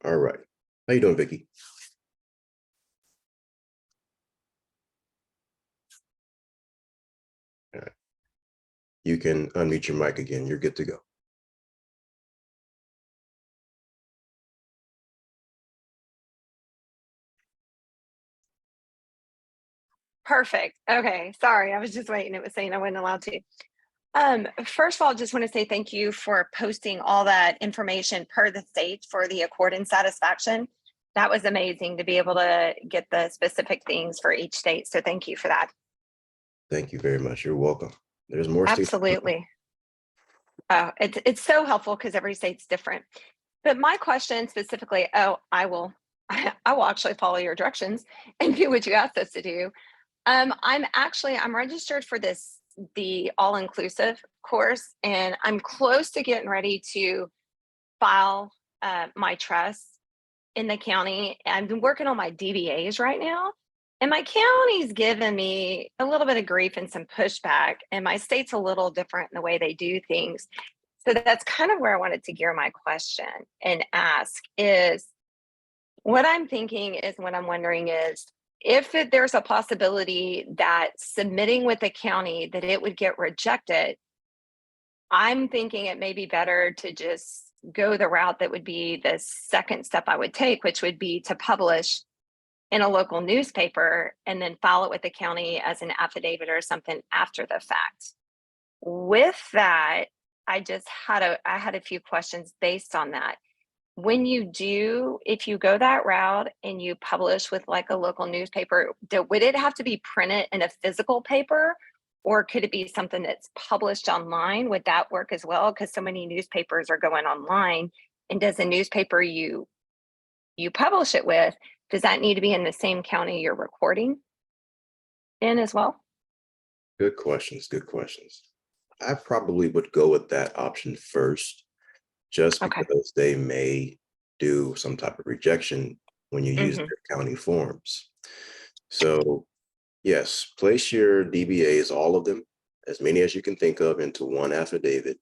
All right. How you doing, Vicky? All right. You can unmute your mic again. You're good to go. Perfect. Okay. Sorry, I was just waiting. It was saying I wasn't allowed to. First of all, just want to say thank you for posting all that information per the state for the accord and satisfaction. That was amazing to be able to get the specific things for each state. So thank you for that. Thank you very much. You're welcome. There's more states. Absolutely. It's so helpful because every state's different. But my question specifically, I will actually follow your directions and do what you asked us to do. I'm registered for the all-inclusive course, and I'm close to getting ready to file my trust in the county. I've been working on my DBAs right now, and my county's given me a little bit of grief and some pushback, and my state's a little different in the way they do things. So that's kind of where I wanted to gear my question and ask is, what I'm wondering is, if there's a possibility that submitting with the county that it would get rejected, I'm thinking it may be better to just go the route that would be the second step I would take, which would be to publish in a local newspaper and then file it with the county as an affidavit or something after the fact. With that, I had a few questions based on that. If you go that route and you publish with like a local newspaper, would it have to be printed in a physical paper, or could it be something that's published online? Would that work as well? Because so many newspapers are going online. And does the newspaper you publish it with, does that need to be in the same county you're recording in as well? Good questions. Good questions. I probably would go with that option first, just because they may do some type of rejection when you use their county forms. So yes, place your DBAs, all of them, as many as you can think of, into one affidavit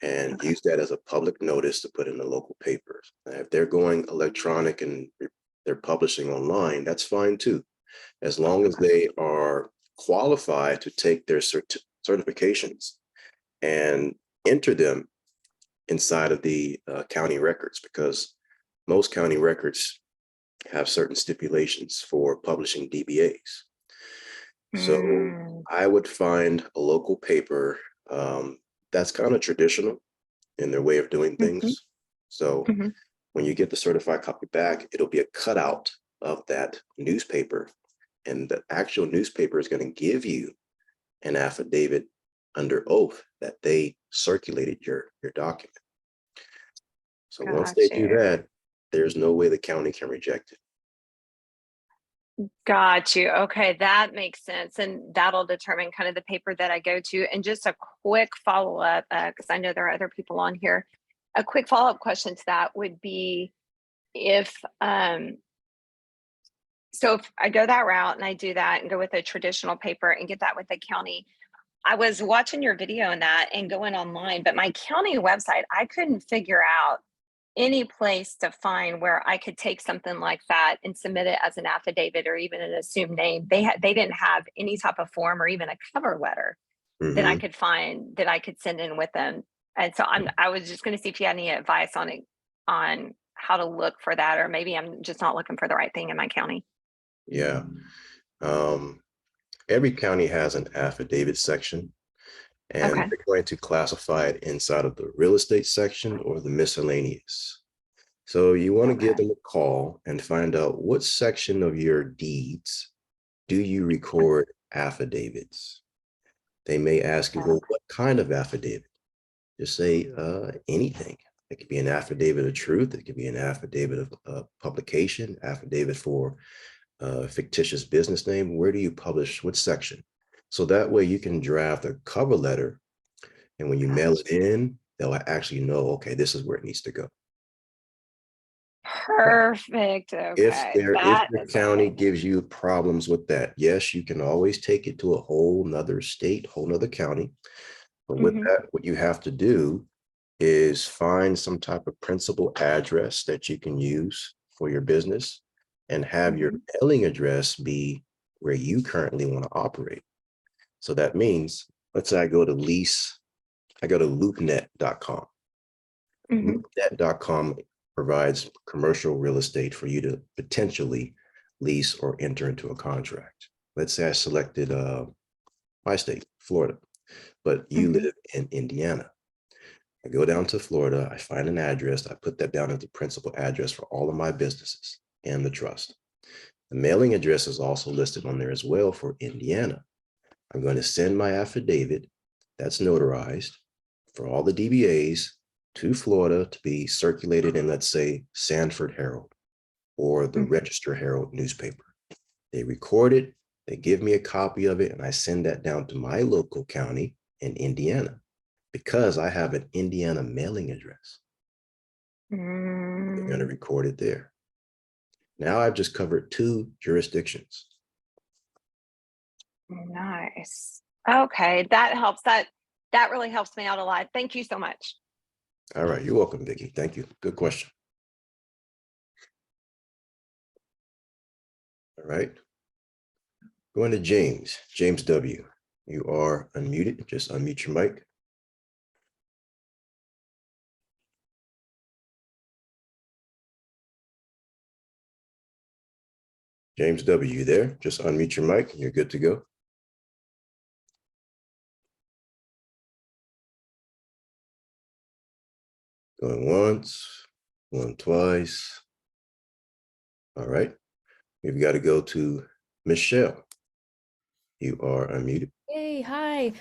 and use that as a public notice to put in the local papers. Now, if they're going electronic and they're publishing online, that's fine too, as long as they are qualified to take their certifications and enter them inside of the county records, because most county records have certain stipulations for publishing DBAs. So I would find a local paper that's kind of traditional in their way of doing things. So when you get the certified copy back, it'll be a cutout of that newspaper, and the actual newspaper is going to give you an affidavit under oath that they circulated your document. So once they do that, there's no way the county can reject it. Got you. Okay, that makes sense. And that'll determine kind of the paper that I go to. And just a quick follow-up, because I know there are other people on here. A quick follow-up question to that would be, if I go that route and I do that and go with a traditional paper and get that with the county, I was watching your video on that and going online, but my county website, I couldn't figure out any place to find where I could take something like that and submit it as an affidavit or even an assumed name. They didn't have any type of form or even a cover letter that I could find that I could send in with them. And so I was just going to see if you had any advice on how to look for that, or maybe I'm just not looking for the right thing in my county. Yeah. Every county has an affidavit section, and they're going to classify it inside of the real estate section or the miscellaneous. So you want to give them a call and find out what section of your deeds do you record affidavits. They may ask you, well, what kind of affidavit? Just say anything. It could be an affidavit of truth. It could be an affidavit of publication, affidavit for fictitious business name. Where do you publish? What section? So that way you can draft a cover letter, and when you mail it in, they'll actually know, okay, this is where it needs to go. Perfect. Okay. If the county gives you problems with that, yes, you can always take it to a whole nother state, whole nother county. But with that, what you have to do is find some type of principal address that you can use for your business and have your mailing address be where you currently want to operate. So that means, let's say I go to loopnet.com. Loopnet.com provides commercial real estate for you to potentially lease or enter into a contract. Let's say I selected my state, Florida, but you live in Indiana. I go down to Florida, I find an address, I put that down as the principal address for all of my businesses and the trust. The mailing address is also listed on there as well for Indiana. I'm going to send my affidavit that's notarized for all the DBAs to Florida to be circulated in, let's say, Sanford Herald or the Register Herald newspaper. They record it, they give me a copy of it, and I send that down to my local county in Indiana because I have an Indiana mailing address. They're going to record it there. Now I've just covered 2 jurisdictions. Nice. Okay, that helps. That really helps me out a lot. Thank you so much. All right, you're welcome, Vicki. Thank you. Good question. All right. Going to James. James W. You are unmuted. Just unmute your mic. James W., you there? Just unmute your mic and you're good to go. Going once, going twice. All right. We've got to go to Michelle. You are unmuted. Hey, hi.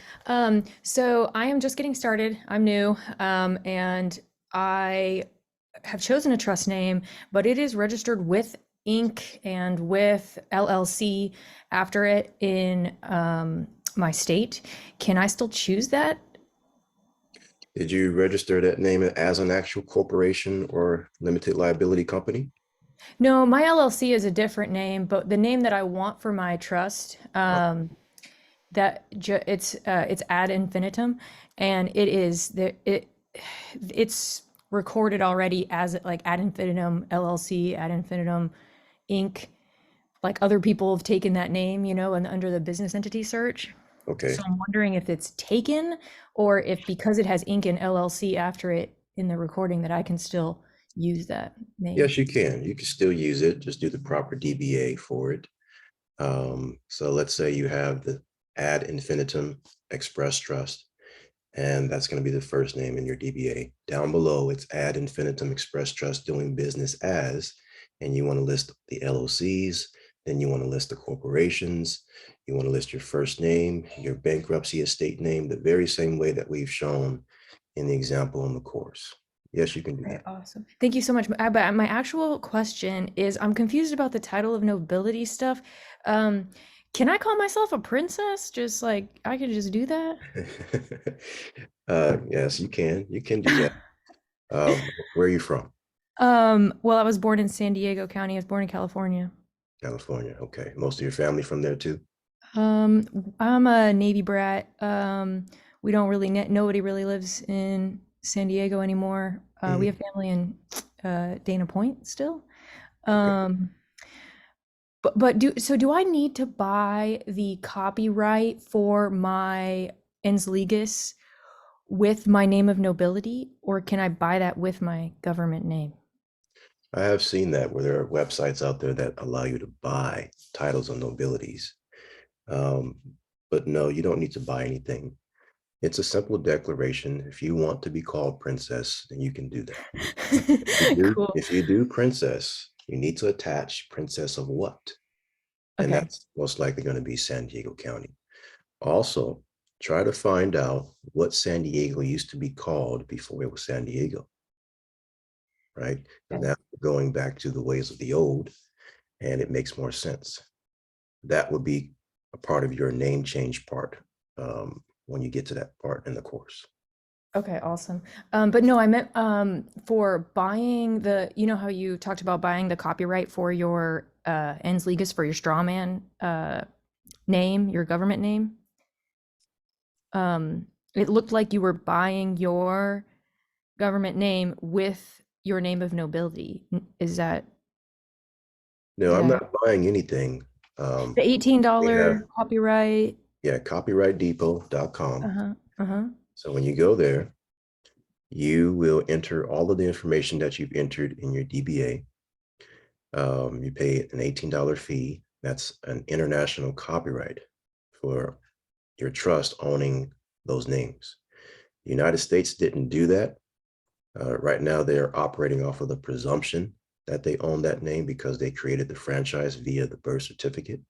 So I am just getting started. I'm new, and I have chosen a trust name, but it is registered with Inc. and with LLC after it in my state. Can I still choose that? Did you register that name as an actual corporation or limited liability company? No, my LLC is a different name, but the name that I want for my trust, it's ad infinitum, and it's recorded already as like ad infinitum LLC, ad infinitum Inc. Like other people have taken that name, and under the business entity search. Okay. So I'm wondering if it's taken or if because it has Inc. and LLC after it in the recording that I can still use that name. Yes, you can. You can still use it. Just do the proper DBA for it. So let's say you have the ad infinitum express trust, and that's going to be the first name in your DBA. Down below, it's ad infinitum express trust doing business as, and you want to list the LOCs, then you want to list the corporations, you want to list your first name, your bankruptcy estate name, the very same way that we've shown in the example in the course. Yes, you can do that. Awesome. Thank you so much. But my actual question is, I'm confused about the title of nobility stuff. Can I call myself a princess? Just like I could just do that? Yes, you can. You can do that. Where are you from? Well, I was born in San Diego County. I was born in California. California. Okay. Most of your family from there too? I'm a Navy brat. We don't really nobody really lives in San Diego anymore. We have family in Dana Point still. But do I need to buy the copyright for my ens legis with my name of nobility, or can I buy that with my government name? I have seen that where there are websites out there that allow you to buy titles of nobilities. But no, you don't need to buy anything. It's a simple declaration. If you want to be called princess, then you can do that. Cool. If you do princess, you need to attach princess of what? And Okay. that's most likely going to be San Diego County. Also, try to find out what San Diego used to be called before it was San Diego. Right? And now going back to the ways of the old, and it makes more sense. That would be a part of your name change part when you get to that part in the course. Okay, awesome. But no, I meant for buying how you talked about buying the copyright for your ens legis for your strawman name, your government name. It looked like you were buying your government name with your name of nobility. Is that No, I'm that not buying anything. the They have, $18 copyright? yeah, copyrightdepot.com. Uh-huh. So when you go there, you will enter all of the information that you've entered in your DBA. You pay an $18 fee. That's an international copyright for your trust owning those names. The United States didn't do that. Right now, they're operating off of the presumption that they own that name because they created the franchise via the birth certificate.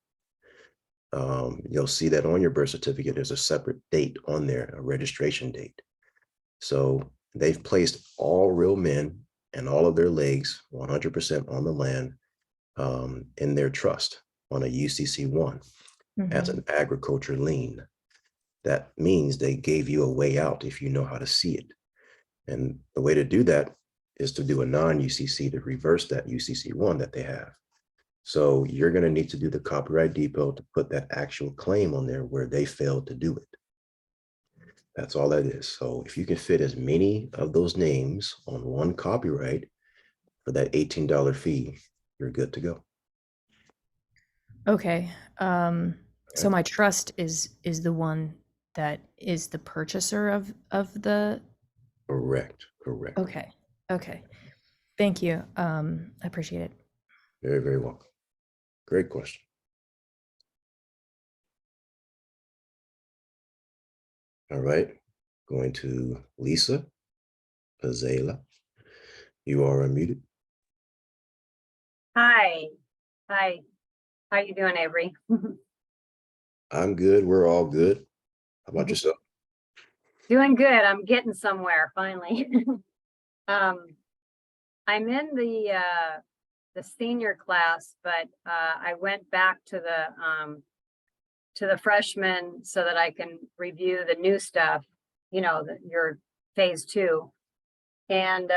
You'll see that on your birth certificate, there's a separate date on there, a registration date. So they've placed all real men and all of their legs 100% on the land in their trust on a UCC1 as an agriculture lien. That means they gave you a way out if you know how to see it. And the way to do that is to do a non-UCC to reverse that UCC1 that they have. So you're going to need to do the Copyright Depot to put that actual claim on there where they failed to do it. That's all that is. So if you can fit as many of those names on one copyright for that $18 fee, you're good to go. Okay. So my trust is the one that is the purchaser of the. Correct. Okay. Thank you. I appreciate it. Very, very welcome. Great question. All right. Going to Lisa Pazela. You are unmuted. Hi. How you doing, Avery? I'm good. We're all good. How about yourself? Doing good. I'm getting somewhere finally. I'm in the senior class, but I went back to the freshmen so that I can review the new stuff, your phase 2. And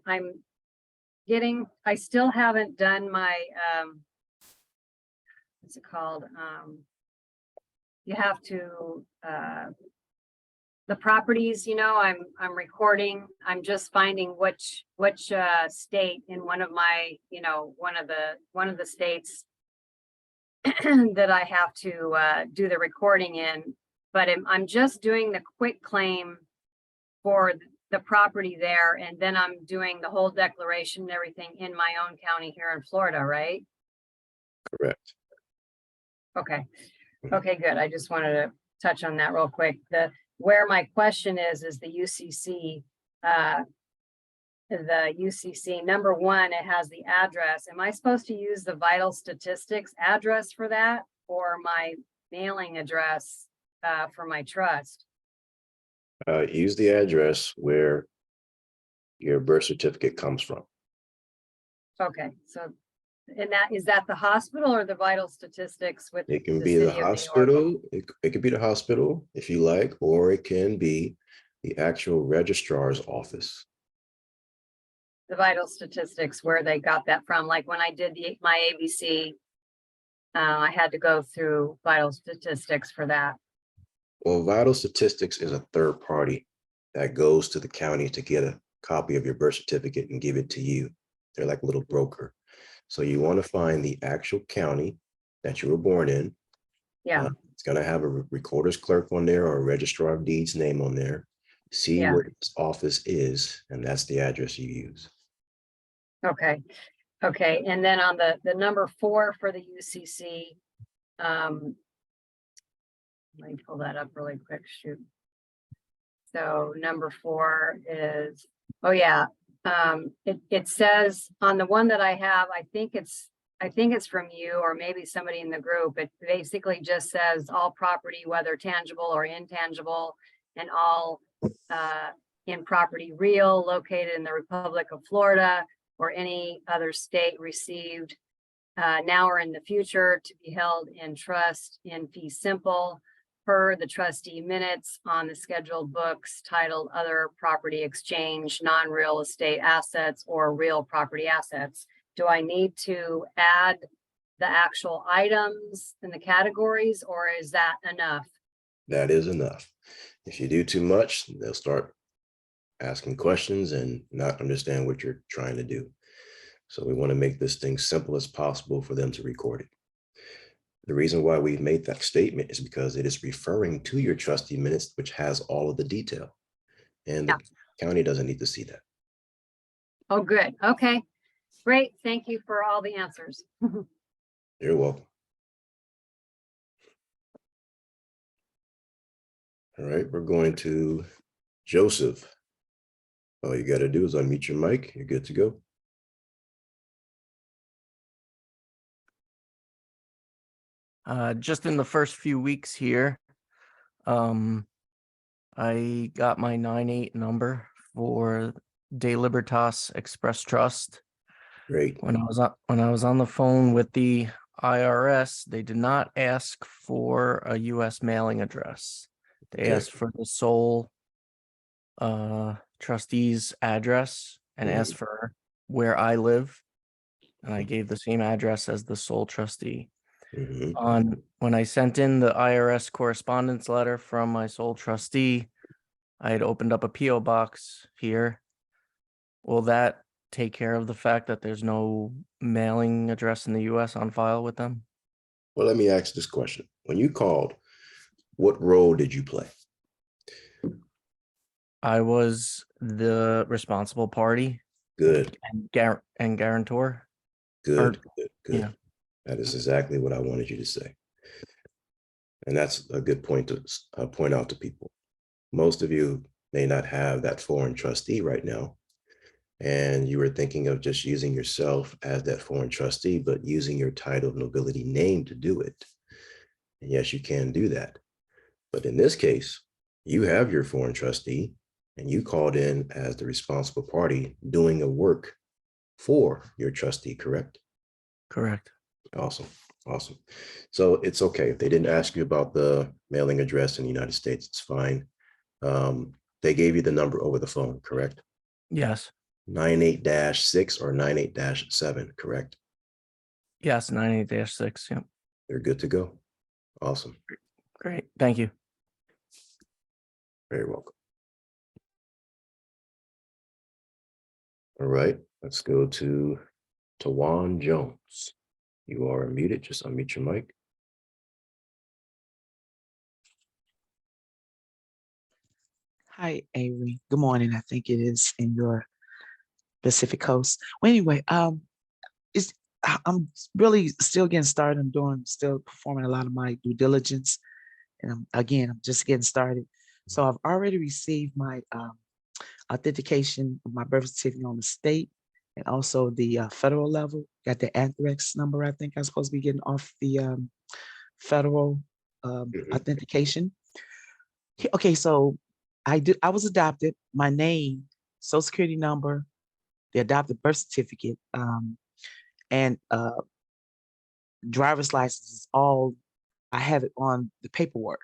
I still haven't done my what's it called? You have to the properties, I'm recording. I'm just finding which state in one of my, one of the states that I have to do the recording in. But I'm just doing the quick claim for the property there, and then I'm doing the whole declaration and everything in my own county here in Florida, right? Correct. Okay, good. I just wanted to touch on that real quick. Where my question is the UCC, number 1, it has the address. Am I supposed to use the vital statistics address for that, or my mailing address for my trust? Use the address where your birth certificate comes from. Okay, so, and is that the hospital or the vital statistics with It can the be the city of New York? hospital. It could be the hospital if you like, or it can be the actual registrar's office. The vital statistics, where they got that from. Like when I did my ABC, I had to go through vital statistics for that. Well, vital statistics is a third party that goes to the county to get a copy of your birth certificate and give it to you. They're like a little broker. So you want to find the actual county that you were born in. Yeah. It's going to have a recorder's clerk on there or a registrar of deeds name on there. See where its office is, and that's the address you use. Okay. And then on the number 4 for the UCC, let me pull that up really quick. Shoot. So number 4 is, it says on the one that I have, I think it's from you or maybe somebody in the group. It basically just says all property, whether tangible or intangible, and all in property real, located in the Republic of Florida or any other state, received now or in the future, to be held in trust in fee simple, per the trustee minutes on the scheduled books titled Other Property Exchange, Non-Real Estate Assets or Real Property Assets. Do I need to add the actual items in the categories, or is that enough? That is enough. If you do too much, they'll start asking questions and not understand what you're trying to do. So we want to make this thing simple as possible for them to record it. The reason why we've made that statement is because it is referring to your trustee minutes, which has all of the detail. And the county doesn't need to see that. Oh, good. Okay, great. Thank you for all the answers. You're welcome. All right, we're going to Joseph. All you got to do is unmute your mic. You're good to go. Just in the first few weeks here, I got my 9-8 number for De Libertas Express Trust. Great. When I was on the phone with the IRS, they did not ask for a U.S. mailing address. They Okay. asked for the sole trustee's address and asked for where I live, and I gave the same address as the sole trustee. When I sent in the IRS correspondence letter from my sole trustee, I had opened up a PO box here. Will that take care of the fact that there's no mailing address in the US on file with them? Well, let me ask this question. When you called, what role did you play? I was the responsible party. Good. And guarantor. Good. Yeah. That is exactly what I wanted you to say. And that's a good point to point out to people. Most of you may not have that foreign trustee right now. And you were thinking of just using yourself as that foreign trustee, but using your title of nobility name to do it. And yes, you can do that. But in this case, you have your foreign trustee and you called in as the responsible party doing a work for your trustee, correct? Correct. Awesome. Awesome. So it's okay. If they didn't ask you about the mailing address in the United States, it's fine. They gave you the number over the phone, correct? Yes. 98-6 or 98-7, correct? Yes, 98-6. Yep. They're good to go. Awesome. Great. Thank you. Very welcome. All right, let's go to Tawan Jones. You are muted. Just unmute your mic. Hi, Avery. Good morning. I think it is in your Pacific Coast. Well, anyway, I'm really still getting started. I'm still performing a lot of my due diligence, and I'm just getting started. So I've already received my authentication of my birth certificate on the state and also the federal level. Got the anthrax number. I think I'm supposed to be getting off the federal authentication. Okay, so I was adopted. My name, social security number, the adopted birth certificate, and driver's license is all. I have it on the paperwork.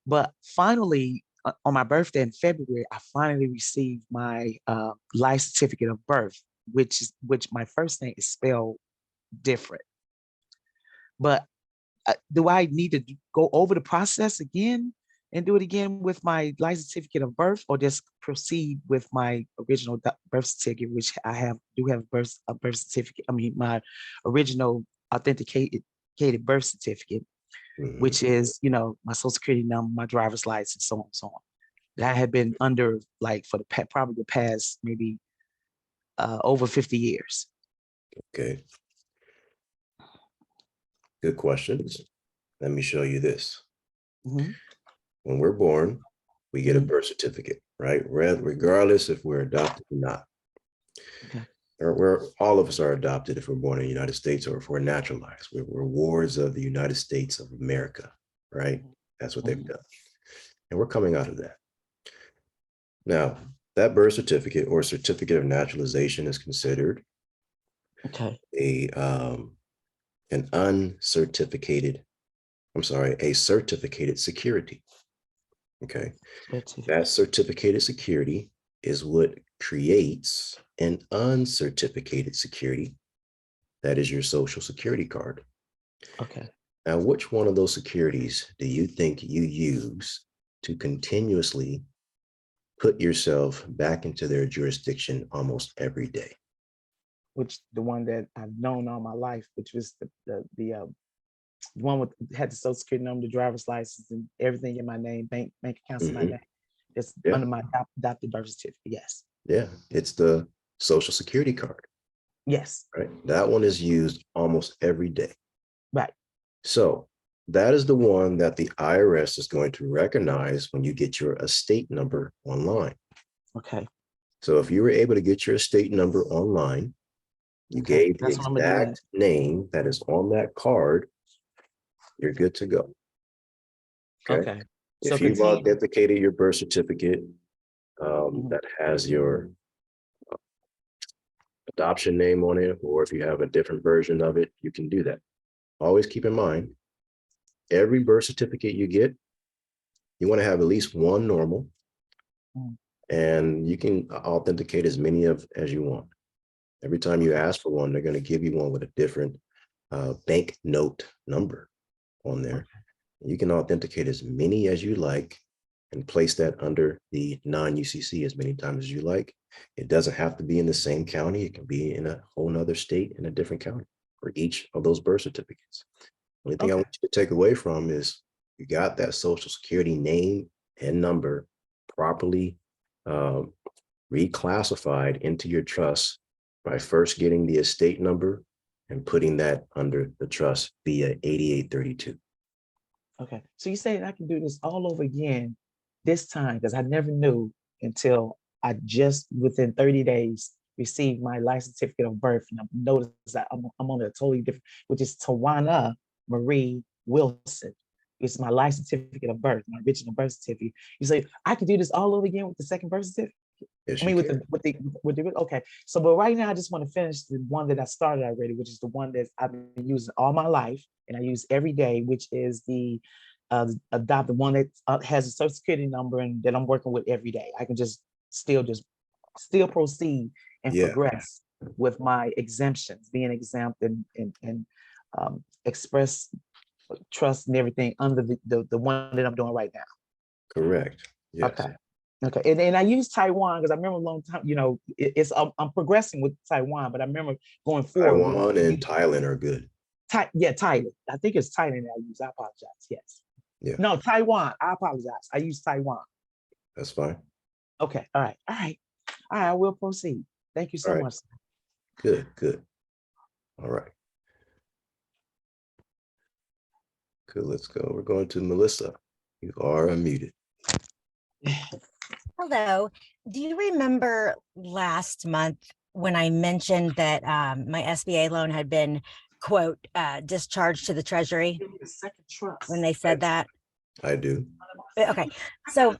But finally, on my birthday in February, I finally received my life certificate of birth, which my first name is spelled different. But do I need to go over the process again and do it again with my life certificate of birth, or just proceed with my original birth certificate, which I do have a birth certificate. I mean, my original authenticated birth certificate, which is, my social security number, my driver's license, so on and so on. That had been under for probably the past maybe over 50 years. Okay. Good questions. Let me show you this. When we're born, we get a birth certificate, right? Regardless if we're adopted or not. Okay. All of us are adopted if we're born in the United States, or if we're naturalized. We're wards of the United States of America, right? That's what they've done. And we're coming out of that. Now, that birth certificate or certificate of naturalization is considered a certificated security. Okay. That certificated security is what creates an uncertificated security. That is your social security card. Okay. Now, which one of those securities do you think you use to continuously put yourself back into their jurisdiction almost every day. Which the one that I've known all my life, which was the one with had the social security number, the driver's license, and everything in my name, bank accounts in my name. It's under my adopted birth certificate. Yes. Yeah, it's the social security card. Yes. Right. That one is used almost every day. Right. So that is the one that the IRS is going to recognize when you get your estate number online. Okay. So if you were able to get your estate number online, you gave the exact name that is on that card, you're good to go. Okay. If you've authenticated your birth certificate that has your adoption name on it, or if you have a different version of it, you can do that. Always keep in mind, every birth certificate you get, you want to have at least one normal, and you can authenticate as many as you want. Every time you ask for one, they're going to give you one with a different bank note number on there. You can authenticate as many as you like and place that under the non-UCC as many times as you like. It doesn't have to be in the same county. It can be in a whole nother state in a different county for each of those birth certificates. Only thing I want you to take away from is you got that social security name and number properly reclassified into your trust by first getting the estate number and putting that under the trust via 8832. Okay. So you saying I can do this all over again this time, because I never knew until I just within 30 days received my license certificate of birth, and I've noticed that I'm on a totally different, which is Tawana Marie Wilson. It's my license certificate of birth, my original birth certificate. You say I could do this all over again with the second birth certificate? Yes, I mean, with the okay. So, but right now I just want to finish the one that I started already, which is the one that I've been using all my life and I use every day, which is the adopted one that has a social security number and that I'm working with every day. I can just still proceed and progress with my exemptions, being exempt and express trust and everything under the one that I'm doing right now. Correct. Yes. Okay. And I use Taiwan because I remember a long time, I'm progressing with Taiwan, but I remember going forward. Taiwan and Thailand are good. Thailand. I think it's Thailand that I use. I apologize. Yes. Yeah. No, Taiwan. I apologize. I use Taiwan. That's fine. Okay. All right. I will proceed. Thank you so much. Good. All right. Good. Let's go. We're going to Melissa. You are unmuted. Hello. Do you remember last month when I mentioned that my SBA loan had been, quote, discharged to the Treasury? When they said that? I do. Okay. So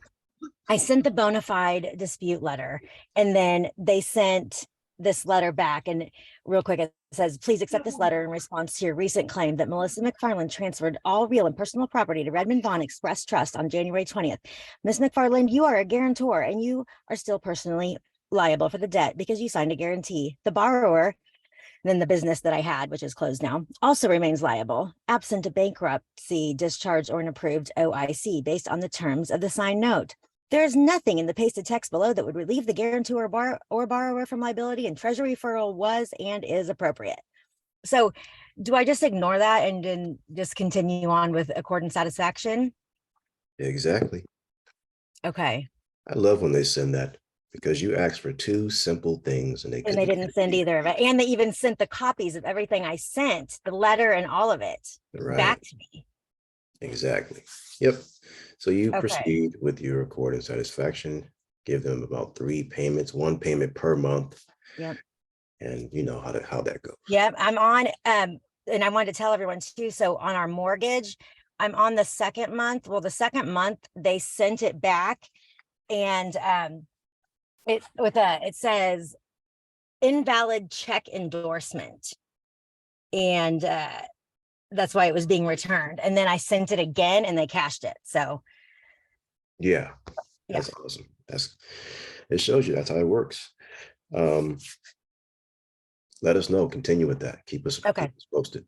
I sent the bona fide dispute letter, and then they sent this letter back. And real quick, it says, please accept this letter in response to your recent claim that Melissa McFarland transferred all real and personal property to Redmond Vaughn Express Trust on January 20th. Ms. McFarland, you are a guarantor and you are still personally liable for the debt because you signed a guarantee. The borrower, then the business that I had, which is closed now, also remains liable, absent a bankruptcy, discharge, or an approved OIC based on the terms of the signed note. There is nothing in the pasted text below that would relieve the guarantor or borrower from liability, and Treasury referral was and is appropriate. So do I just ignore that and then just continue on with accord and satisfaction? Exactly. Okay. I love when they send that because you asked for two simple things and they didn't send either of it. And they even sent the copies of everything I sent, the letter and all of it back to me. Exactly. Yep. So you proceed with your accord and satisfaction, give them about 3 payments, 1 payment per month. Yep. And you know how that goes. Yep. I'm on, and I wanted to tell everyone too. So on our mortgage, I'm on the second month. Well, the second month they sent it back, and it says invalid check endorsement. And that's why it was being returned. And then I sent it again and they cashed it. So yeah, that's awesome. It shows you that's how it works. Let us know. Continue with that. Keep us posted.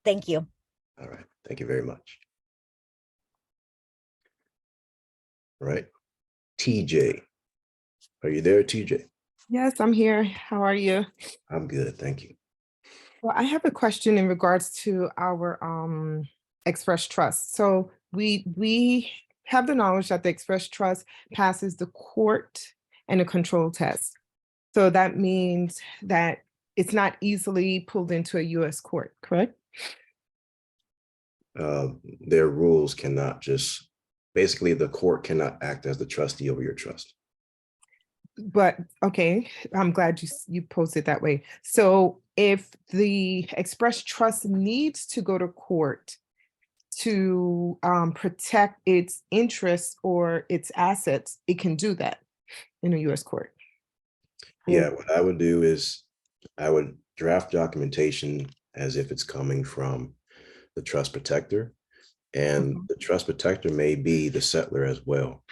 Thank you. All right. Thank you very much. All right. TJ, Are you there, TJ? Yes, I'm here. How are you? I'm good, thank you. Well, I have a question in regards to our Express Trust. So we have the knowledge that the Express Trust passes the court and the control test. So that means that it's not easily pulled into a US court, correct? Their rules cannot just, basically the court cannot act as the trustee over your trust. But okay, I'm glad you posed it that way. So if the Express Trust needs to go to court to protect its interests or its assets, it can do that in a US court. Yeah, what I would do is I would draft documentation as if it's coming from the trust protector, and the trust protector may be the settlor as well.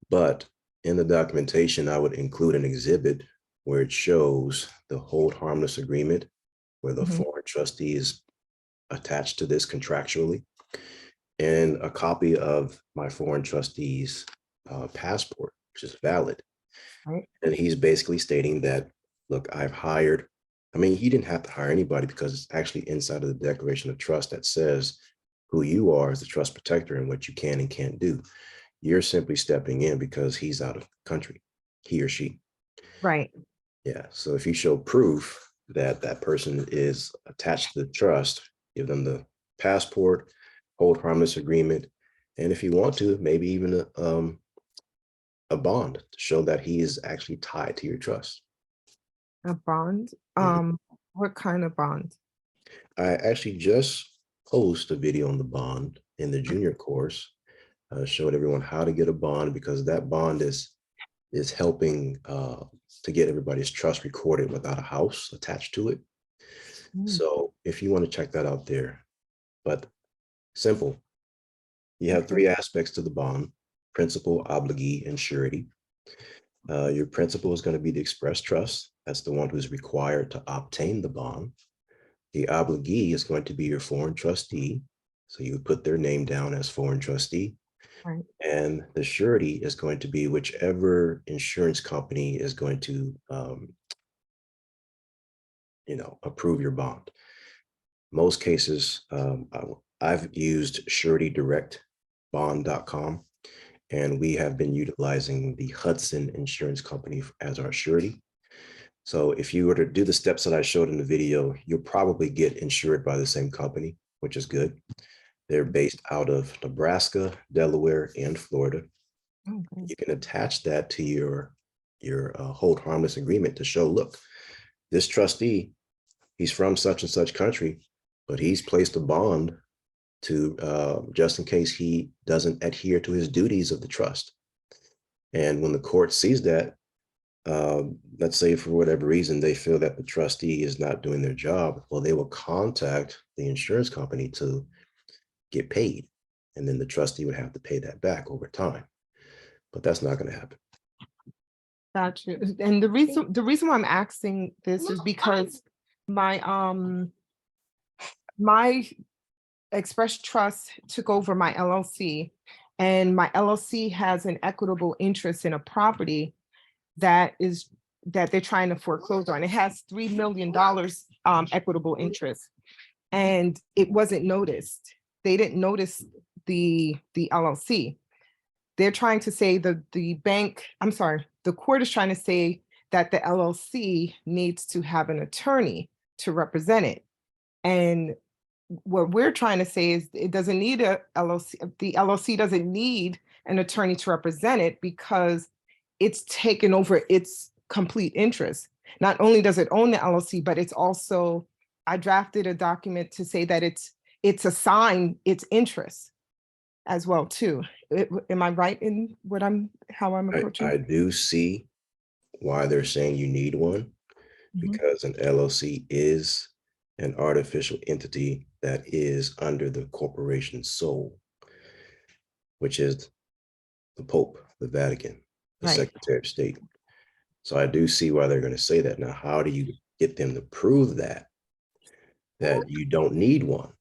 But in the documentation, I would include an exhibit where it shows the hold harmless agreement, where the foreign trustee is attached to this contractually, and a copy of my foreign trustee's passport, which is valid. Right. And he's basically stating that, look, I've hired, I mean, he didn't have to hire anybody because it's actually inside of the Declaration of Trust that says who you are as the trust protector and what you can and can't do. You're simply stepping in because he's out of the country, he or she. Right. Yeah. So if you show proof that that person is attached to the trust, give them the passport, hold harmless agreement, and if you want to, maybe even a bond to show that he is actually tied to your trust. A bond? What kind of bond? I actually just posted a video on the bond in the junior course. Showed everyone how to get a bond, because that bond is helping to get everybody's trust recorded without a house attached to it. So if you want to check that out there, but simple. You have three aspects to the bond: principal, obligee, and surety. Your principal is going to be the express trust. That's the one who's required to obtain the bond. The obligee is going to be your foreign trustee. So you would put their name down as foreign trustee. Right. And the surety is going to be whichever insurance company is going to, approve your bond. Most cases, I've used suretydirectbond.com, and we have been utilizing the Hudson Insurance Company as our surety. So if you were to do the steps that I showed in the video, you'll probably get insured by the same company, which is good. They're based out of Nebraska, Delaware, and Florida. Okay. You can attach that to your hold harmless agreement to show, look, this trustee, he's from such and such country, but he's placed a bond to just in case he doesn't adhere to his duties of the trust. And when the court sees that, let's say for whatever reason they feel that the trustee is not doing their job, well, they will contact the insurance company to get paid, and then the trustee would have to pay that back over time. But that's not going to happen. Gotcha. And the reason why I'm asking this is because my my Express Trust took over my LLC, and my LLC has an equitable interest in a property that they're trying to foreclose on. It has $3 million equitable interest, and it wasn't noticed. They didn't notice the LLC. They're trying to say the court is trying to say that the LLC needs to have an attorney to represent it. And what we're trying to say is it doesn't need a LLC. The LLC doesn't need an attorney to represent it because it's taken over its complete interest. Not only does it own the LLC, but it's also, I drafted a document to say that it's assigned its interest as well too. Am I right in how I'm approaching? I do see why they're saying you need one, because an LLC is an artificial entity that is under the corporation's soul, which is the Pope, the Vatican, the Secretary of State. So I do see why they're going to say that. Now, how do you get them to prove that you don't need one?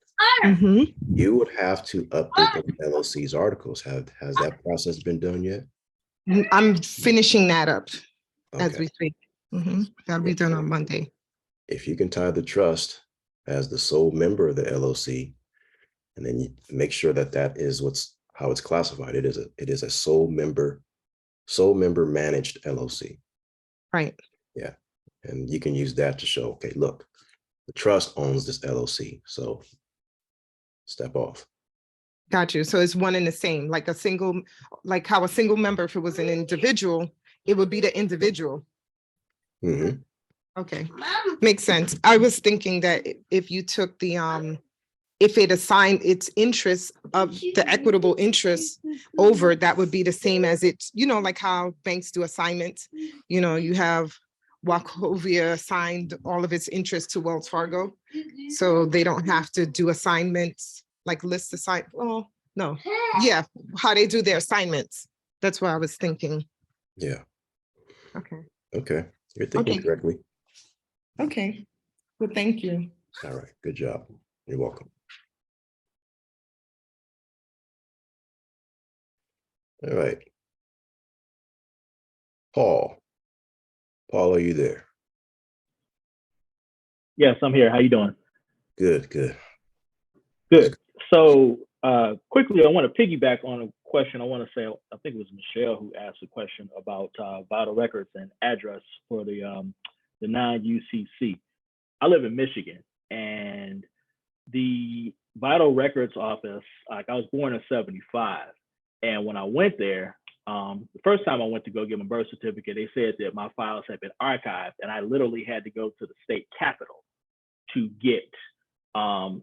You would have to update the LLC's articles. Has that process been done yet? I'm finishing that up as Okay. we speak. That'll be done on Monday. If you can tie the trust as the sole member of the LLC, and then you make sure that that is how it's classified. It is a sole member managed LLC. Right. Yeah. And you can use that to show, okay, look, the trust owns this LLC. So step off. Got you. So it's one and the same, like how a single member, if it was an individual, it would be the individual. Mm-hmm. Okay. Makes sense. I was thinking that if you took the, if it assigned its interest of the equitable interest over, that would be the same as it's, like how banks do assignments. You have Wachovia assigned all of its interest to Wells Fargo. So they don't have to do assignments, like list assign. Well, no. Yeah. How they do their assignments. That's what I was thinking. Yeah. Okay. Okay. You're thinking correctly. Okay. Well, thank you. All right. Good job. You're welcome. All right. Paul, are you there? Yes, I'm here. How you doing? Good, good. Good. So quickly, I want to piggyback on a question. I want to say, I think it was Michelle who asked a question about vital records and address for the non-UCC. I live in Michigan, and the vital records office, like I was born in '75. And when I went there, the first time I went to go get my birth certificate, they said that my files had been archived, and I literally had to go to the state capitol to get a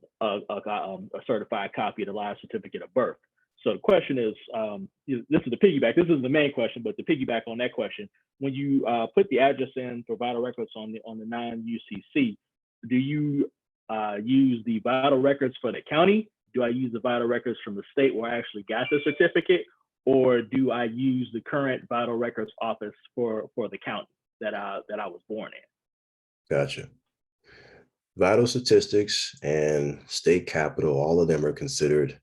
certified copy of the live certificate of birth. So the question is, this is the piggyback. This is the main question, but to piggyback on that question, when you put the address in for vital records on the non-UCC, do you use the vital records for the county? Do I use the vital records from the state where I actually got the certificate, or do I use the current vital records office for the county that I was born in? Gotcha. Vital statistics and state capital, all of them are considered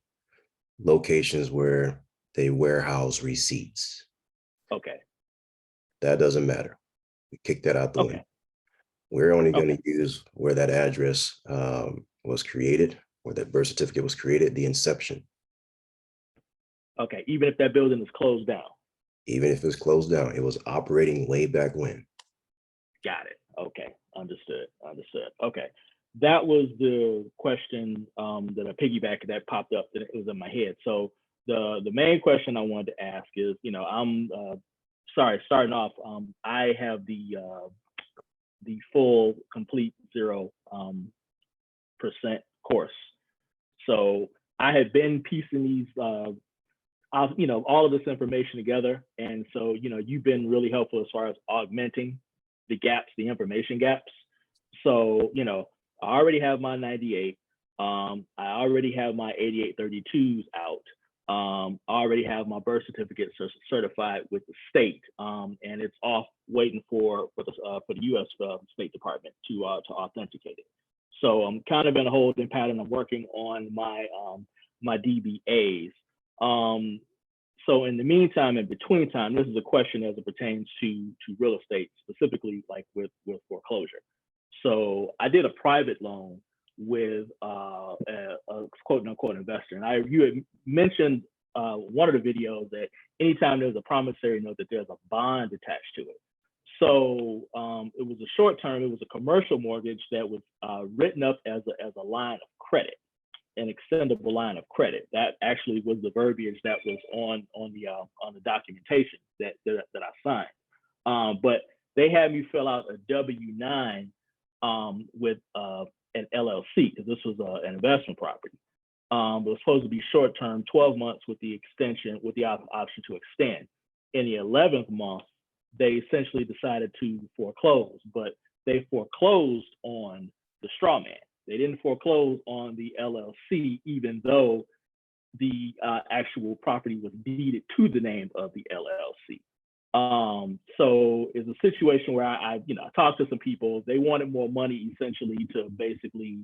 locations where they warehouse receipts. Okay. That doesn't matter. We kick that out the window. We're only going to use where that address was created, where that birth certificate was created, the inception. Okay, even if that building is closed down. Even if it's closed down, it was operating way back when. Got it. Okay, understood. Okay, that was the question that I piggybacked that popped up that it was in my head. So the main question I wanted to ask is, I'm starting off. I have the full complete 0% course. So I had been piecing these, all of this information together. And so, you've been really helpful as far as augmenting the gaps, the information gaps. So, I already have my 98. I already have my 8832s out. I already have my birth certificate certified with the state, and it's off waiting for the U.S. State Department to authenticate it. So I'm kind of in a holding pattern. I'm working on my my DBAs. So in the meantime, in between time, this is a question as it pertains to real estate, specifically like with foreclosure. So I did a private loan with a quote unquote investor, and you had mentioned one of the videos that anytime there's a promissory note that there's a bond attached to it. So it was a short term. It was a commercial mortgage that was written up as a line of credit, an extendable line of credit. That actually was the verbiage that was on the documentation that I signed. But they had me fill out a W-9 with an LLC, because this was an investment property. It was supposed to be short term, 12 months with the extension, with the option to extend. In the 11th month, they essentially decided to foreclose, but they foreclosed on the straw man. They didn't foreclose on the LLC, even though the actual property was deeded to the name of the LLC. So it's a situation where I talked to some people. They wanted more money, essentially, to basically,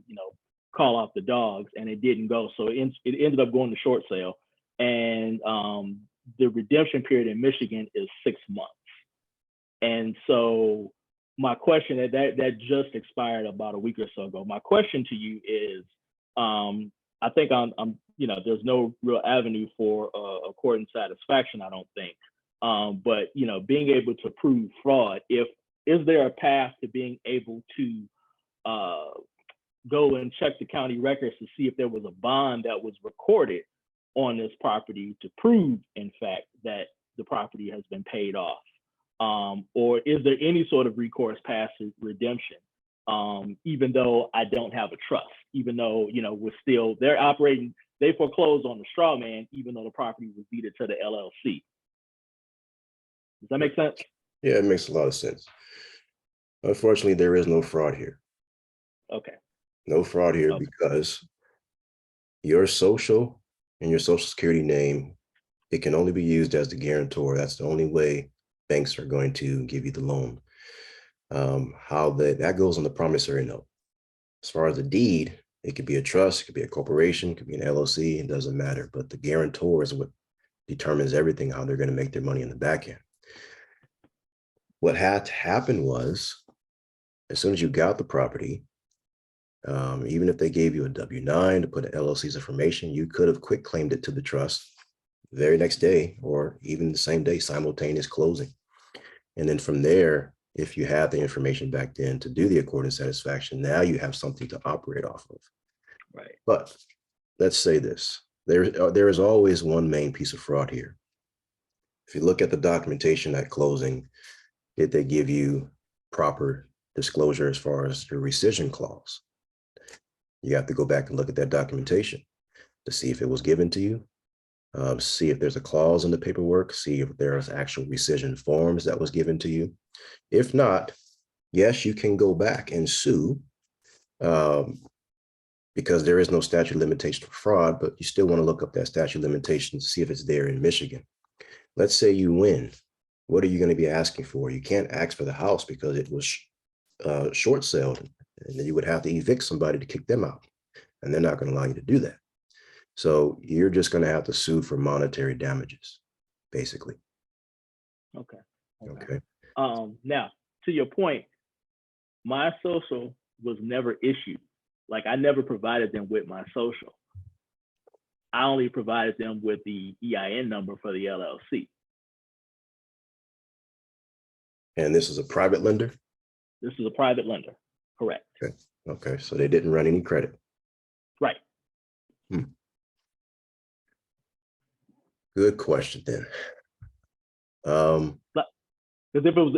call off the dogs, and it didn't go. So it ended up going to short sale, and the redemption period in Michigan is 6 months. And so my question that just expired about a week or so ago. My question to you is, I think I'm there's no real avenue for a court and satisfaction, I don't think. But being able to prove fraud, is there a path to being able to go and check the county records to see if there was a bond that was recorded on this property to prove, in fact, that the property has been paid off? Or is there any sort of recourse past redemption, even though I don't have a trust, even though, they're operating, they foreclosed on the straw man, even though the property was deeded to the LLC. Does that make sense? Yeah, it makes a lot of sense. Unfortunately, there is no fraud here. Okay. No fraud here because your social and your social security name, it can only be used as the guarantor. That's the only way banks are going to give you the loan. How that goes on the promissory note. As far as the deed, it could be a trust, it could be a corporation, it could be an LLC, it doesn't matter. But the guarantor is what determines everything, how they're going to make their money in the back end. What had to happen was, as soon as you got the property, even if they gave you a W-9 to put an LLC's information, you could have quick claimed it to the trust the very next day, or even the same day, simultaneous closing. And then from there, if you have the information back then to do the accord and satisfaction, now you have something to operate off of. Right. But let's say this, there is always one main piece of fraud here. If you look at the documentation at closing, did they give you proper disclosure as far as your rescission clause? You have to go back and look at that documentation to see if it was given to you, see if there's a clause in the paperwork, see if there's actual rescission forms that was given to you. If not, yes, you can go back and sue because there is no statute of limitation for fraud, but you still want to look up that statute of limitations to see if it's there in Michigan. Let's say you win. What are you going to be asking for? You can't ask for the house because it was short sold, and then you would have to evict somebody to kick them out, and they're not going to allow you to do that. So you're just going to have to sue for monetary damages, basically. Okay. Okay. Now, to your point, my social was never issued. Like, I never provided them with my social. I only provided them with the EIN number for the LLC. And this is a private lender? This is a private lender, correct. Okay. Okay, so they didn't run any credit. Right. Good question then. But because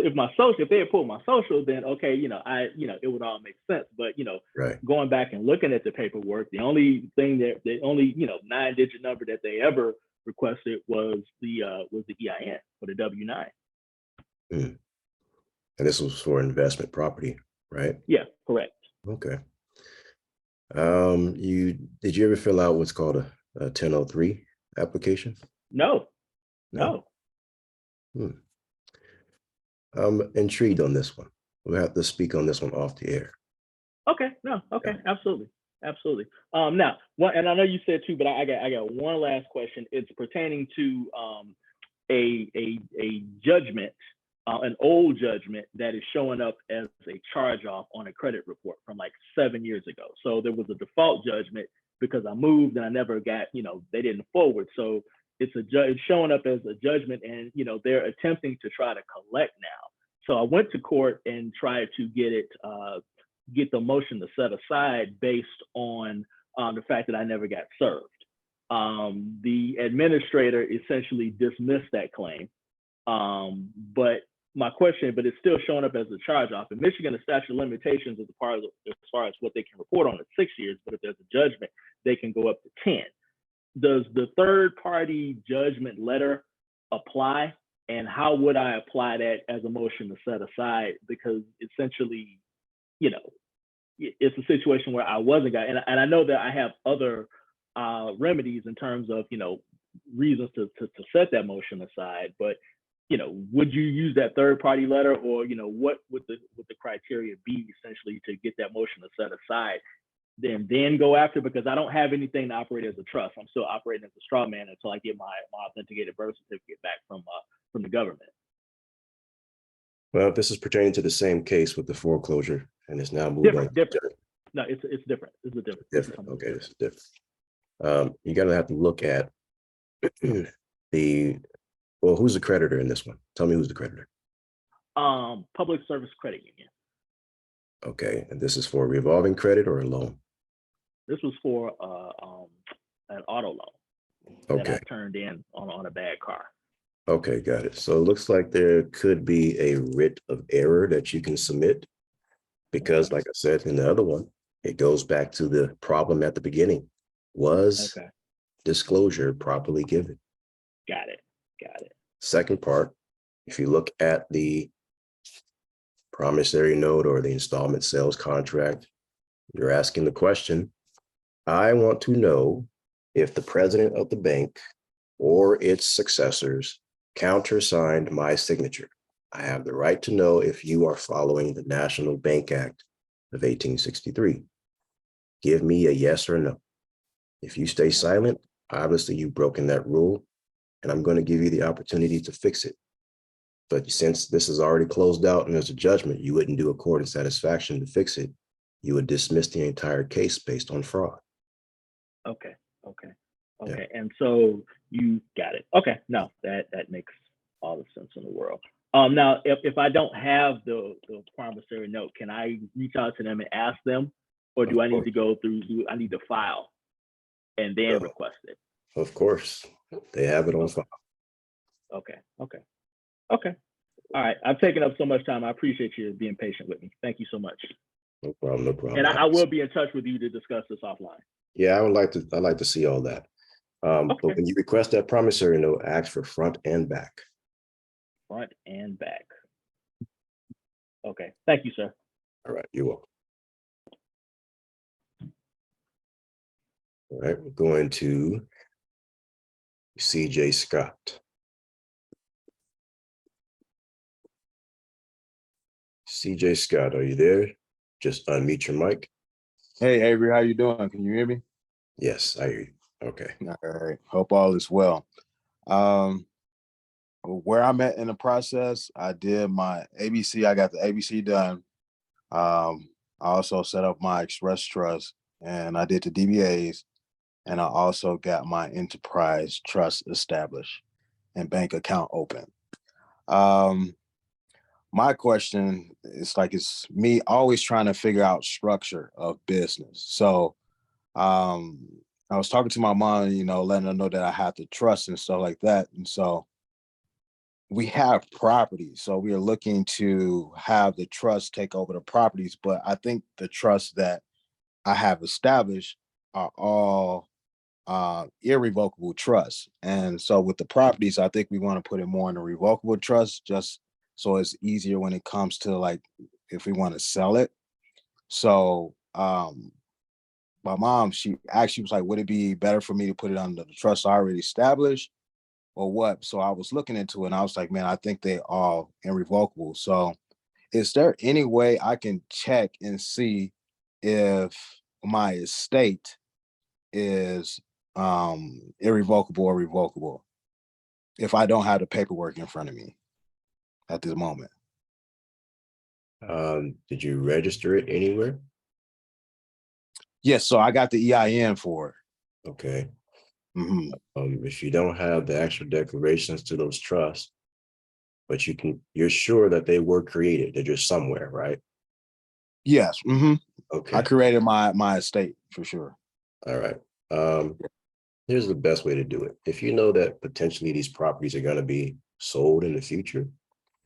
if they had pulled my social, then okay, it would all make sense. But Right. going back and looking at the paperwork, the only 9-digit number that they ever requested was the EIN for the W-9. And this was for investment property, right? Yeah, correct. Okay. Did you ever fill out what's called a 1003 application? No. I'm intrigued on this one. We'll have to speak on this one off the air. Okay. No. Okay. Absolutely. Now, and I know you said too, but I got one last question. It's pertaining to a judgment, an old judgment that is showing up as a charge off on a credit report from like 7 years ago. So there was a default judgment because I moved and I never got, they didn't forward. So it's showing up as a judgment, and they're attempting to try to collect now. So I went to court and tried to get the motion to set aside based on the fact that I never got served. The administrator essentially dismissed that claim. But it's still showing up as a charge off. In Michigan, the statute of limitations is a part of as far as what they can report on is 6 years, but if there's a judgment, they can go up to 10. Does the third party judgment letter apply? And how would I apply that as a motion to set aside? Because essentially, it's a situation where I wasn't got, and I know that I have other remedies in terms of, reasons to set that motion aside, but would you use that third party letter, or what would the criteria be essentially to get that motion to set aside then go after, because I don't have anything to operate as a trust. I'm still operating as a straw man until I get my authenticated birth certificate back from the government. Well, this is pertaining to the same case with the foreclosure, and it's now moved on. Different. No, it's different. It's a different. Okay, this is different. You gotta have to look at who's the creditor in this one? Tell me who's the creditor. Public Service Credit Union. Okay, and this is for a revolving credit or a loan? This was for an auto loan that I turned in on a bad car. Okay, got it. So it looks like there could be a writ of error that you can submit, because like I said in the other one, it goes back to the problem at the beginning. Was disclosure properly given? Got it. Second part, if you look at the promissory note or the installment sales contract, you're asking the question, I want to know if the president of the bank or its successors countersigned my signature. I have the right to know if you are following the National Bank Act of 1863. Give me a yes or no. If you stay silent, obviously you've broken that rule, and I'm going to give you the opportunity to fix it. But since this is already closed out and there's a judgment, you wouldn't do a court in satisfaction to fix it. You would dismiss the entire case based on fraud. Okay. And so you got it. Okay, no, that makes all the sense in the world. Now, if I don't have the promissory note, can I reach out to them and ask them, or do I need to go through? I need to file and then request it? Of course, they have it on file. Okay. All right. I've taken up so much time. I appreciate you being patient with me. Thank you so much. No problem. And I will be in touch with you to discuss this offline. Yeah, I'd like to see all that. But when you request that promissory note, ask for front and back. Front and back. Okay. Thank you, sir. All right. You're welcome. All right. We're going to CJ Scott. CJ Scott, are you there? Just unmute your mic. Hey, Avery, how you doing? Can you hear me? Yes, I hear you. Okay. All right. Hope all is well. Where I'm at in the process, I did my ABC. I got the ABC done. I also set up my Express Trust, and I did the DBAs, and I also got my Enterprise Trust established and bank account open. My question is it's me always trying to figure out structure of business. So I was talking to my mom, letting her know that I have to trust and stuff like that. And so we have property. So we are looking to have the trust take over the properties. But I think the trusts that I have established are all irrevocable trusts. And so with the properties, I think we want to put it more in a revocable trust, just so it's easier when it comes to if we want to sell it. So my mom, she actually was like, would it be better for me to put it under the trust I already established or what? So I was looking into it and I was like, man, I think they are irrevocable. So is there any way I can check and see if my estate is irrevocable or revocable if I don't have the paperwork in front of me at this moment? Did you register it anywhere? Yes, so I got the EIN for it. Okay. If you don't have the actual declarations to those trusts, but you're sure that they were created, they're just somewhere, right? Yes. Okay. I created my estate for sure. All right. Here's the best way to do it. If you know that potentially these properties are going to be sold in the future,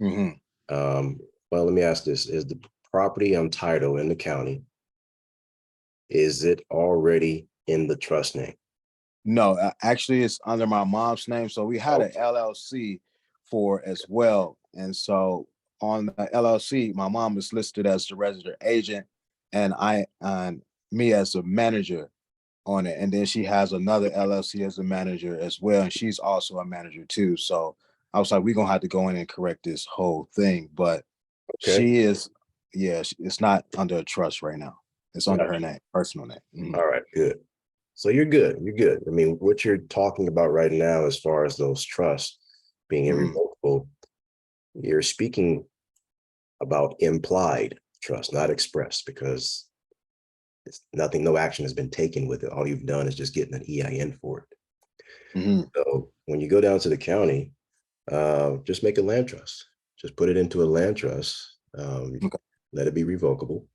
well, let me ask this: is the property on title in the county? Is it already in the trust name? No, actually, it's under my mom's name. So we had an LLC for as well, and so on the LLC, my mom is listed as the registered agent, and me as a manager on it. And then she has another LLC as a manager as well, and she's also a manager too. So I was like, we're gonna have to go in and correct this whole thing, but she is, it's not under a trust right now. It's under her name, personal name. Mhm. All right, good. So you're good. You're good. I mean, what you're talking about right now, as far as those trusts being irrevocable, you're speaking about implied trust, not expressed, because it's nothing, no action has been taken with it. All you've done is just getting an EIN for it. Mhm. So when you go down to the county, just make a land trust. Just put it into a land trust. Okay. Let it be revocable.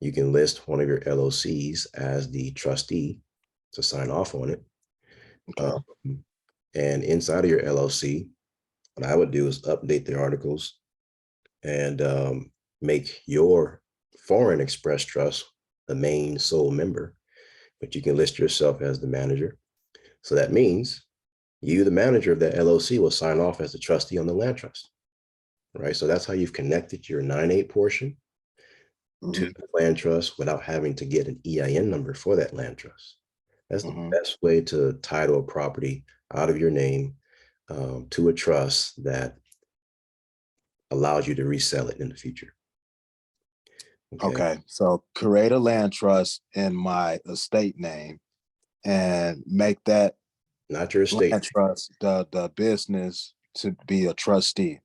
You can list one of your LOCs as the trustee to sign off on it. Okay. And inside of your LLC, what I would do is update the articles and make your foreign express trust the main sole member, but you can list yourself as the manager. So that means you, the manager of that LLC, will sign off as the trustee on the land trust, right? So that's how you've connected your 9(8) portion to the land trust without having to get an EIN number for that land trust. That's the best way to title a property out of your name to a trust that allows you to resell it in the future. Okay. So create a land trust in my estate name and make that not your estate land trust the business to be a trustee.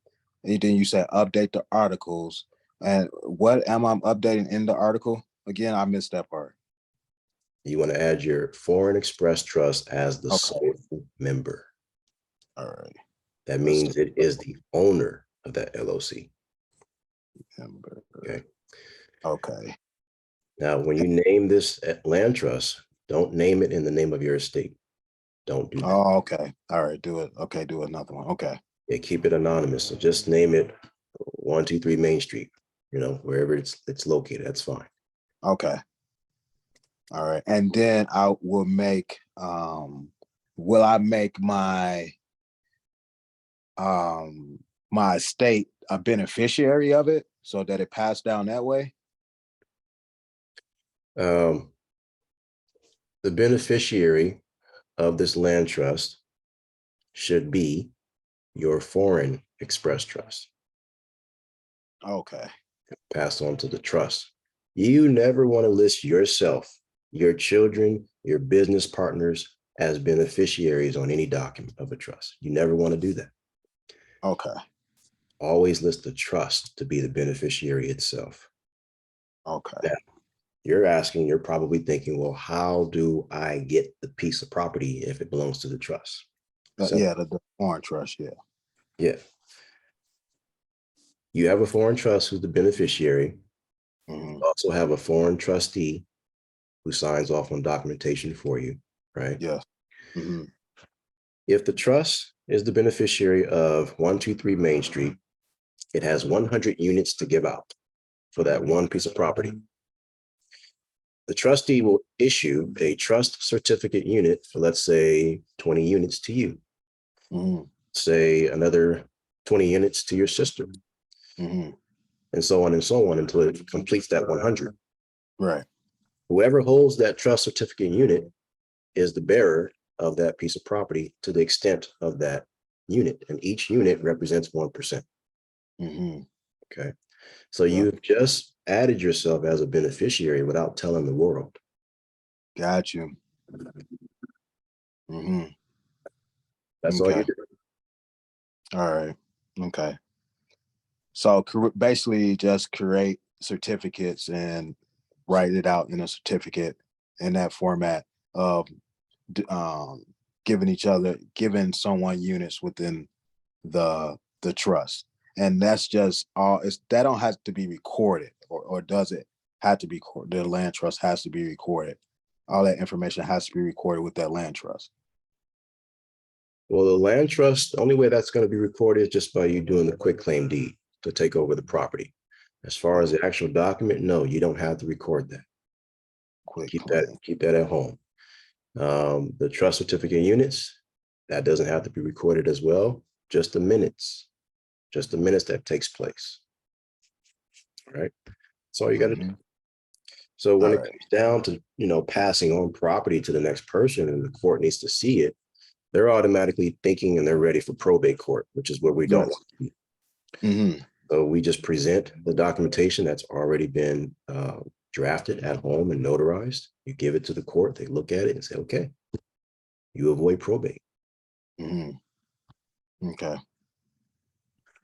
And then you said update the articles. And what am I updating in the article? Again, I missed that part. You want to add your foreign express trust as the sole member. All right. That means it is the owner of that LOC. Member. Okay. Okay. Now, when you name this land trust, don't name it in the name of your estate. Don't do that. Oh, okay. All right. Do it. Okay. Do another one. Okay. Yeah, keep it anonymous. So just name it 123 Main Street, you know, wherever it's located. That's fine. Okay. All right. And then I will make, will I make my my estate a beneficiary of it so that it passed down that way? The beneficiary of this land trust should be your foreign express trust. Okay. Passed on to the trust. You never want to list yourself, your children, your business partners as beneficiaries on any document of a trust. You never want to do that. Okay. Always list the trust to be the beneficiary itself. Okay. Now, you're probably thinking, well, how do I get the piece of property if it belongs to the trust? Yeah, the foreign trust, yeah. Yeah. You have a foreign trust who's the beneficiary. You also have a foreign trustee who signs off on documentation for you, right? Yeah. If the trust is the beneficiary of 123 Main Street, it has 100 units to give out for that one piece of property. The trustee will issue a trust certificate unit for, let's say, 20 units to you. Say another 20 units to your sister. And so on until it completes that 100. Right. Whoever holds that trust certificate unit is the bearer of that piece of property to the extent of that unit. And each unit represents 1%. Okay. So you've just added yourself as a beneficiary without telling the world. Got you. That's all you're doing. All right. Okay. So basically just create certificates and write it out in a certificate in that format of giving someone units within the trust. And that's just all. That don't have to be recorded, or does it have to be? The land trust has to be recorded. All that information has to be recorded with that land trust. Well, the land trust, the only way that's going to be recorded is just by you doing the quick claim deed to take over the property. As far as the actual document, no, you don't have to record that. Keep that at home. The trust certificate units, that doesn't have to be recorded as well. Just the minutes that takes place. All right. That's all you got to do. So when it comes down to, passing on property to the next person and the court needs to see it, they're automatically thinking and they're ready for probate court, which is where we don't want to be. So we just present the documentation that's already been drafted at home and notarized. You give it to the court, they look at it and say, okay, you avoid probate. Mhm. Okay.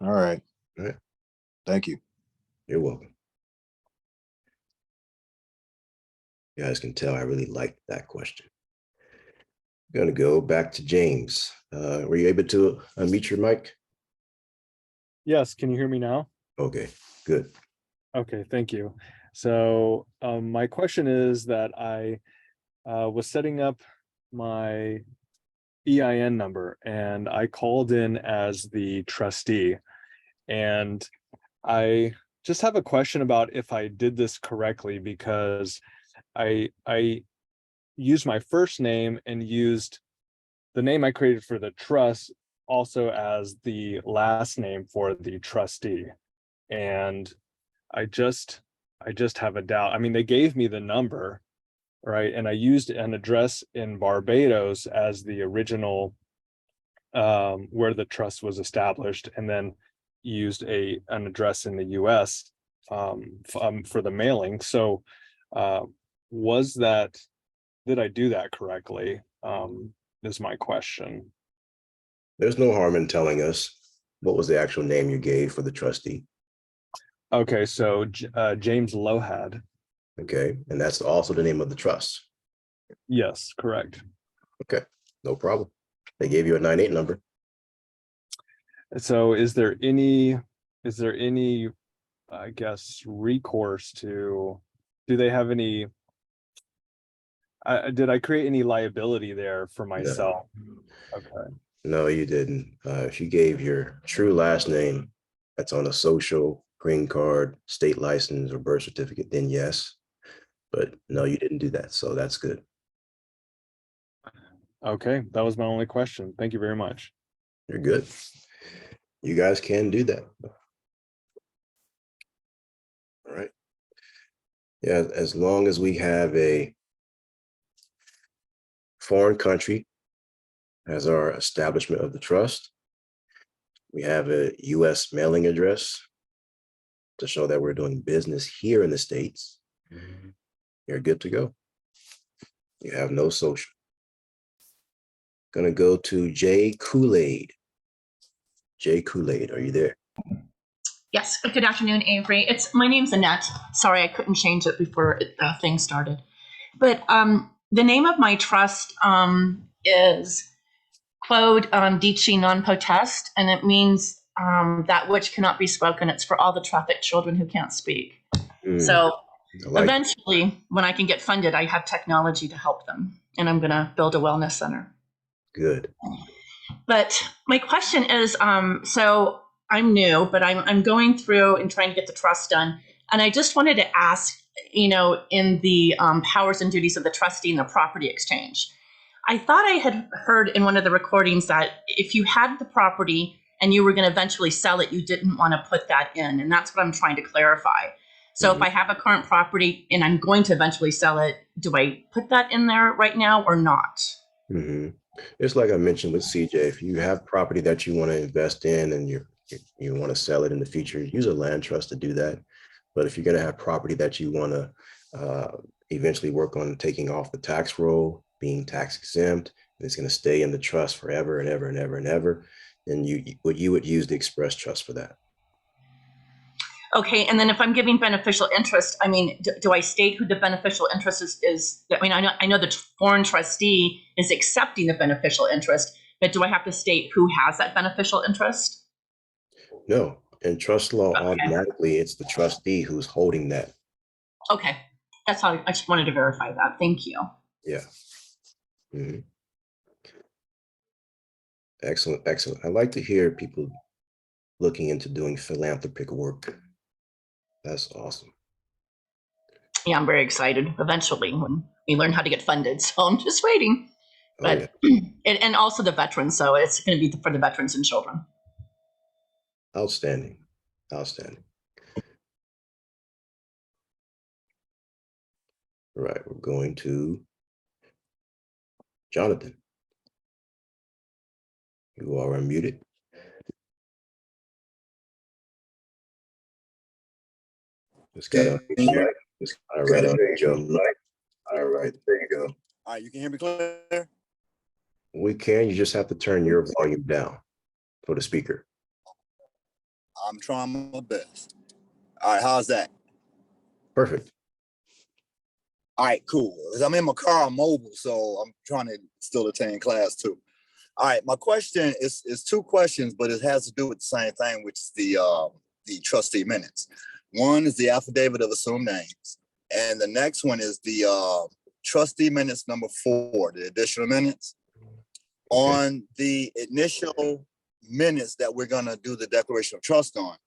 All right. All right. Thank you. You're welcome. You guys can tell I really liked that question. I'm gonna go back to James. Were you able to unmute your mic? Yes, can you hear me now? Okay, good. Okay, thank you. So my question is that I was setting up my EIN number and I called in as the trustee. And I just have a question about if I did this correctly, because I used my first name and used the name I created for the trust also as the last name for the trustee. And I just have a doubt. I mean, they gave me the number, right? And I used an address in Barbados as the original where the trust was established, and then used an address in the US for the mailing. So did I do that correctly? Is my question. There's no harm in telling us what was the actual name you gave for the trustee. Okay, so James Lohad. Okay, and that's also the name of the trust. Yes, correct. Okay, no problem. They gave you a 98 number. So is there any, I guess, recourse to, do they have any, did I create any liability there for myself? Okay. No, you didn't. If you gave your true last name that's on a social, green card, state license, or birth certificate, then yes. But no, you didn't do that. So that's good. Okay, that was my only question. Thank you very much. You're good. You guys can do that. All right. Yeah, as long as we have a foreign country as our establishment of the trust, we have a US mailing address to show that we're doing business here in the States, you're good to go. You have no social. Gonna go to Jay Kool-Aid. Jay Kool-Aid, are you there? Yes, good afternoon, Avery. My name's Annette. Sorry, I couldn't change it before the thing started. But the name of my trust is Quod Dici non potest, and it means that which cannot be spoken. It's for all the trafficked children who can't speak. So eventually, when I can get funded, I have technology to help them, and I'm going to build a wellness center. Good. But my question is, so I'm new, but I'm going through and trying to get the trust done. And I just wanted to ask, in the powers and duties of the trustee in the property exchange, I thought I had heard in one of the recordings that if you had the property and you were going to eventually sell it, you didn't want to put that in. And that's what I'm trying to clarify. So if I have a current property and I'm going to eventually sell it, do I put that in there right now or not? It's like I mentioned with CJ, if you have property that you want to invest in and you want to sell it in the future, use a land trust to do that. But if you're going to have property that you want to eventually work on taking off the tax roll, being tax exempt, and it's going to stay in the trust forever and ever and ever and ever, then you would use the express trust for that. Okay, and then if I'm giving beneficial interest, I mean, do I state who the beneficial interest is? I mean, I know the foreign trustee is accepting the beneficial interest, but do I have to state who has that beneficial interest? No, in trust law, automatically it's the trustee who's holding that. Okay, that's how I just wanted to verify that. Thank you. Yeah. Excellent, excellent. I like to hear people looking into doing philanthropic work. That's awesome. Yeah, I'm very excited eventually when we learn how to get funded. So I'm just waiting. But and also the veterans. So it's going to be for the veterans and children. Outstanding. Outstanding. All right, we're going to Jonathan. You are unmuted. Just gotta unmute your mic. All right, there you go. All right, there you go. All right, you can hear me clear? We can, you just have to turn your volume down for the speaker. I'm trying my best. All right, how's that? Perfect. All right, cool. 'Cause I'm in my car, I'm mobile, so I'm trying to still attend class too. All right, my question is two questions, but it has to do with the same thing, which is the trustee minutes. One is the affidavit of assumed names, and the next one is the trustee minutes number 4, the additional minutes. On the initial minutes that we're gonna do the declaration of trust on,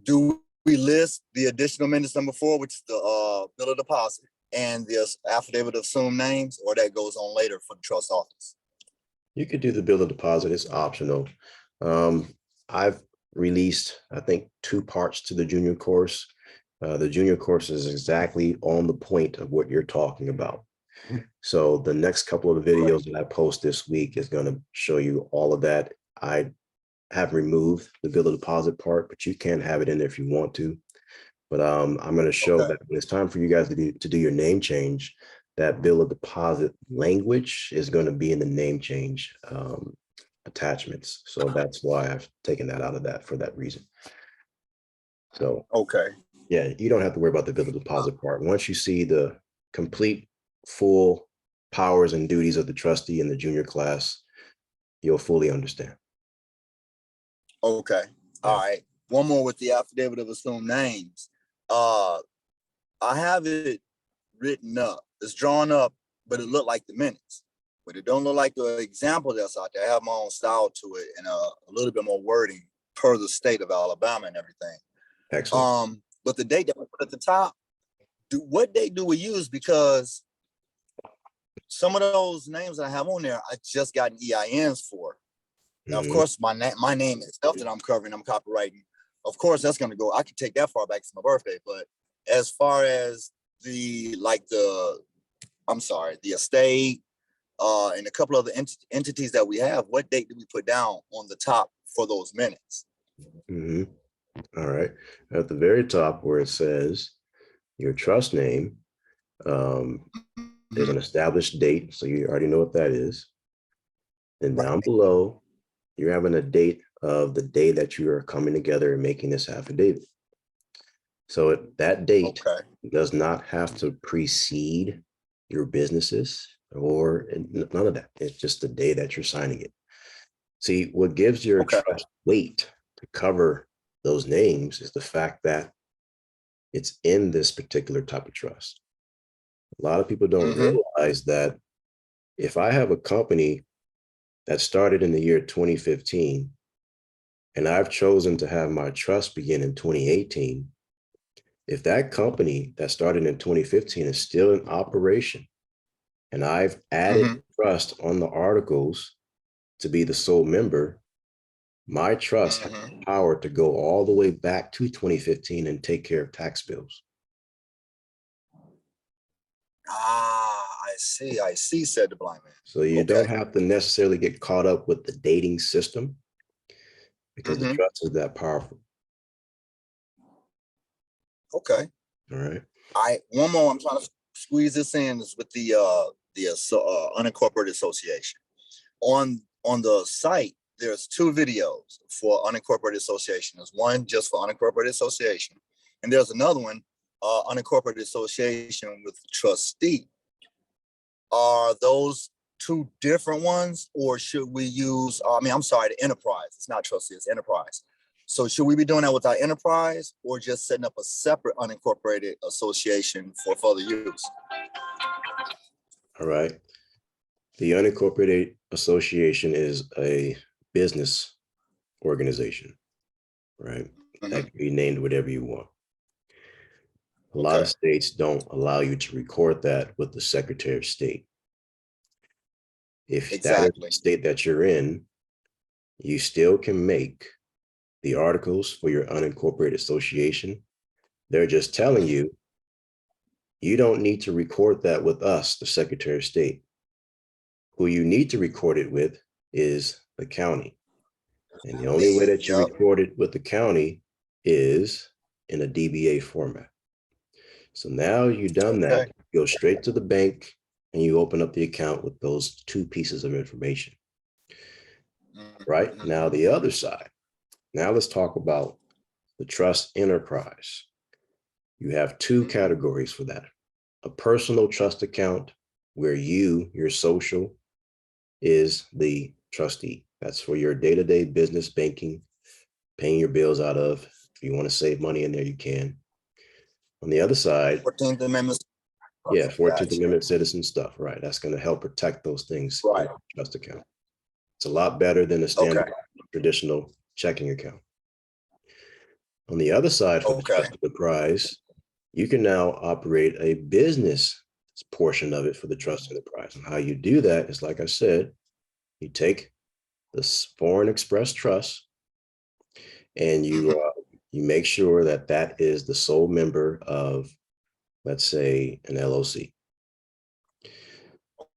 do we list the additional minutes number 4, which is the bill of deposit, and the affidavit of assumed names, or that goes on later for the trust office? You could do the bill of deposit, it's optional. I've released, I think, 2 parts to the junior course. The junior course is exactly on the point of what you're talking about. So the next couple of videos that I post this week is going to show you all of that. I have removed the bill of deposit part, but you can have it in there if you want to. But I'm going to show that when it's time for you guys to do your name change, that bill of deposit language is going to be in the name change attachments. So that's why I've taken that out of that for that reason. So, yeah, you don't have to worry about the bill of deposit part. Once you see the complete full powers and duties of the trustee in the junior class, you'll fully understand. Okay. All right. One more with the affidavit of assumed names. I have it written up. It's drawn up, but it looked like the minutes. But it don't look like the example that's out there. I have my own style to it and a little bit more wording per the state of Alabama and everything. Excellent. But the date that we put at the top, what date do we use? Because some of those names that I have on there, I just got EINs for. Now, of course, my name itself that I'm covering, I'm copywriting. Of course, that's going to go. I can take that far back to my birthday. But as far as the estate and a couple of the entities that we have, what date do we put down on the top for those minutes? All right. At the very top where it says your trust name, there's an established date. So you already know what that is. And down below, you're having a date of the day that you are coming together and making this affidavit. So that date does not have to precede your businesses or none of that. It's just the day that you're signing it. See, what gives your trust weight to cover those names is the fact that it's in this particular type of trust. A lot of people don't realize that if I have a company that started in the year 2015, and I've chosen to have my trust begin in 2018, if that company that started in 2015 is still in operation, and I've added trust on the articles to be the sole member, my trust has the power to go all the way back to 2015 and take care of tax bills. I see, said the blind man. So you don't have to necessarily get caught up with the dating system because the trust is that powerful. Okay. All right. One more I'm trying to squeeze this in is with the unincorporated association. On the site, there's 2 videos for unincorporated association. There's one just for unincorporated association, and there's another one, unincorporated association with the trustee. Are those 2 different ones, or should we use, the enterprise? It's not trustee, it's enterprise. So should we be doing that with our enterprise or just setting up a separate unincorporated association for further use? All right. The unincorporated association is a business organization, right? That can be named whatever you want. A lot of states don't allow you to record that with the Secretary of State. If that is the state that you're in, you still can make the articles for your unincorporated association. They're just telling you, you don't need to record that with us, the Secretary of State. Who you need to record it with is the county. And the only way that you record it with the county is in a DBA format. So now you've done that, Okay. go straight to the bank and you open up the account with those two pieces of information. Right? Mhm. Now the other side. Now let's talk about the trust enterprise. You have two categories for that. A personal trust account where your social is the trustee. That's for your day-to-day business banking, paying your bills out of. If you want to save money in there, you can. On the other side, 14th Amendment. yeah, 14th Gotcha. Amendment citizen stuff, right? That's going to help protect those things in Right. your trust account. It's a lot better than a standard Okay. traditional checking account. On the other side, for the Okay. trust enterprise, you can now operate a business portion of it for the trust enterprise. And how you do that is, like I said, you take this foreign express trust and you make sure that that is the sole member of, let's say, an LLC.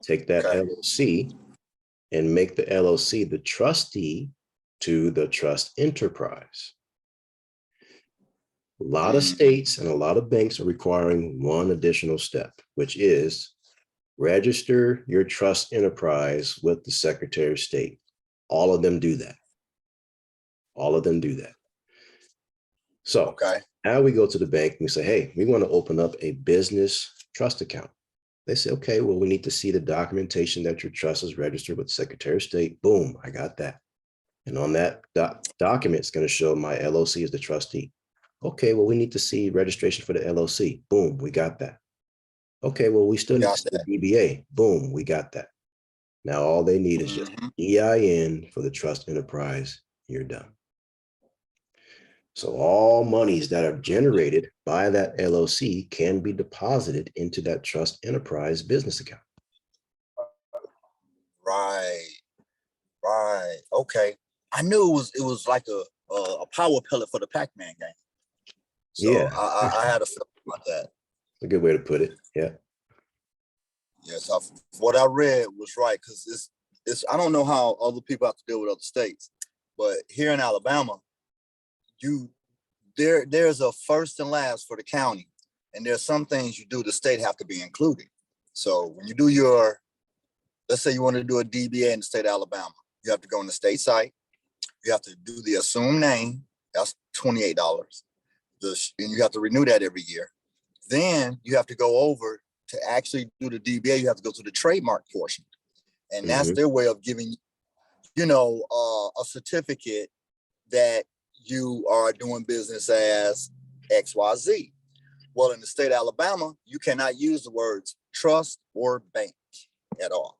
Take that Okay. LLC and make the LLC the trustee to the trust enterprise. A lot of states and a lot of banks are requiring one additional step, which is register your trust enterprise with the Secretary of State. All of them do that. All of them do that. So Okay. now we go to the bank and we say, hey, we want to open up a business trust account. They say, okay, well, we need to see the documentation that your trust is registered with the Secretary of State. Boom, I got that. And on that document, it's going to show my LLC as the trustee. Okay, well, we need to see registration for the LLC. Boom, we got that. Okay, well, we still need to see the DBA. Boom, we got that. Now all they need is just EIN for the trust enterprise. You're done. So all monies that are generated by that LLC can be deposited into that trust enterprise business account. Right. Right. Okay. I knew it was like a power pellet for the Pac-Man game. So Yeah. I had a feeling about that. A good way to put it. Yeah. Yes, what I read was right, because it's I don't know how other people have to deal with other states, but here in Alabama, there's a first and last for the county, and there's some things you do the state have to be included. So when you do let's say you want to do a DBA in the state of Alabama, you have to go on the state site, you have to do the assumed name, that's $28. And you have to renew that every year. Then you have to go over to actually do the DBA, you have to go to the trademark portion. And that's their way of giving a certificate that you are doing business as XYZ. Well, in the state of Alabama, you cannot use the words trust or bank at all.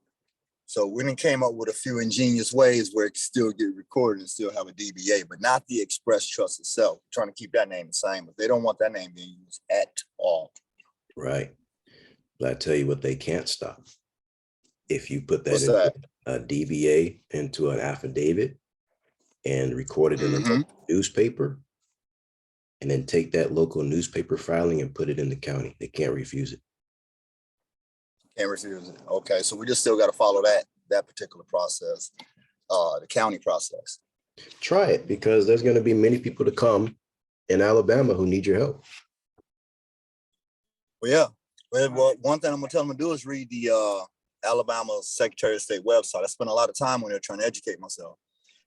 So we then came up with a few ingenious ways where it can still get recorded and still have a DBA, but not the express trust itself. We're trying to keep that name the same, but they don't want that name being used at all. Right. But I tell you what, they can't stop. If you put that in a DBA into an affidavit and record it in a newspaper, and then take that local newspaper filing and put it in the county, they can't refuse it. Can't refuse it. Okay, so we just still got to follow that particular process, the county process. Try it, because there's going to be many people to come in Alabama who need your help. Well, yeah. Well, one thing I'm gonna tell them to do is read the Alabama Secretary of State website. I spent a lot of time on there trying to educate myself,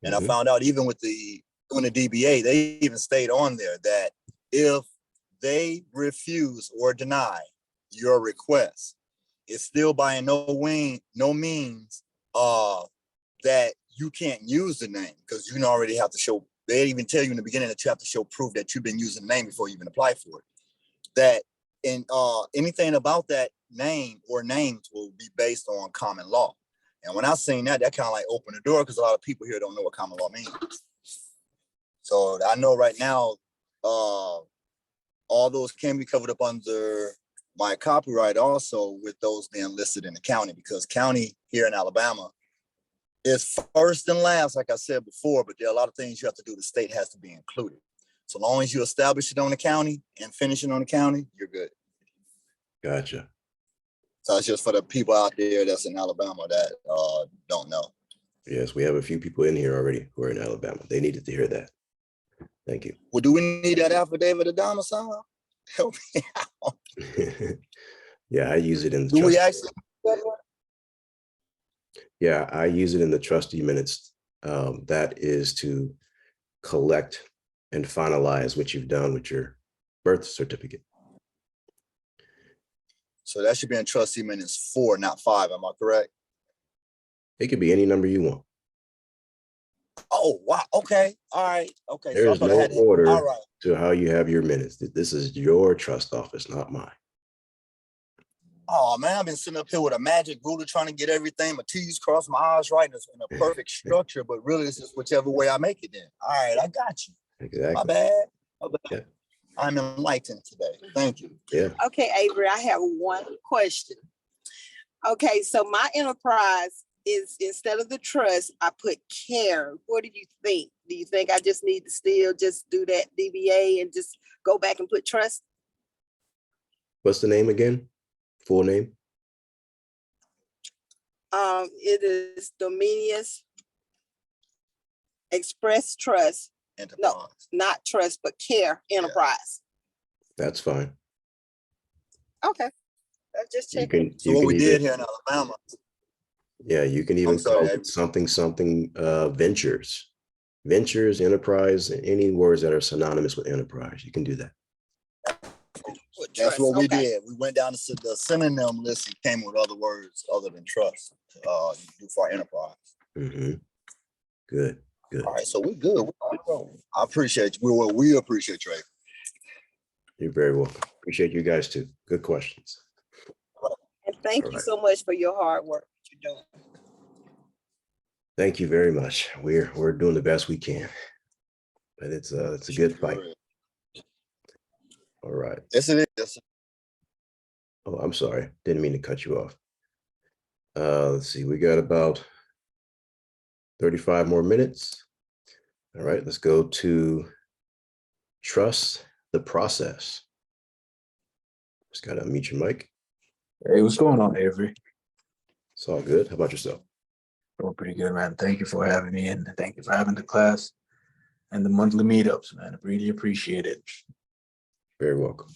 and I found out even with doing the DBA, they even stayed on there that if they refuse or deny your request, it's still by no means that you can't use the name, because you already have to show. They even tell you in the beginning that you have to show proof that you've been using the name before you even apply for it. That in anything about that name or names will be based on common law. And when I seen that kind of like opened the door, because a lot of people here don't know what common law means. So I know right now, all those can be covered up under my copyright also, with those being listed in the county, because county here in Alabama is first and last, like I said before, but there are a lot of things you have to do. The state has to be included. So long as you establish it on the county and finish it on the county, you're good. Gotcha. So it's just for the people out there that's in Alabama that don't know. Yes, we have a few people in here already who are in Alabama. They needed to hear that. Thank you. Well, do we need that affidavit of domicile? Help me out. Yeah, I use it in the Do we trustee. actually? Yeah, I use it in the trustee minutes. That is to collect and finalize what you've done with your birth certificate. So that should be in trustee minutes 4, not 5. Am I correct? It could be any number you want. Oh, wow. Okay. All right. Okay. So I There's thought I no had it. order All right. to how you have your minutes. This is your trust office, not mine. Oh man, I've been sitting up here with a magic ruler trying to get everything, my T's crossed, my I's right, in a perfect structure, but really it's just whichever way I make it then. All right, I got you. Exactly. My bad. My bad. Yeah. I'm enlightened today. Thank you. Yeah. Okay, Avery, I have one question. Okay, so my enterprise is, instead of the trust, I put care. What do you think? Do you think I just need to still just do that DBA and just go back and put trust? What's the name again? Full name? It is Dominious Express Trust. Enterprise. No, not trust, but care enterprise. That's fine. Okay. I just You checking. can, So you what can we even, did here in Alabama. yeah, you can even I'm sorry, call Avery. it something ventures. Ventures, enterprise, any words that are synonymous with enterprise. You can do that. Put That's trust, what we okay. did. We went down to the synonym list and came with other words other than trust. You do for our enterprise. Mm-hmm. Good. Good. All right, so we good. I appreciate you. We appreciate you, Avery. You're very welcome. Appreciate you guys too. Good questions. And thank All you right. so much for your hard work that you're doing. Thank you very much. We're doing the best we can, but it's a good fight. All right. Yes, it is. Yes. Oh, I'm sorry. Didn't mean to cut you off. Let's see. We got about 35 more minutes. All right. Let's go to trust the process. Just got to unmute your mic. Hey, what's going on, Avery? It's all good. How about yourself? Doing pretty good, man. Thank you for having me, and thank you for having the class and the monthly meetups, man. I really appreciate it. Very welcome.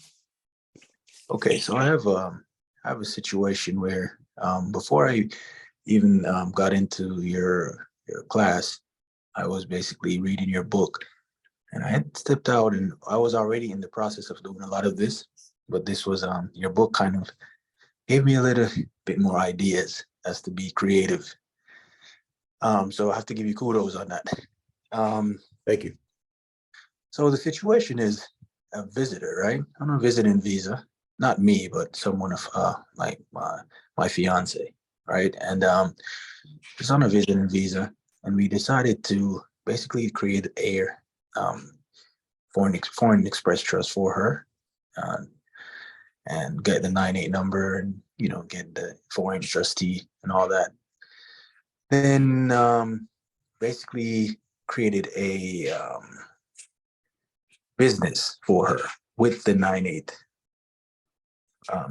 Okay, so I have a situation where before I even got into your class, I was basically reading your book, and I had stepped out, and I was already in the process of doing a lot of this, but this was your book kind of gave me a little bit more ideas as to be creative. So I have to give you kudos on that. Thank you. So the situation is a visitor, right? On a visiting visa, not me, but someone of like my fiance, right? And she's on a visiting visa, and we decided to basically create a foreign express trust for her, and get the 98 number, and get the foreign trustee and all that. Then basically created a business for her with the 98.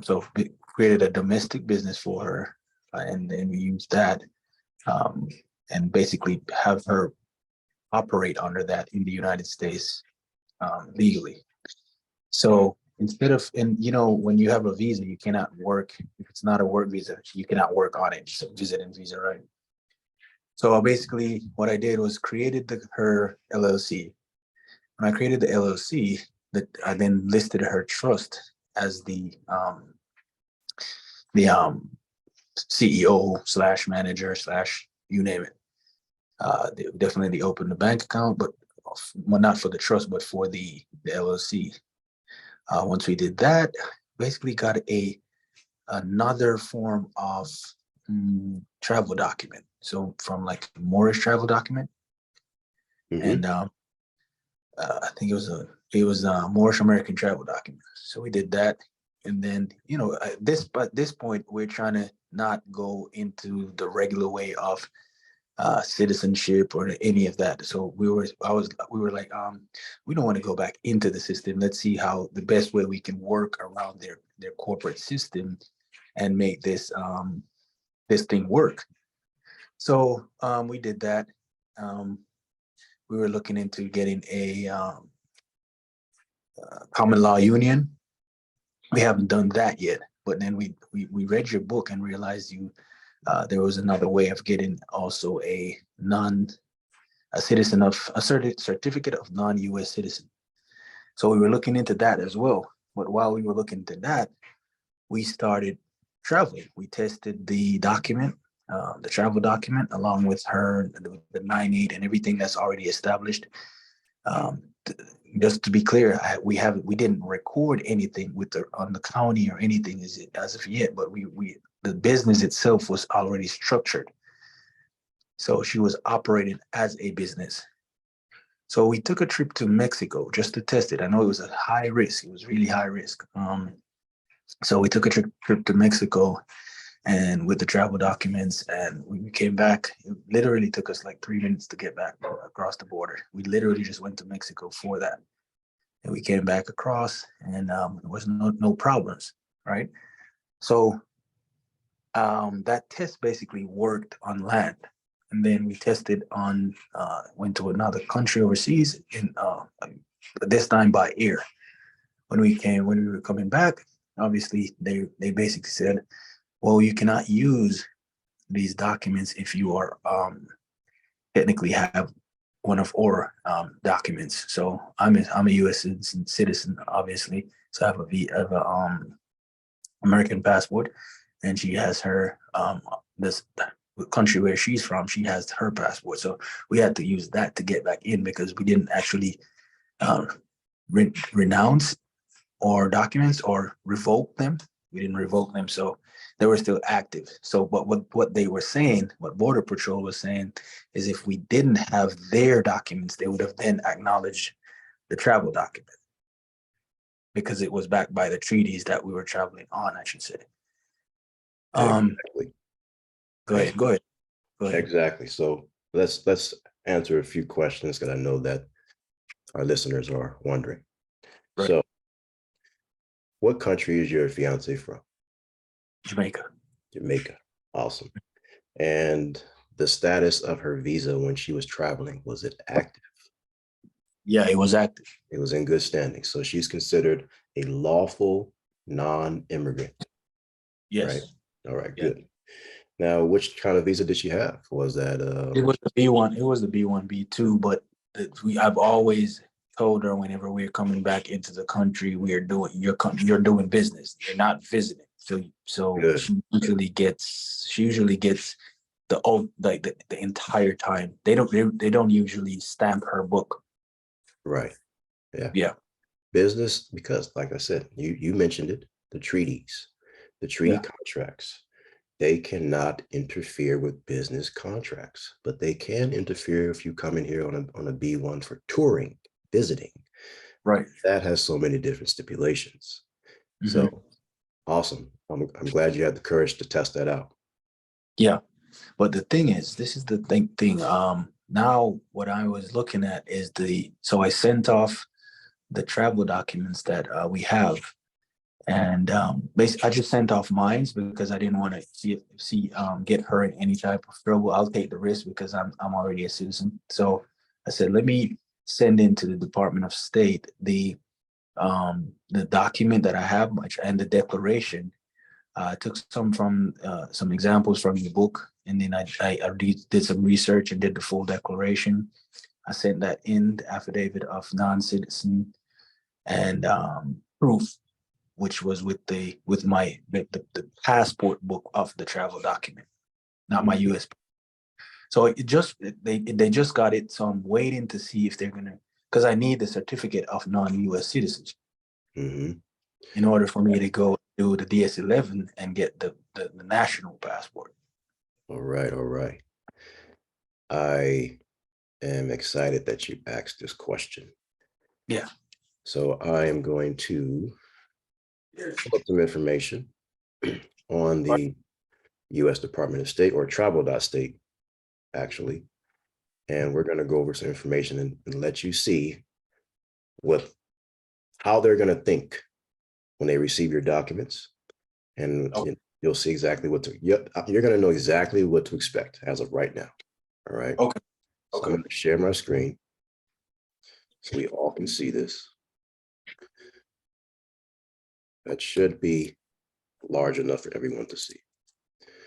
So we created a domestic business for her, and then we used that and basically have her operate under that in the United States legally. So instead of, and when you have a visa, you cannot work. If it's not a work visa, you cannot work on it. It's a visiting visa, right? So basically what I did was created her LLC. When I created the LLC, that I then listed her trust as the CEO / manager / you name it. They definitely opened the bank account, but not for the trust, but for the LLC. Once we did that, basically got another form of travel document. So from like a Moorish travel document, and I think it was a Moorish American travel document. So we did that, and then at this point we're trying to not go into the regular way of citizenship or any of that. So we were like, we don't want to go back into the system. Let's see how the best way we can work around their corporate system and make this thing work. So we did that. We were looking into getting a common law union we haven't done that yet. But then we read your book and realized there was another way of getting also a certificate of non-US citizen. So we were looking into that as well. But while we were looking into that, we started traveling. We tested the document, the travel document, along with the 9-8 and everything that's already established. Just to be clear, we didn't record anything on the county or anything as of yet, but the business itself was already structured. So she was operating as a business. So we took a trip to Mexico just to test it. I know it was a high risk. It was really high risk. So we took a trip to Mexico and with the travel documents, and we came back. It literally took us like 3 minutes to get back across the border. We literally just went to Mexico for that. And we came back across and there was no problems, right? So that test basically worked on land. And then we tested went to another country overseas, this time by air. When we were coming back, obviously they basically said, well, you cannot use these documents if you are technically have one of our documents. So I'm a U.S. citizen, obviously. So I have a American passport, and she has her this country where she's from. She has her passport, so we had to use that to get back in because we didn't actually renounce our documents or revoke them. We didn't revoke them, so they were still active. So, but what they were saying, what Border Patrol was saying, is if we didn't have their documents, they would have then acknowledged the travel document because it was backed by the treaties that we were traveling on, I should say. Exactly. Go ahead. Exactly. So let's answer a few questions because I know that our listeners are wondering. Right. So, what country is your fiance from? Jamaica. Jamaica. Awesome. And the status of her visa when she was traveling, was it active? Yeah, it was active. It was in good standing. So she's considered a lawful non-immigrant. Yes. Right. All right, good. Now, which kind of visa did she have? Was that It was the B1. It was the B1, B2, but I've always told her whenever we're coming back into the country, you're doing business. You're not visiting. So Good. she usually gets the entire time. They don't usually stamp her book. Right. Yeah. Yeah. Business, because like I said, you mentioned it, the treaties, the treaty contracts, they cannot interfere with business contracts, but they can interfere if you come in here on a B1 for touring, visiting. Right. That has so many different stipulations. Mm-hmm. So awesome. I'm glad you had the courage to test that out. Yeah. But the thing is, this is the thing. Now what I was looking at is so I sent off the travel documents that we have. And basically, I just sent off mine because I didn't want to get her in any type of trouble. I'll take the risk because I'm already a citizen. So I said, let me send into the Department of State the document that I have and the declaration. I took some examples from your book, and then I did some research and did the full declaration. I sent that in, the affidavit of non-citizen and proof, which was with the passport book of the travel document, not my US. So they just got it. So I'm waiting to see if they're gonna, because I need the certificate of non-US citizenship in order for me to go do the DS-11 and get the national passport. All right. I am excited that you asked this question. Yeah. So I am going to put some information on the U.S. Department of State, or travel.state, actually. And we're going to go over some information and let you see how they're going to think when they receive your documents. And you'll see exactly you're going to know exactly what to expect as of right now. All right. Okay. So I'm going to share my screen so we all can see this. That should be large enough for everyone to see.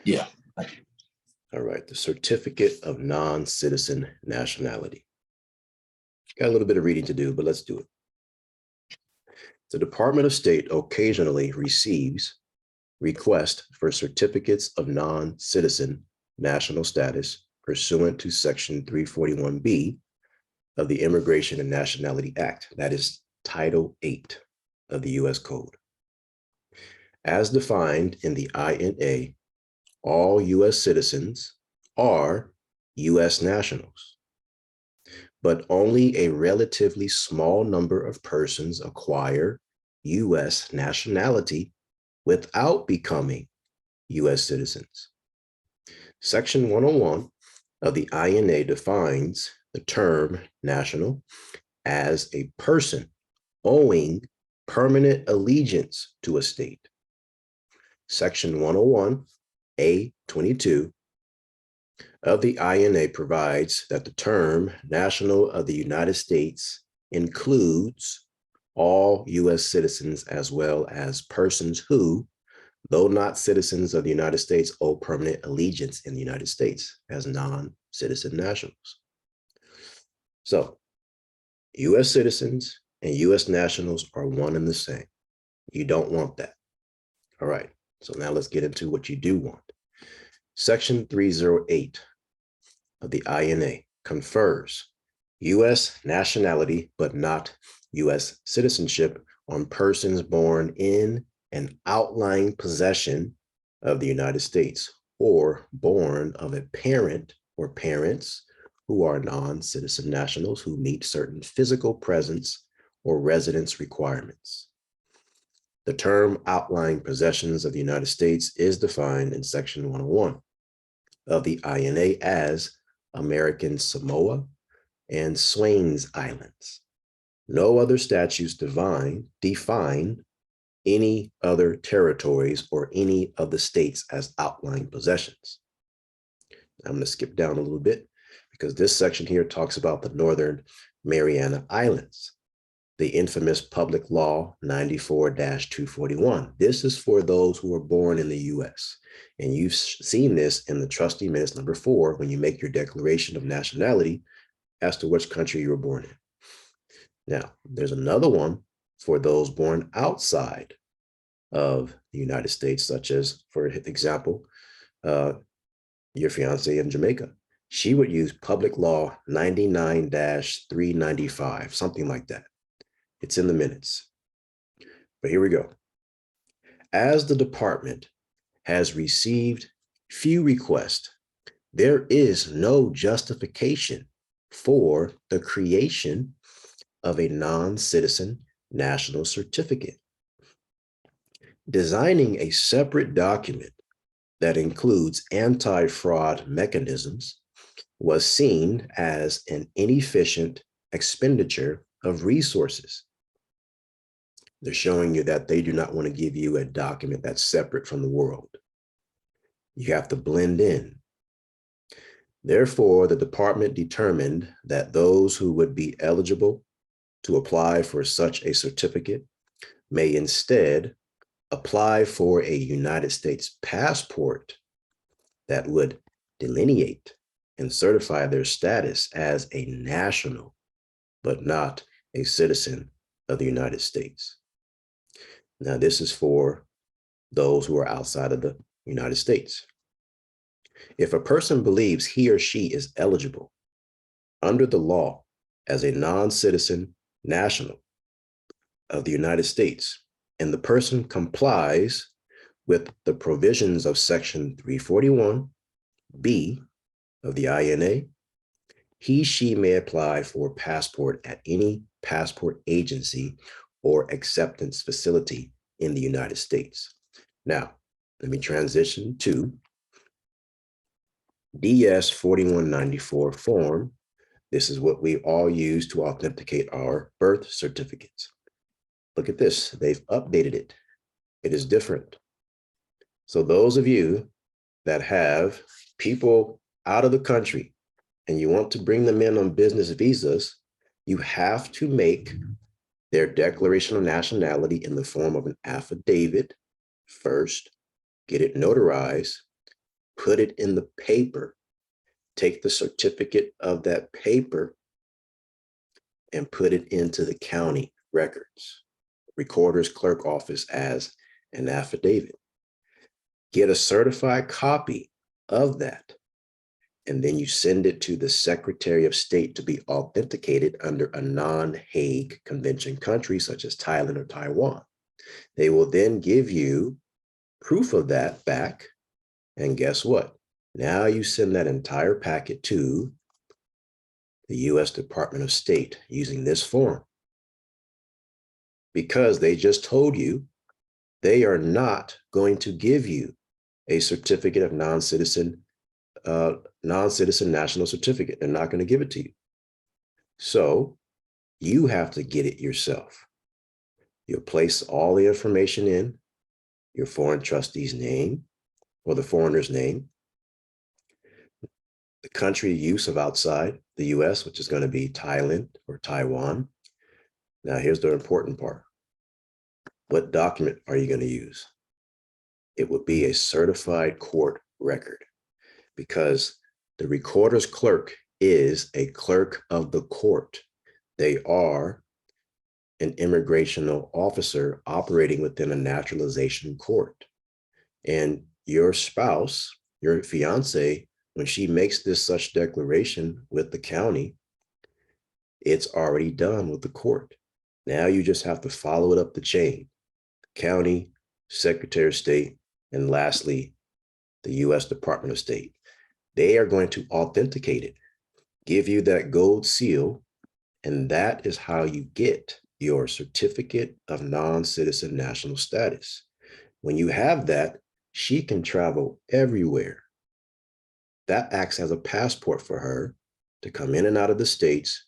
Yeah. All right, the certificate of non-citizen nationality. Got a little bit of reading to do, but let's do it. The Department of State occasionally receives requests for certificates of non-citizen national status pursuant to Section 341B of the Immigration and Nationality Act. That is Title 8 of the U.S. Code. As defined in the INA, all U.S. citizens are U.S. nationals, but only a relatively small number of persons acquire U.S. nationality without becoming U.S. citizens. Section 101 of the INA defines the term national as a person owing permanent allegiance to a state. Section 101A22 of the INA provides that the term national of the United States includes all U.S. citizens as well as persons who, though not citizens of the United States, owe permanent allegiance in the United States as non-citizen nationals. So, U.S. citizens and U.S. nationals are one and the same. You don't want that. All right, so now let's get into what you do want. Section 308 of the INA confers U.S. nationality, but not U.S. citizenship on persons born in an outlying possession of the United States or born of a parent or parents who are non-citizen nationals who meet certain physical presence or residence requirements. The term outlying possessions of the United States is defined in Section 101 of the INA as American Samoa and Swains Islands. No other statutes define any other territories or any of the states as outlying possessions. I'm going to skip down a little bit because this section here talks about the Northern Mariana Islands, the infamous Public Law 94-241. This is for those who are born in the U.S. And you've seen this in the trustee minutes number 4 when you make your declaration of nationality as to which country you were born in. Now, there's another one for those born outside of the United States, such as, for example, your fiance in Jamaica. She would use Public Law 99-395, something like that. It's in the minutes. But here we go. As the department has received few requests, there is no justification for the creation of a non-citizen national certificate. Designing a separate document that includes anti-fraud mechanisms was seen as an inefficient expenditure of resources. They're showing you that they do not want to give you a document that's separate from the world. You have to blend in. Therefore, the department determined that those who would be eligible to apply for such a certificate may instead apply for a United States passport that would delineate and certify their status as a national, but not a citizen of the United States. Now, this is for those who are outside of the United States. If a person believes he or she is eligible under the law as a non-citizen national of the United States, and the person complies with the provisions of Section 341B of the INA, he/she may apply for a passport at any passport agency or acceptance facility in the United States. Now, let me transition to DS 4194 form. This is what we all use to authenticate our birth certificates. Look at this, they've updated it. It is different. So those of you that have people out of the country and you want to bring them in on business visas, you have to make their declaration of nationality in the form of an affidavit first, get it notarized, put it in the paper, take the certificate of that paper and put it into the county records, recorder's clerk office as an affidavit. Get a certified copy of that, and then you send it to the Secretary of State to be authenticated under a non-Hague Convention country such as Thailand or Taiwan. They will then give you proof of that back, and guess what? Now you send that entire packet to the US Department of State using this form, because they just told you they are not going to give you a certificate of non-citizen national certificate. They're not going to give it to you. So you have to get it yourself. You'll place all the information in your foreign trustee's name or the foreigner's name, the country use of outside the US, which is going to be Thailand or Taiwan. Now, here's the important part. What document are you going to use? It would be a certified court record, because the recorder's clerk is a clerk of the court. They are an immigration officer operating within a naturalization court. And your spouse, your fiancé, when she makes this such declaration with the county, it's already done with the court. Now you just have to follow it up the chain. County, Secretary of State, and lastly, the US Department of State. They are going to authenticate it, give you that gold seal, and that is how you get your certificate of non-citizen national status. When you have that, she can travel everywhere. That acts as a passport for her to come in and out of the States,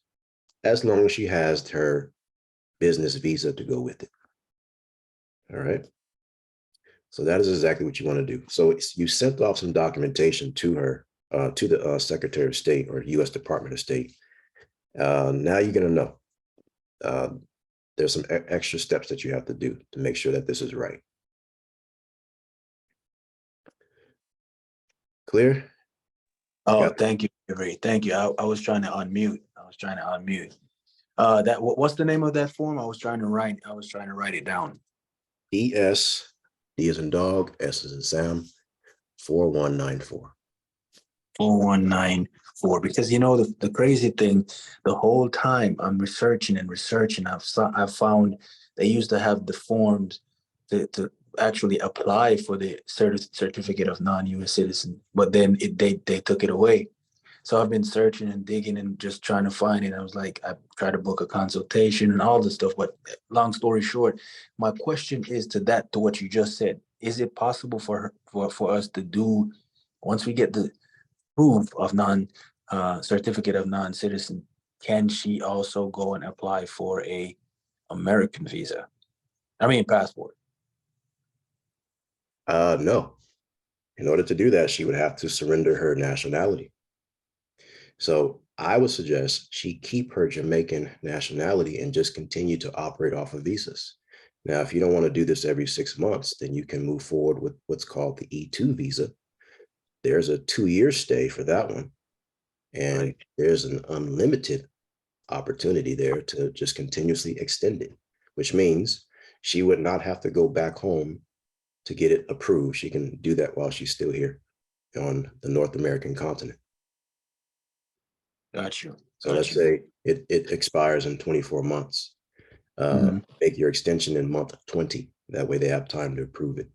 as long as she has her business visa to go with it. All right. So that is exactly what you want to do. So you sent off some documentation to her, to the Secretary of State or US Department of State. Now you're going to know there's some extra steps that you have to do to make sure that this is right. Clear? Oh, thank you, Avery. Thank you. I was trying to unmute. What's the name of that form? I was trying to write it down. ES, D as in dog, S as in Sam, 4194. 4194. Because you know the crazy thing, the whole time I'm researching, I've found they used to have the forms to actually apply for the certificate of non-US citizen, but then they took it away. So I've been searching and digging and just trying to find it. I was like, I tried to book a consultation and all this stuff, but long story short, my question is to what you just said. Is it possible for us to do, once we get the proof of certificate of non-citizen, can she also go and apply for a American visa? Passport. No. In order to do that, she would have to surrender her nationality. So I would suggest she keep her Jamaican nationality and just continue to operate off of visas. Now, if you don't want to do this every 6 months, then you can move forward with what's called the E2 visa. There's a 2-year stay for that one. And there's an unlimited opportunity there to just continuously extend it, which means she would not have to go back home to get it approved. She can do that while she's still here on the North American continent. Got you. So let's say it expires in 24 months. Make your extension in month 20. That way they have time to approve it.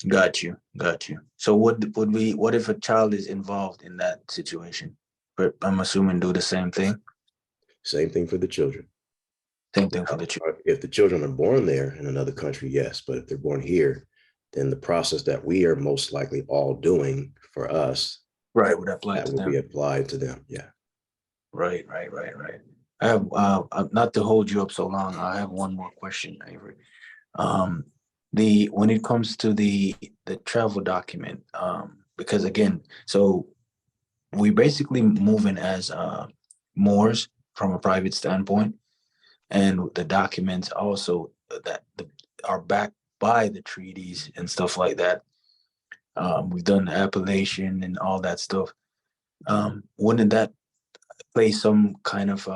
Got you. So what if a child is involved in that situation? But I'm assuming do the same thing. Same thing for the children. Same thing for the children. If the children are born there in another country, yes. But if they're born here, then the process that we are most likely all doing for us, would apply to them. That will be applied to them. Yeah. Right. I have not to hold you up so long. I have one more question, Avery. When it comes to the travel document, because again, so we basically moving as Moors from a private standpoint, and the documents also that are backed by the treaties and stuff like that. We've done the appellation and all that stuff. Wouldn't that play some kind of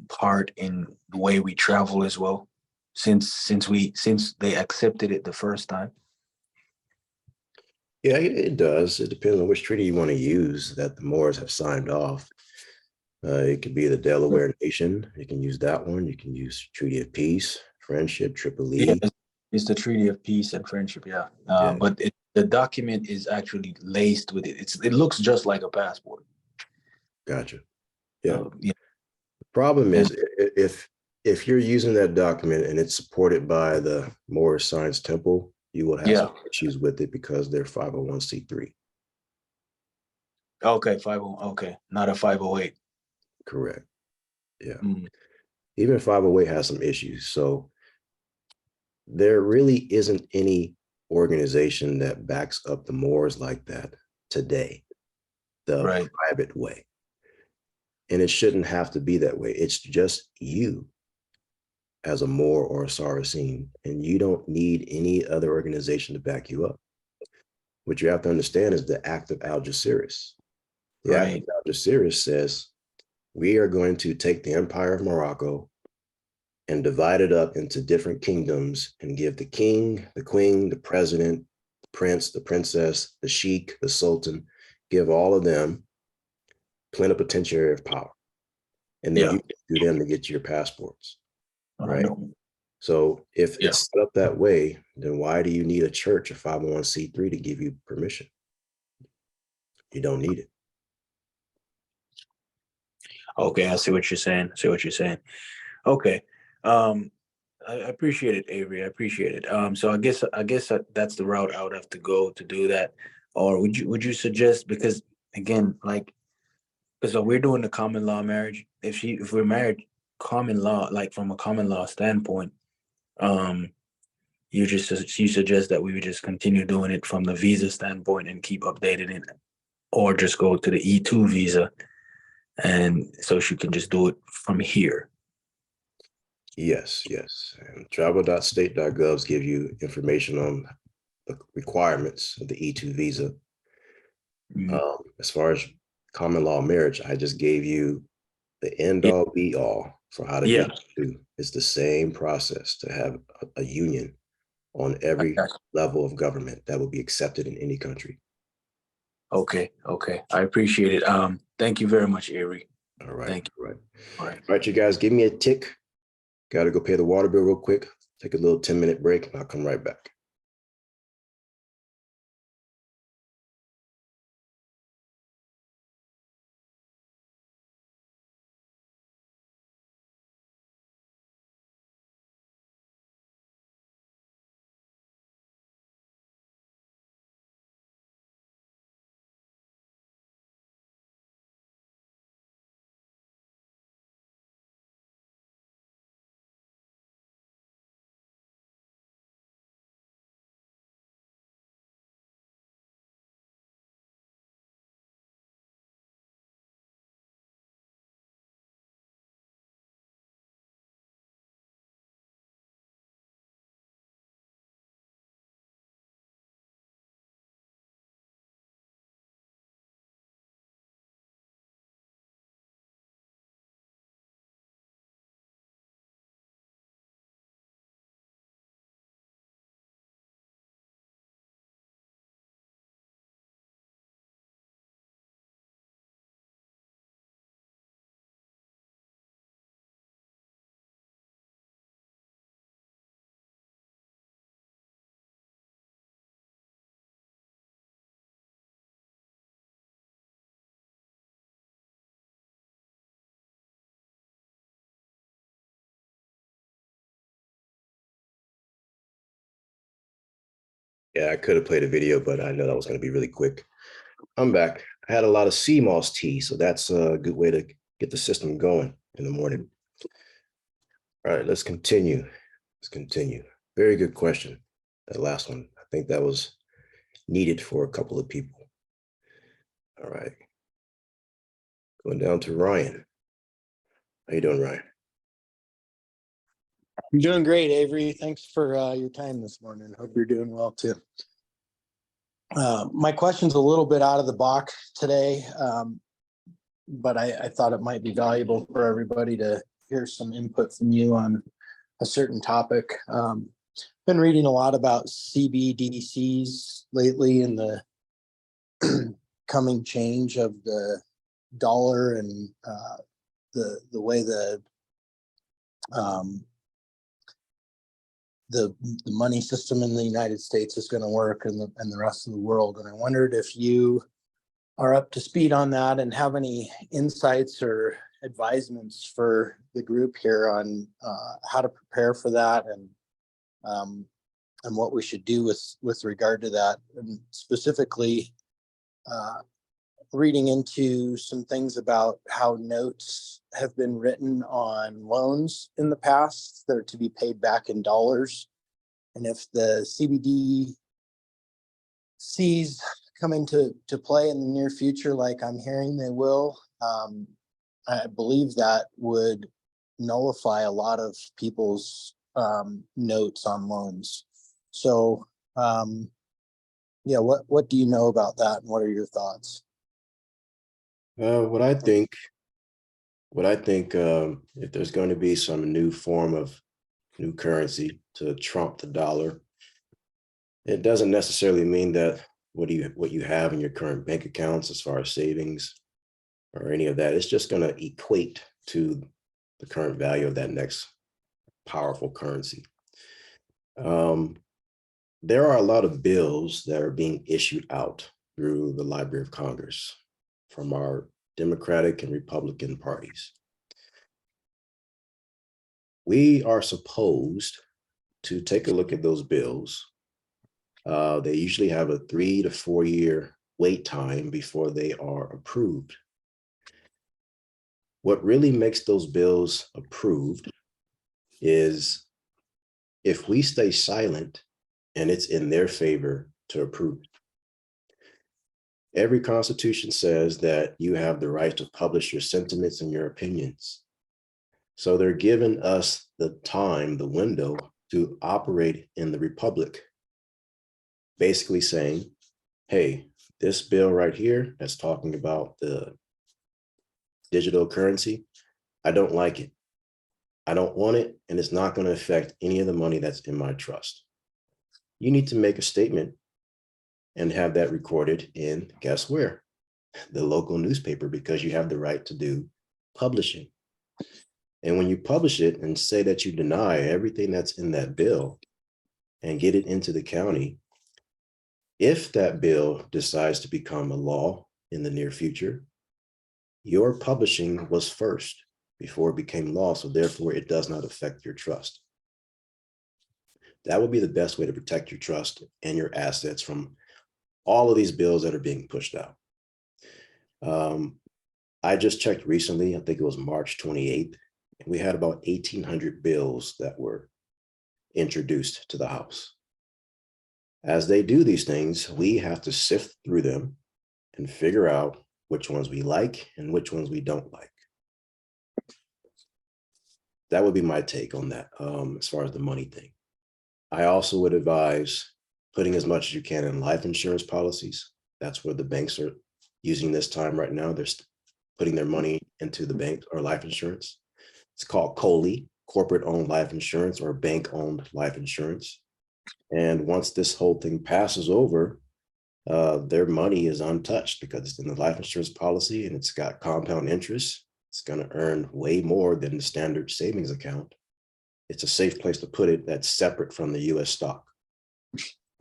part in the way we travel as well, since they accepted it the first time? Yeah, it does. It depends on which treaty you want to use that the Moors have signed off. It could be the Delaware Nation. You can use that one. You can use Treaty of Peace, Friendship, Triple E. Yeah, it's the Treaty of Peace and Friendship, yeah. But the document is actually laced with it. It looks just like a passport. Gotcha. Yeah. Yeah. The problem is if you're using that document and it's supported by the Moorish Science Temple, you will have some issues with it because they're 501c3. Okay, 50. Okay, not a 508. Correct. Yeah. Even 508 has some issues. So there really isn't any organization that backs up the Moors like that today, the private way. And it shouldn't have to be that way. It's just you as a Moor or a Saracen, and you don't need any other organization to back you up. What you have to understand is the Act of Algeciras. The Act of Algeciras says, we are going to take the Empire of Morocco and divide it up into different kingdoms and give the king, the queen, the president, the prince, the princess, the sheikh, the sultan, give all of them plenipotentiary of power. And then you do them to get your passports, right? So if it's set up that way, then why do you need a church, a 501c3 to give you permission? You don't need it. Okay, I see what you're saying. Okay. I appreciate it, Avery. I appreciate it. So I guess that's the route I would have to go to do that. Or would you suggest, because again, because we're doing the common law marriage. If we're married common law, like from a common law standpoint, you suggest that we would just continue doing it from the visa standpoint and keep updating it, or just go to the E2 visa, and so she can just do it from here. Yes. And travel.state.gov give you information on the requirements of the E2 visa. As far as common law marriage, I just gave you the end all be all for how to get to. It's the same process to have a union on every level of government that will be accepted in any country. Okay. I appreciate it. Thank you very much, Avery. All right. Thank you. All right, you guys, give me a tick. Got to go pay the water bill real quick. Take a little 10-minute break and I'll come right back. Yeah, I could have played a video, but I know that was going to be really quick. I'm back. I had a lot of sea moss tea, so that's a good way to get the system going in the morning. All right, let's continue. Very good question. That last one, I think that was needed for a couple of people. All right. Going down to Ryan. How you doing, Ryan? I'm doing great, Avery. Thanks for your time this morning. Hope you're doing well too. My question's a little bit out of the box today, but I thought it might be valuable for everybody to hear some input from you on a certain topic. Been reading a lot about CBDCs lately and the coming change of the dollar and the way the money system in the United States is going to work and the rest of the world. And I wondered if you are up to speed on that and have any insights or advisements for the group here on how to prepare for that and what we should do with regard to that. And specifically reading into some things about how notes have been written on loans in the past that are to be paid back in dollars. And if the CBDCs come into play in the near future, like I'm hearing they will, I believe that would nullify a lot of people's notes on loans. So yeah, what do you know about that and what are your thoughts? What I think, if there's going to be some new form of new currency to trump the dollar, it doesn't necessarily mean that what you have in your current bank accounts as far as savings or any of that, it's just going to equate to the current value of that next powerful currency. There are a lot of bills that are being issued out through the Library of Congress from our Democratic and Republican parties. We are supposed to take a look at those bills. They usually have a 3 to 4 year wait time before they are approved. What really makes those bills approved is if we stay silent and it's in their favor to approve it. Every constitution says that you have the right to publish your sentiments and your opinions. So they're giving us the time, the window to operate in the republic. Basically saying, hey, this bill right here that's talking about the digital currency, I don't like it. I don't want it, and it's not going to affect any of the money that's in my trust. You need to make a statement and have that recorded in, guess where? The local newspaper, because you have the right to do publishing. And when you publish it and say that you deny everything that's in that bill and get it into the county, if that bill decides to become a law in the near future, your publishing was first before it became law, so therefore it does not affect your trust. That would be the best way to protect your trust and your assets from all of these bills that are being pushed out. I just checked recently, I think it was March 28th, and we had about 1,800 bills that were introduced to the House. As they do these things, we have to sift through them and figure out which ones we like and which ones we don't like. That would be my take on that as far as the money thing. I also would advise putting as much as you can in life insurance policies. That's where the banks are using this time right now. They're putting their money into the bank or life insurance. It's called COLI, corporate owned life insurance or bank owned life insurance. And once this whole thing passes over, their money is untouched because it's in the life insurance policy and it's got compound interest. It's going to earn way more than the standard savings account. It's a safe place to put it that's separate from the US stock.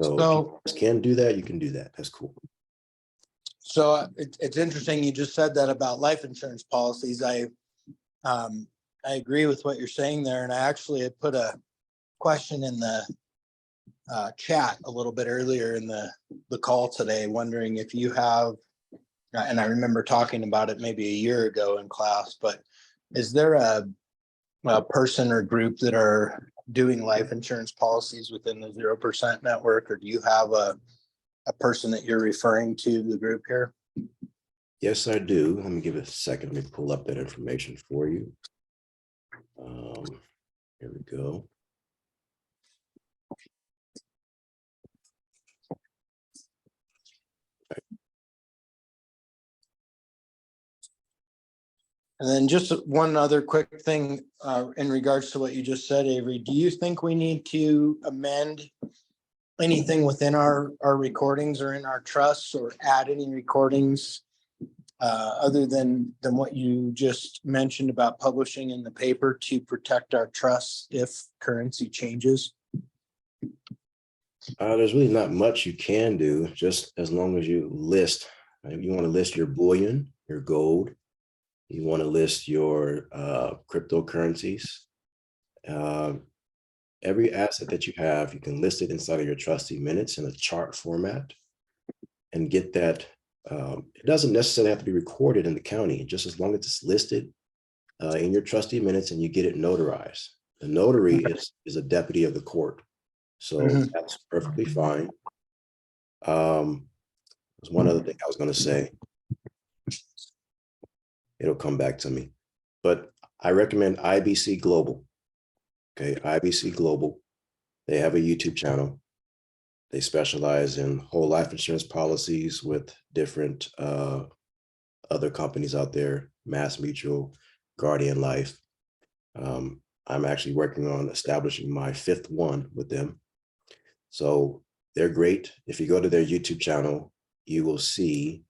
So if you can do that, you can do that. That's cool. So it's interesting you just said that about life insurance policies. I agree with what you're saying there, and I actually had put a question in the chat a little bit earlier in the call today, wondering if you have, and I remember talking about it maybe a year ago in class, but is there a person or group that are doing life insurance policies within the 0% network, or do you have a person that you're referring to the group here? Yes, I do. Let me give it a second. Let me pull up that information for you. Here we go. And then just one other quick thing in regards to what you just said, Avery. Do you think we need to amend anything within our recordings or in our trusts, or add any recordings other than what you just mentioned about publishing in the paper to protect our trusts if currency changes? There's really not much you can do, just as long as you list. You want to list your bullion, your gold. You want to list your cryptocurrencies. Every asset that you have, you can list it inside of your trustee minutes in a chart format and get that. It doesn't necessarily have to be recorded in the county, just as long as it's listed in your trustee minutes and you get it notarized. The notary is a deputy of the court. So that's perfectly fine. There's one other thing I was going to say. It'll come back to me. But I recommend IBC Global. Okay, IBC Global. They have a YouTube channel. They specialize in whole life insurance policies with different other companies out there, Mass Mutual, Guardian Life. I'm actually working on establishing my 5th one with them. So they're great. If you go to their YouTube channel, you will see,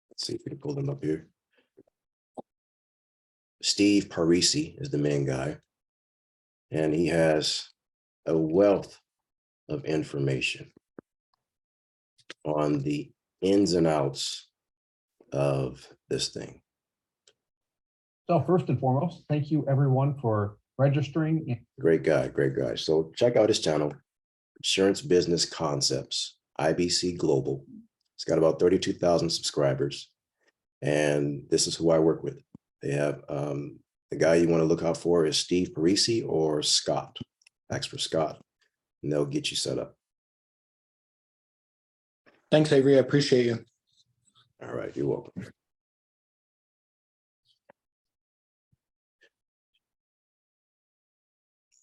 let's see if we can pull them up here. Steve Parisi is the main guy, and he has a wealth of information on the ins and outs of this thing. So first and foremost, thank you everyone for registering. Great guy, great guy. So check out his channel, Insurance Business Concepts, IBC Global. It's got about 32,000 subscribers. And this is who I work with. They have the guy you want to look out for is Steve Parisi or Scott. Ask for Scott, and they'll get you set up. Thanks, Avery. I appreciate you. All right, you're welcome.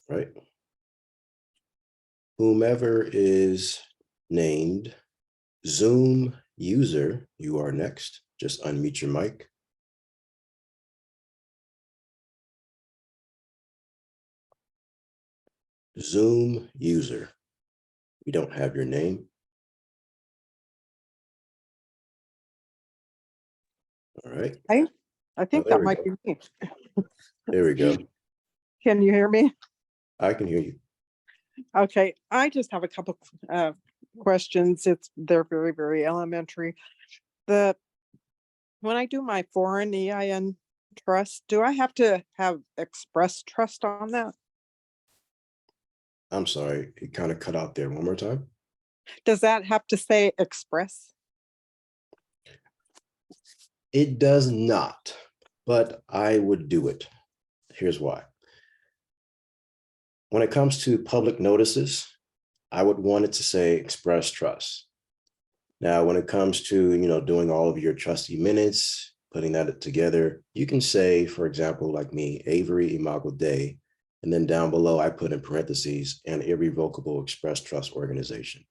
Right. Whomever is named Zoom user, you are next. Just unmute your mic. Zoom user. We don't have your name. All right. I think there that we might go. be me. There we go. Can you hear me? I can hear you. Okay, I just have a couple questions. They're very, very elementary. When I do my foreign EIN trust, do I have to have express trust on that? I'm sorry, it kind of cut out there. One more time. Does that have to say express? It does not, but I would do it. Here's why. When it comes to public notices, I would want it to say express trust. Now, when it comes to, doing all of your trustee minutes, putting that together, you can say, for example, like me, Avery Imago Dei, and then down below, I put in parentheses, an irrevocable express trust organization.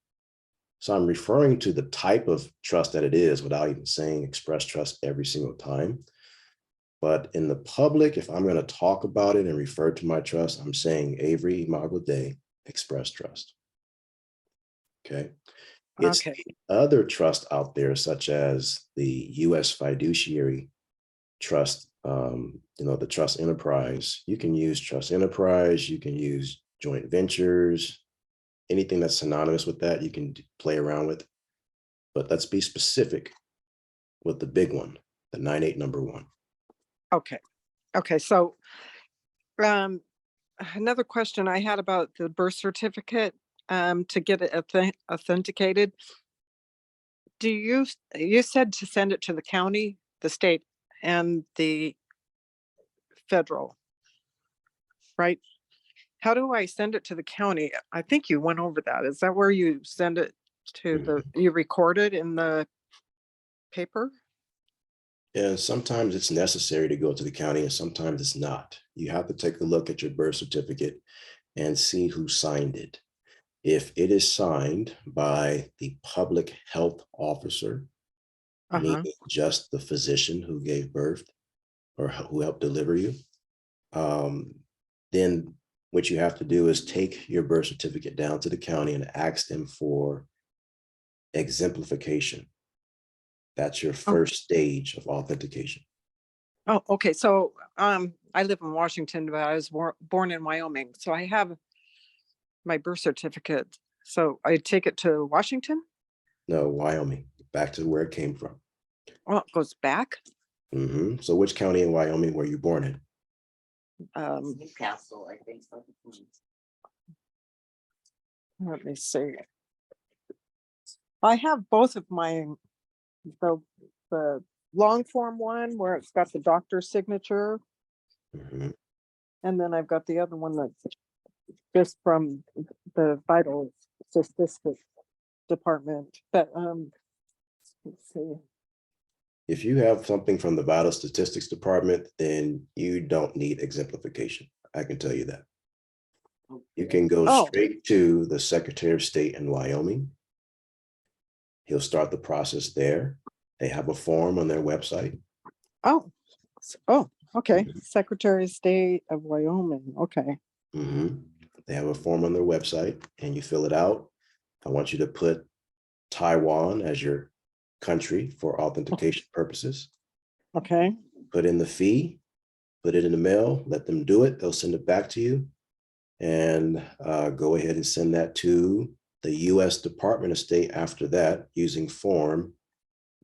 So I'm referring to the type of trust that it is without even saying express trust every single time. But in the public, if I'm going to talk about it and refer to my trust, I'm saying Avery Imago Dei express trust. Okay. It's Okay. other trust out there, such as the U.S. fiduciary trust, the trust enterprise. You can use trust enterprise, you can use joint ventures, anything that's synonymous with that, you can play around with. But let's be specific with the big one, the 98 number one. Okay. Okay. So another question I had about the birth certificate to get it authenticated. You said to send it to the county, the state, and the federal, right? How do I send it to the county? I think you went over that. Is that where you send it to you record it in the paper? Yeah, sometimes it's necessary to go to the county and sometimes it's not. You have to take a look at your birth certificate and see who signed it. If it is signed by the public health officer, meaning just the physician who gave birth, or who helped deliver you. Then what you have to do is take your birth certificate down to the county and ask them for exemplification. That's your first stage of authentication. Oh, okay. So I live in Washington, but I was born in Wyoming. So I have my birth certificate. So I take it to Washington? No, Wyoming, back to where it came from. Oh, it goes back? So which county in Wyoming were you born in? Newcastle, I think. Let me see. I have both of mine. The long form one where it's got the doctor's signature. And then I've got the other one that's just from the vital statistics department. But let's see. If you have something from the vital statistics department, then you don't need exemplification. I can tell you that. You can go straight to the Secretary of State in Wyoming. He'll start the process there. They have a form on their website. Oh, okay. Secretary of State of Wyoming. Okay. They have a form on their website and you fill it out. I want you to put Taiwan as your country for authentication purposes. Okay. Put in the fee, put it in the mail, let them do it. They'll send it back to you and go ahead and send that to the U.S. Department of State after that using form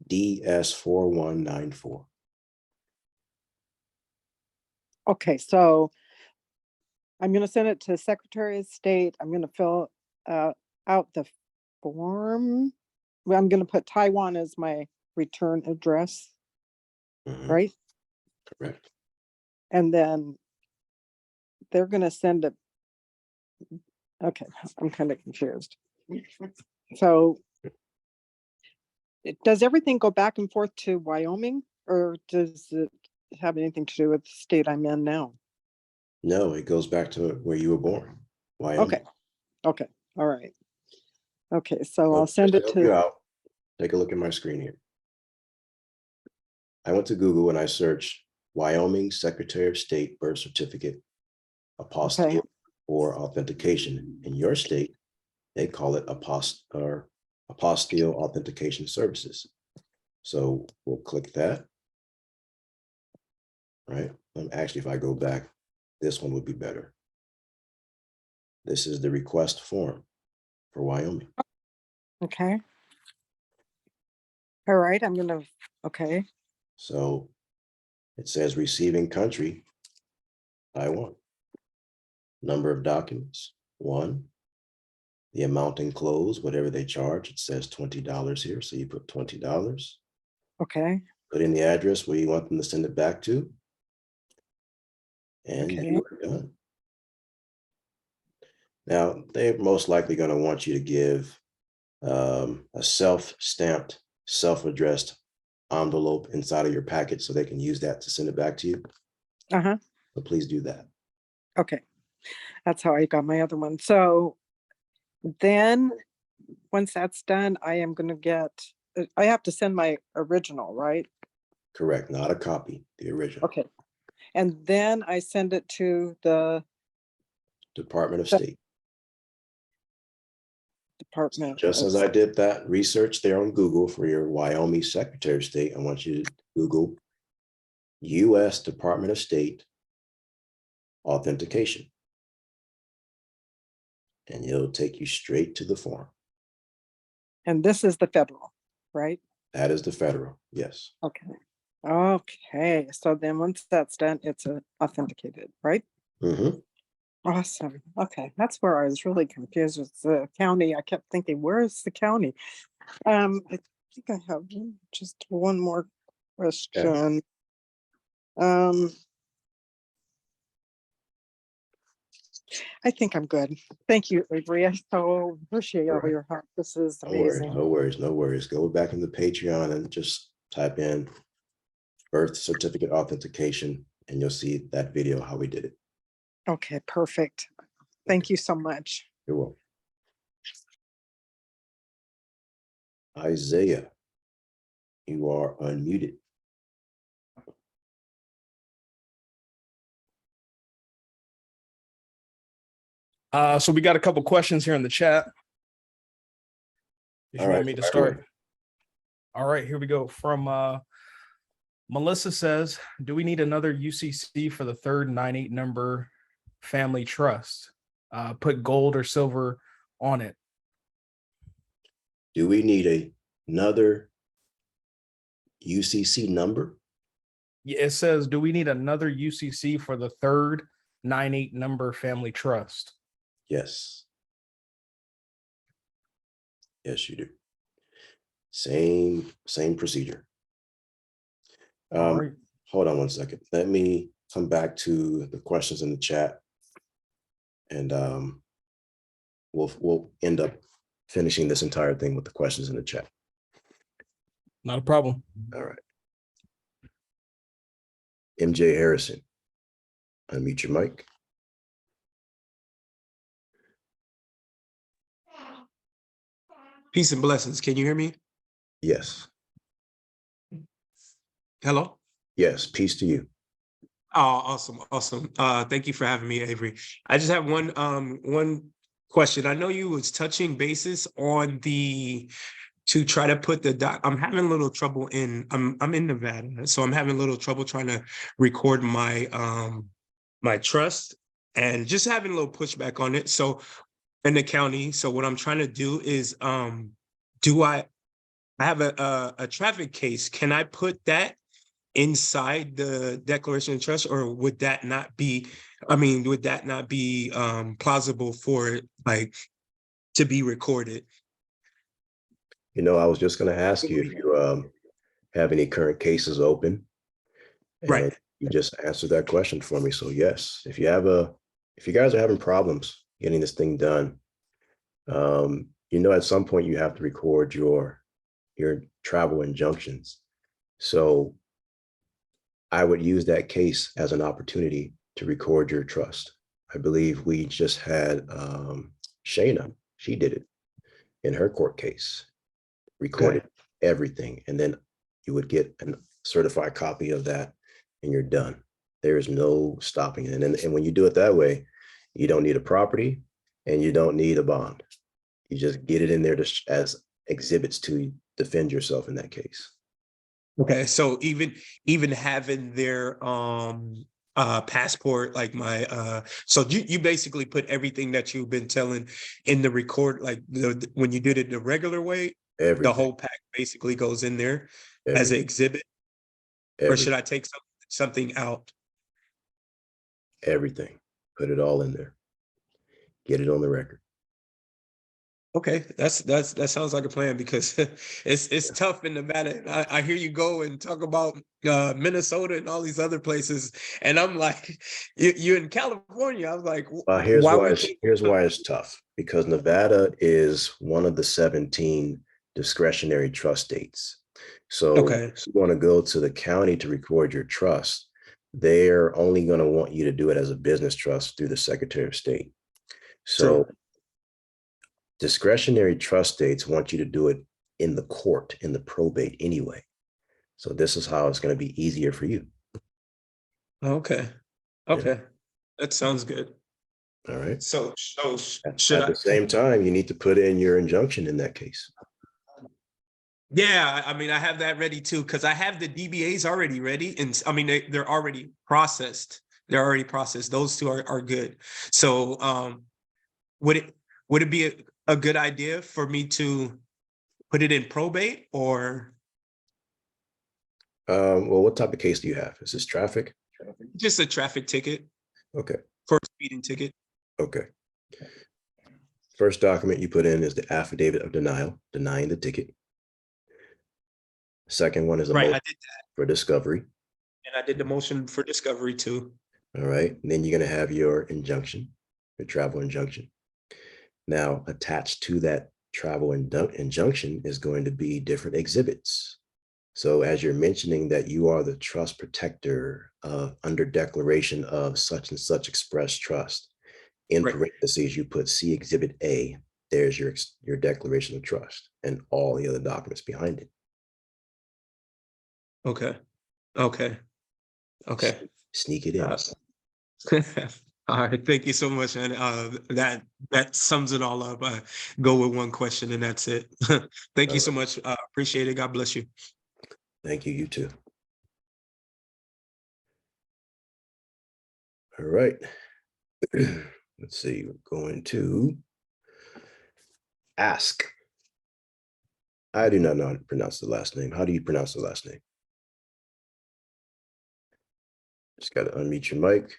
DS4194. Okay, so I'm going to send it to Secretary of State. I'm going to fill out the form. Well, I'm going to put Taiwan as my return address, right? Correct. And then they're going to send it. Okay, I'm kind of confused. So does everything go back and forth to Wyoming, or does it have anything to do with the state I'm in now? No, it goes back to where you were born, Wyoming. Okay, all right. Okay, so I'll send it help you to. out. Take a look at my screen here. I went to Google and I searched Wyoming Secretary of State birth certificate apostille or authentication. In your state, they call it apostille authentication services. So we'll click that. Right. Actually, if I go back, this one would be better. This is the request form for Wyoming. Okay. All right, I'm gonna, okay. So it says receiving country, Taiwan. Number of documents, 1. The amount enclosed, whatever they charge, it says $20 here. So you put $20. Okay. Put in the address where you want them to send it back to. And you are done. Now, they're most likely going to want you to give a self-stamped, self-addressed envelope inside of your packet so they can use that to send it back to you. So please do that. Okay. That's how I got my other one. So then once that's done, I am going to get, I have to send my original, right? Correct. Not a copy, the original. Okay. And then I send it to the Department of State. Department. Just as I did that research there on Google for your Wyoming Secretary of State, I want you to Google U.S. Department of State authentication. And it'll take you straight to the form. And this is the federal, right? That is the federal, yes. Okay. Okay. So then once that's done, it's authenticated, right? Awesome. Okay. That's where I was really confused with the county. I kept thinking, where is the county? I think I have just one more question. I think I'm good. Thank you, Avery. I so appreciate all your help. This is amazing. No worries, no worries. Go back into Patreon and just type in birth certificate authentication and you'll see that video, how we did it. Okay, perfect. Thank you so much. You're welcome. Isaiah, you are unmuted. So we got a couple questions here in the chat. If you want me to start. All right, here we go. From Melissa says, do we need another UCC for the third 98 number family trust? Put gold or silver on it. Do we need another UCC number? Yeah, it says, do we need another UCC for the third 98 number family trust? Yes. Yes, you do. Same procedure. Right. Hold on one second. Let me come back to the questions in the chat, and we'll end up finishing this entire thing with the questions in the chat. Not a problem. All right. MJ Harrison, unmute your mic. Peace and blessings. Can you hear me? Yes. Hello? Yes, peace to you. Oh, awesome. Awesome. Thank you for having me, Avery. I just have one question. I know you was touching bases on to try to put I'm having a little trouble I'm in Nevada, so I'm having a little trouble trying to record my my trust and just having a little pushback on it. So in the county, so what I'm trying to do is I have a traffic case. Can I put that inside the declaration of trust, or would that not be, plausible for it, like, to be recorded? You know, I was just going to ask you if you have any current cases open. And right. You just answered that question for me. So yes, if you guys are having problems getting this thing done, you know, at some point you have to record your travel injunctions. So I would use that case as an opportunity to record your trust. I believe we just had Shayna, she did it in her court case, recorded everything, and then you would get a certified copy of that and you're done. There is no stopping it. And when you do it that way, you don't need a property and you don't need a bond. You just get it in there as exhibits to defend yourself in that case. Okay, so even having their passport, like so you basically put everything that you've been telling in the record, like when you did it the regular way, everything. The whole pack basically goes in there as an exhibit. Or should I take something out? Everything. Put it all in there. Get it on the record. Okay, that sounds like a plan, because it's tough in Nevada. I hear you go and talk about Minnesota and all these other places, and I'm like, you're in California. I was like, here's why it's tough, because Nevada is one of the 17 discretionary trust states. So if you want to go to the county to record your trust, they're only going to want you to do it as a business trust through the Secretary of State. So discretionary trust states want you to do it in the court, in the probate anyway. So this is how it's going to be easier for you. Okay. That sounds good. All right. So at the same time, you need to put in your injunction in that case. Yeah, I mean, I have that ready too, because I have the DBAs already ready, and I mean they're already processed. Those two are good. So would it be a good idea for me to put it in probate, or? Well, what type of case do you have? Is this traffic? Just a traffic ticket. Okay. For a speeding ticket. Okay. First document you put in is the affidavit of denial, denying the ticket. Second one is a motion I did that for discovery. And I did the motion for discovery too. All right. And then you're going to have your injunction, your travel injunction. Now, attached to that travel injunction is going to be different exhibits. So as you're mentioning that you are the trust protector under declaration of such and such express trust, in parentheses, you put C Exhibit A, there's your declaration of trust and all the other documents behind it. Okay. Sneak it in. All right, thank you so much. And that sums it all up. Go with one question and that's it. Thank you so much. Appreciate it. God bless you. Thank you, you too. All right. Let's see, we're going to ask. I do not know how to pronounce the last name. How do you pronounce the last name? Just got to unmute your mic.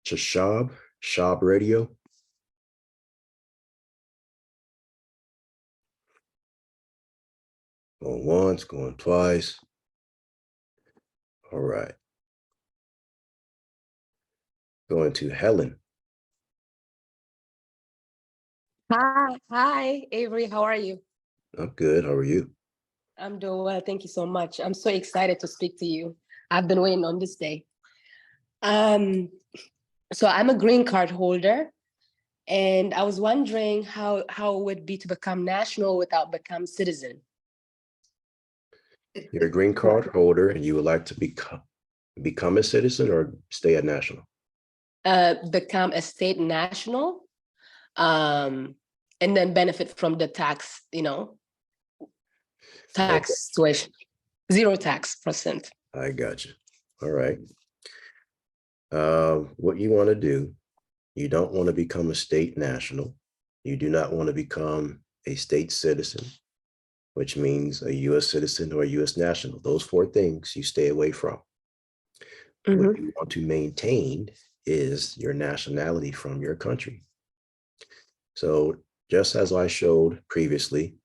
Shab Radio. Going once, going twice. All right. Going to Helen. Hi, Avery. How are you? I'm good. How are you? I'm doing well. Thank you so much. I'm so excited to speak to you. I've been waiting on this day. So I'm a green card holder, and I was wondering how it would be to become national without become citizen. You're a green card holder, and you would like to become a citizen or stay at national? Become a state national, and then benefit from the tax, tax situation, 0% tax. I got you. All right. What you want to do, you don't want to become a state national. You do not want to become a state citizen, which means a U.S. citizen or a U.S. national. Those four things you stay away from. What you want to maintain is your nationality from your country. So just as I showed previously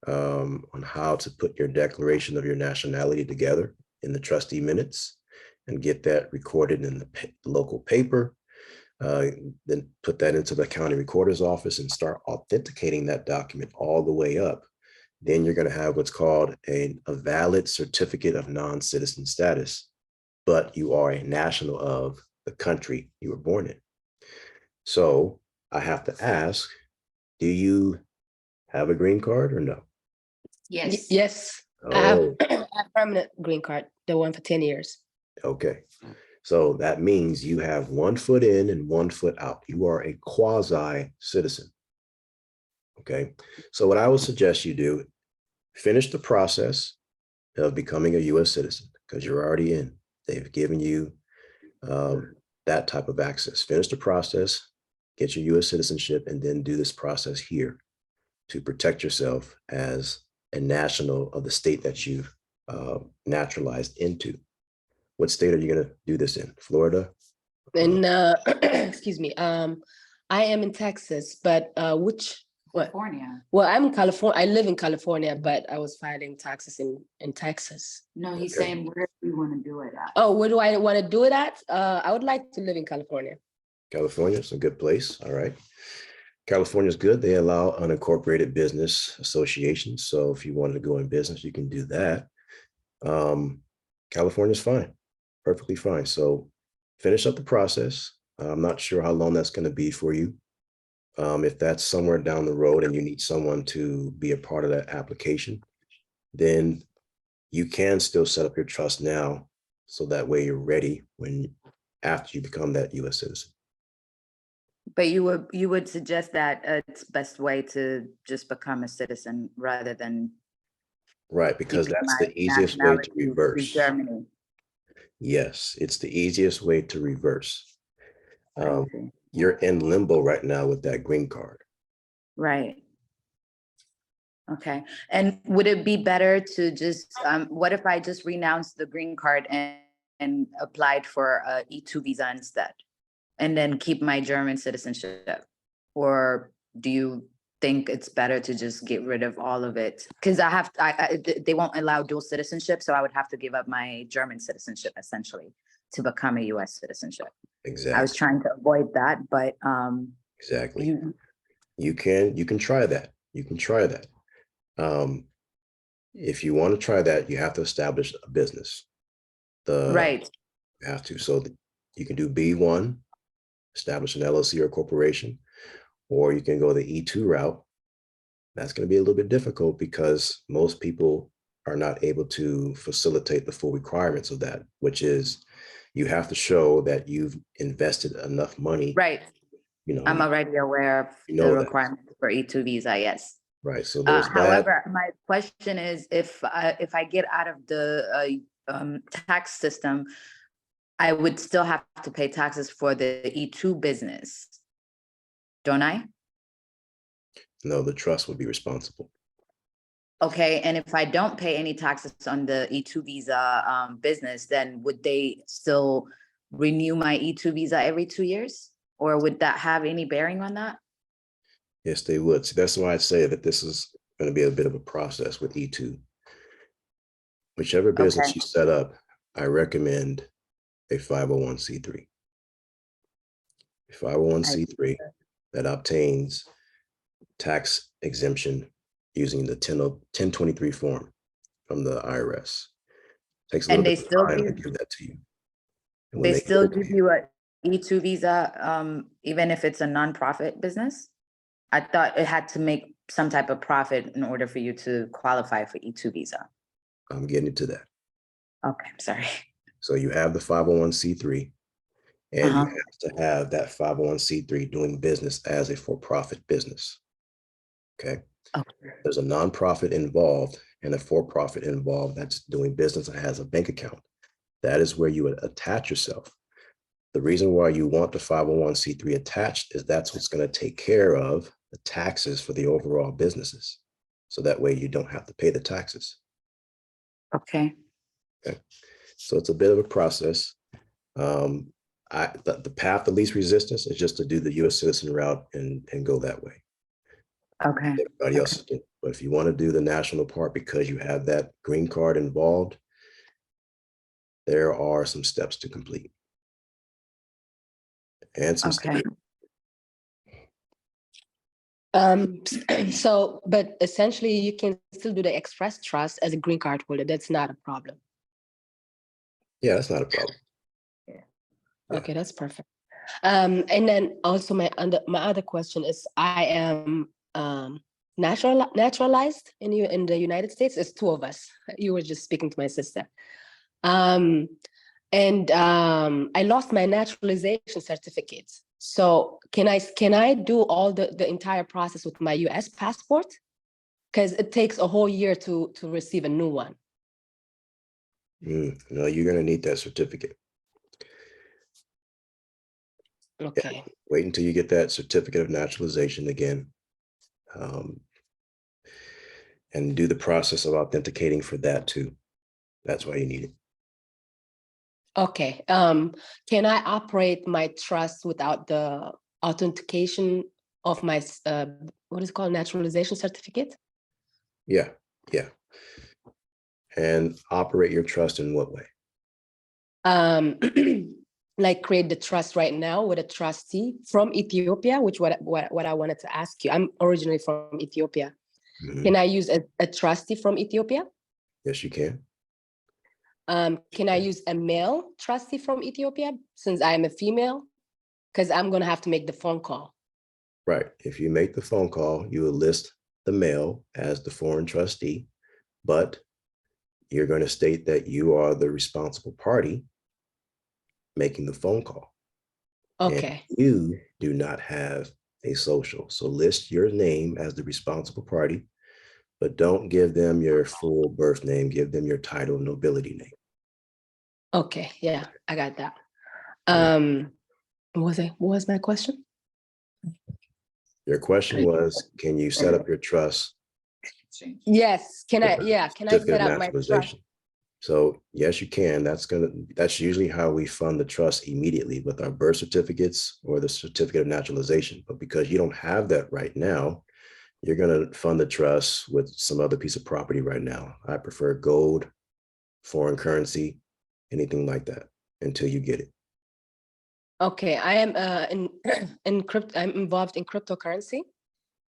on how to put your declaration of your nationality together in the trustee minutes and get that recorded in the local paper, then put that into the county recorder's office and start authenticating that document all the way up. Then you're going to have what's called a valid certificate of non-citizen status, but you are a national of the country you were born in. So I have to ask, do you have a green card or no? Yes. Yes. Oh. I have a permanent green card, the one for 10 years. Okay. So that means you have 1 foot in and 1 foot out. You are a quasi citizen. Okay. So what I would suggest you do, finish the process of becoming a U.S. citizen because you're already in. They've given you that type of access. Finish the process, get your U.S. citizenship, and then do this process here to protect yourself as a national of the state that you've naturalized into. What state are you going to do this in? Florida? And excuse me, I am in Texas, but California. Well, I'm in California. I live in California, but I was filing taxes in Texas. No, he's saying where do you want to do it at? Oh, where do I want to do it at? I would like to live in California. California's a good place. All right. California's good. They allow unincorporated business associations. So if you wanted to go in business, you can do that. California's fine. Perfectly fine. So finish up the process. I'm not sure how long that's going to be for you. If that's somewhere down the road and you need someone to be a part of that application, then you can still set up your trust now. So that way you're ready after you become that U.S. citizen. But you would suggest that it's best way to just become a citizen rather than right, because that's the easiest way to reverse. Germany. Yes, it's the easiest way to reverse. You're in limbo right now with that green card. Right. Okay. And would it be better to just, what if I just renounced the green card and applied for a E2 visa instead, and then keep my German citizenship? Or do you think it's better to just get rid of all of it? Because they won't allow dual citizenship, so I would have to give up my German citizenship essentially to become a U.S. citizenship. Exactly. I was trying to avoid that, but exactly. You can try that. You can try that. If you want to try that, you have to establish a business. Right. You have to. So you can do B1, establish an LLC or corporation, or you can go the E2 route. That's going to be a little bit difficult because most people are not able to facilitate the full requirements of that, which is You have to show that you've invested enough money. Right. You know, I'm already aware of you know the that. requirements for E2 visa, yes. Right. So there's that. However, my question is if I get out of the tax system, I would still have to pay taxes for the E2 business, don't I? No, the trust would be responsible. Okay, and if I don't pay any taxes on the E2 visa business, then would they still renew my E2 visa every 2 years? Or would that have any bearing on that? Yes, they would. So that's why I say that this is going to be a bit of a process with E2. Whichever business Okay. you set up, I recommend a 501c3. A 501c3 that obtains tax exemption using the 1023 form from the IRS. Takes a little And they bit of still time to do, give that to you. And when they they still give it to give you a E2 visa, even if it's a nonprofit business? I thought it had to make some type of profit in order for you to qualify for E2 visa. I'm getting to that. Okay, I'm sorry. So you have the 501c3, and you have to have that 501c3 doing business as a for-profit business. Okay. There's a nonprofit involved and a for-profit involved that's doing business and has a bank account. That is where you would attach yourself. The reason why you want the 501c3 attached is that's what's going to take care of the taxes for the overall businesses. So that way you don't have to pay the taxes. Okay. Okay. So it's a bit of a process. The path of least resistance is just to do the U.S. citizen route and go that way. Okay. Everybody else is doing. But if you want to do the national part because you have that green card involved, there are some steps to complete. And some Okay. So, but essentially you can still do the express trust as a green card holder. That's not a problem. Yeah, that's not a problem. Okay, that's perfect. And then also my other question is, I am naturalized in the United States. It's two of us. You were just speaking to my sister. I lost my naturalization certificate. So can I do all the entire process with my US passport? Because it takes a whole year to receive a new one. No, you're going to need that certificate. Okay. Yeah, wait until you get that certificate of naturalization again. And do the process of authenticating for that too. That's why you need it. Okay. Can I operate my trust without the authentication of my what is it called, naturalization certificate? Yeah. And operate your trust in what way? Like create the trust right now with a trustee from Ethiopia, which what I wanted to ask you. I'm originally from Ethiopia. Can I use a trustee from Ethiopia? Yes, you can. Can I use a male trustee from Ethiopia since I am a female? Because I'm going to have to make the phone call. Right. If you make the phone call, you will list the male as the foreign trustee, but you're going to state that you are the responsible party making the phone call. Okay. And you do not have a social. So list your name as the responsible party, but don't give them your full birth name. Give them your title and nobility name. Okay. Yeah, I got that. What was my question? Your question was, can you set up your trust? Yes. Can I set up my trust? So yes, you can. That's usually how we fund the trust immediately with our birth certificates or the certificate of naturalization. But because you don't have that right now, you're going to fund the trust with some other piece of property right now. I prefer gold, foreign currency, anything like that until you get it. Okay, I am I'm involved in cryptocurrency.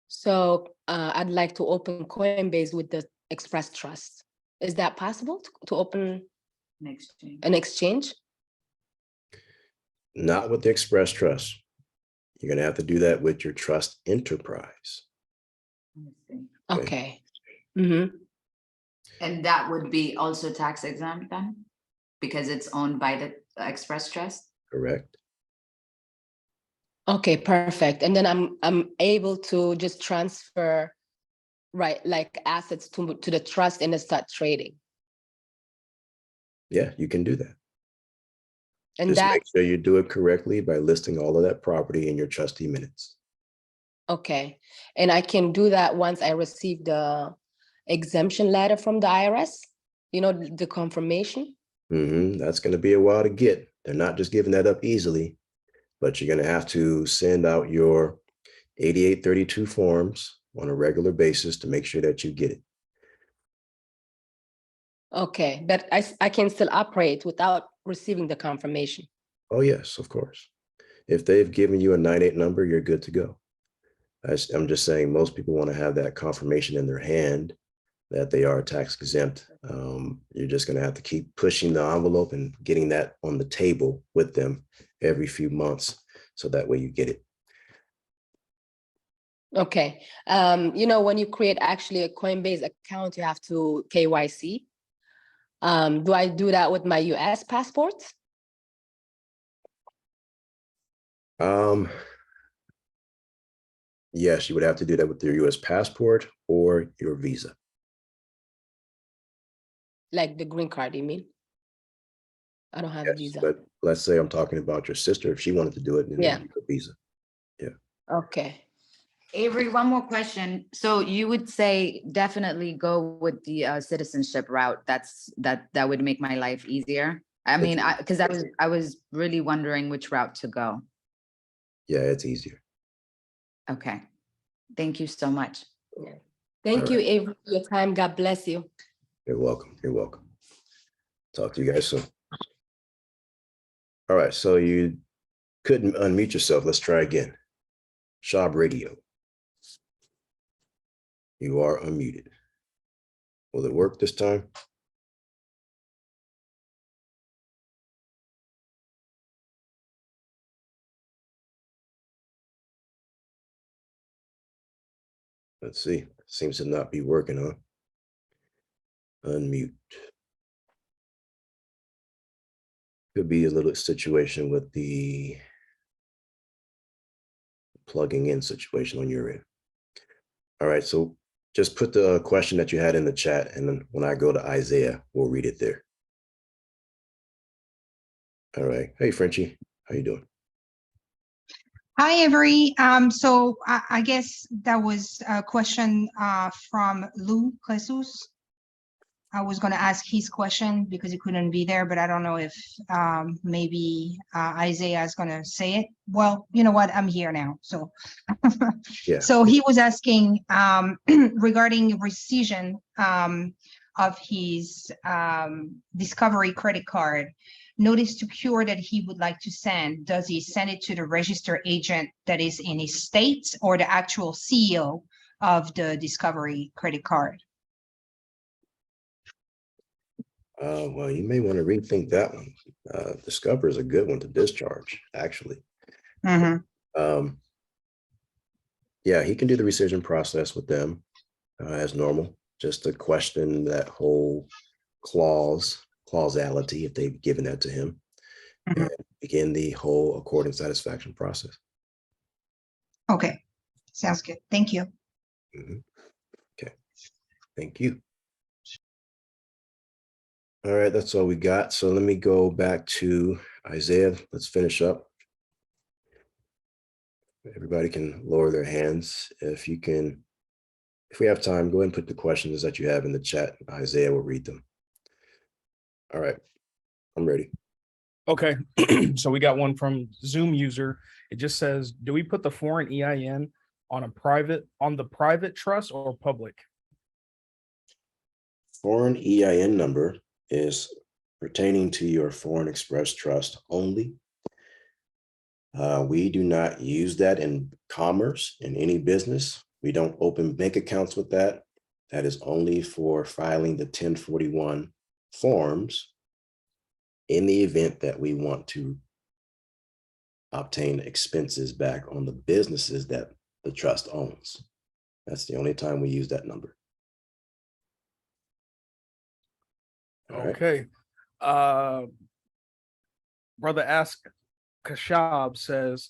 So I'd like to open Coinbase with the Express Trust. Is that possible to open an exchange? Not with the Express Trust. You're going to have to do that with your trust enterprise. Okay. Mm-hmm. And that would be also tax exempt then? Because it's owned by the Express Trust? Correct. Okay, perfect. And then I'm able to just transfer, right, like assets to the trust and then start trading. Yeah, you can do that. And Just that, make sure you do it correctly by listing all of that property in your trustee minutes. okay. And I can do that once I receive the exemption letter from the IRS, you know, the confirmation. That's going to be a while to get. They're not just giving that up easily, but you're going to have to send out your 8832 forms on a regular basis to make sure that you get it. Okay, but I can still operate without receiving the confirmation. Oh, yes, of course. If they've given you a 98 number, you're good to go. I'm just saying most people want to have that confirmation in their hand that they are tax exempt. You're just going to have to keep pushing the envelope and getting that on the table with them every few months. So that way you get it. Okay. You know, when you create actually a Coinbase account, you have to KYC. Do I do that with my US passport? Yes, you would have to do that with your US passport or your visa. Like the green card, you mean? I don't have a visa. But let's say I'm talking about your sister. If she wanted to do it, then Yeah. you could visa. Yeah. Okay. Avery, one more question. So you would say definitely go with the citizenship route. That would make my life easier. I mean, because I was really wondering which route to go. Yeah, it's easier. Okay. Thank you so much. Yeah. Thank you, Avery, for your time. God bless you. You're welcome. You're welcome. Talk to you guys soon. All right. So you couldn't unmute yourself. Let's try again. Shab Radio. You are unmuted. Will it work this time? Let's see. Seems to not be working, huh? Unmute. Could be a little situation with the plugging in situation on your end. All right, so just put the question that you had in the chat, and then when I go to Isaiah, we'll read it there. All right. Hey, Frenchie, how you doing? Hi, Avery. So I guess that was a question from Lou Jesus. I was going to ask his question because he couldn't be there, but I don't know if maybe Isaiah is going to say it. Well, you know what? I'm here now. So, yeah. So he was asking regarding rescission of his Discovery credit card. Notice to cure that he would like to send. Does he send it to the registered agent that is in his state or the actual CEO of the Discovery credit card? Well, you may want to rethink that one. Discover is a good one to discharge, actually. Mm-hmm. Yeah, he can do the rescission process with them as normal, just to question that whole causality if they've given that to him, and begin the whole accord and satisfaction process. Okay, sounds good. Thank you. Okay, thank you. All right, that's all we got. So let me go back to Isaiah. Let's finish up. Everybody can lower their hands. If you can, if we have time, go ahead and put the questions that you have in the chat. Isaiah will read them. All right, I'm ready. Okay, so we got one from Zoom user. It just says, do we put the foreign EIN on the private trust or public? Foreign EIN number is pertaining to your foreign express trust only. We do not use that in commerce, in any business. We don't open bank accounts with that. That is only for filing the 1041 forms in the event that we want to obtain expenses back on the businesses that the trust owns. That's the only time we use that number. Okay. Brother Ask Kashab says,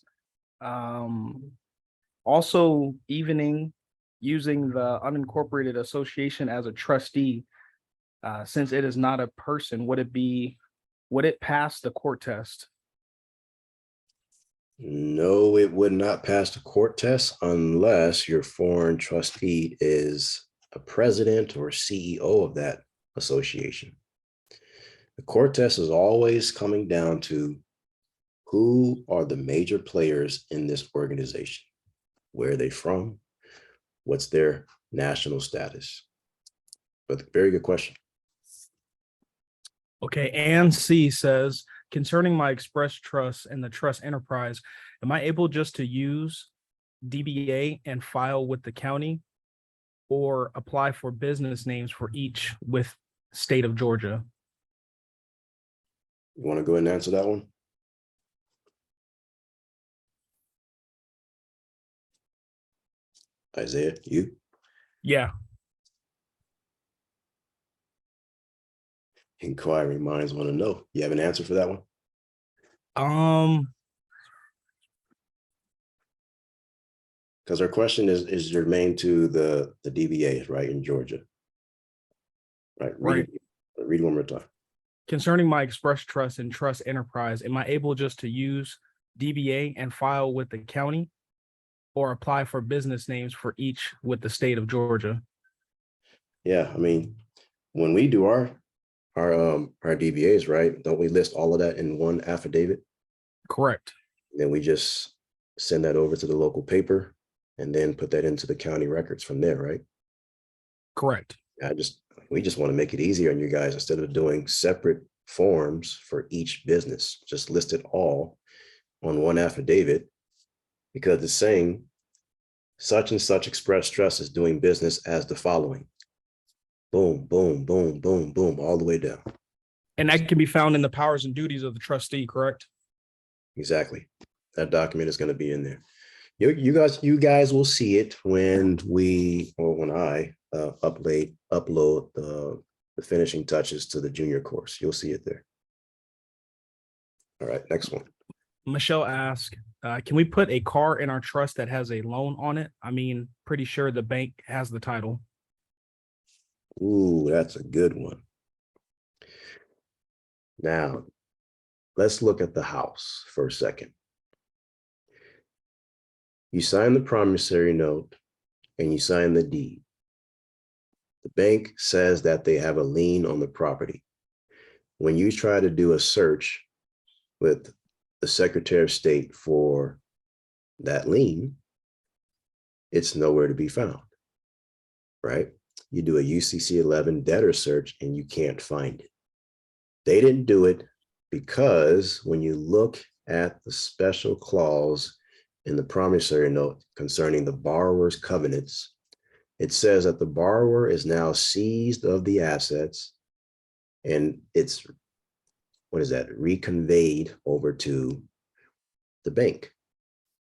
also evening using the unincorporated association as a trustee, since it is not a person, would it pass the court test? No, it would not pass the court test unless your foreign trustee is a president or CEO of that association. The court test is always coming down to who are the major players in this organization? Where are they from? What's their national status? But very good question. Okay, Ann C says, concerning my express trust and the trust enterprise, am I able just to use DBA and file with the county or apply for business names for each with state of Georgia? You want to go ahead and answer that one? Isaiah, you? Yeah. Inquiring minds want to know. You have an answer for that one? Because our question is germane to the DBAs, right, in Georgia. Right. Read it one more time. Concerning my express trust and trust enterprise, am I able just to use DBA and file with the county or apply for business names for each with the state of Georgia? Yeah, I mean, when we do our DBAs, right, don't we list all of that in one affidavit? Correct. Then we just send that over to the local paper and then put that into the county records from there, right? Correct. We just want to make it easier on you guys. Instead of doing separate forms for each business, just list it all on one affidavit, because it's saying such and such express trust is doing business as the following. Boom, boom, boom, boom, boom, all the way down. And that can be found in the powers and duties of the trustee, correct? Exactly. That document is going to be in there. You guys will see it when I upload the finishing touches to the junior course. You'll see it there. All right, next one. Michelle asked, can we put a car in our trust that has a loan on it? I mean, pretty sure the bank has the title. Ooh, that's a good one. Now, let's look at the house for a second. You sign the promissory note and you sign the deed. The bank says that they have a lien on the property. When you try to do a search with the Secretary of State for that lien, it's nowhere to be found, right? You do a UCC 11 debtor search and you can't find it. They didn't do it because when you look at the special clause in the promissory note concerning the borrower's covenants, it says that the borrower is now seized of the assets and it's, reconveyed over to the bank.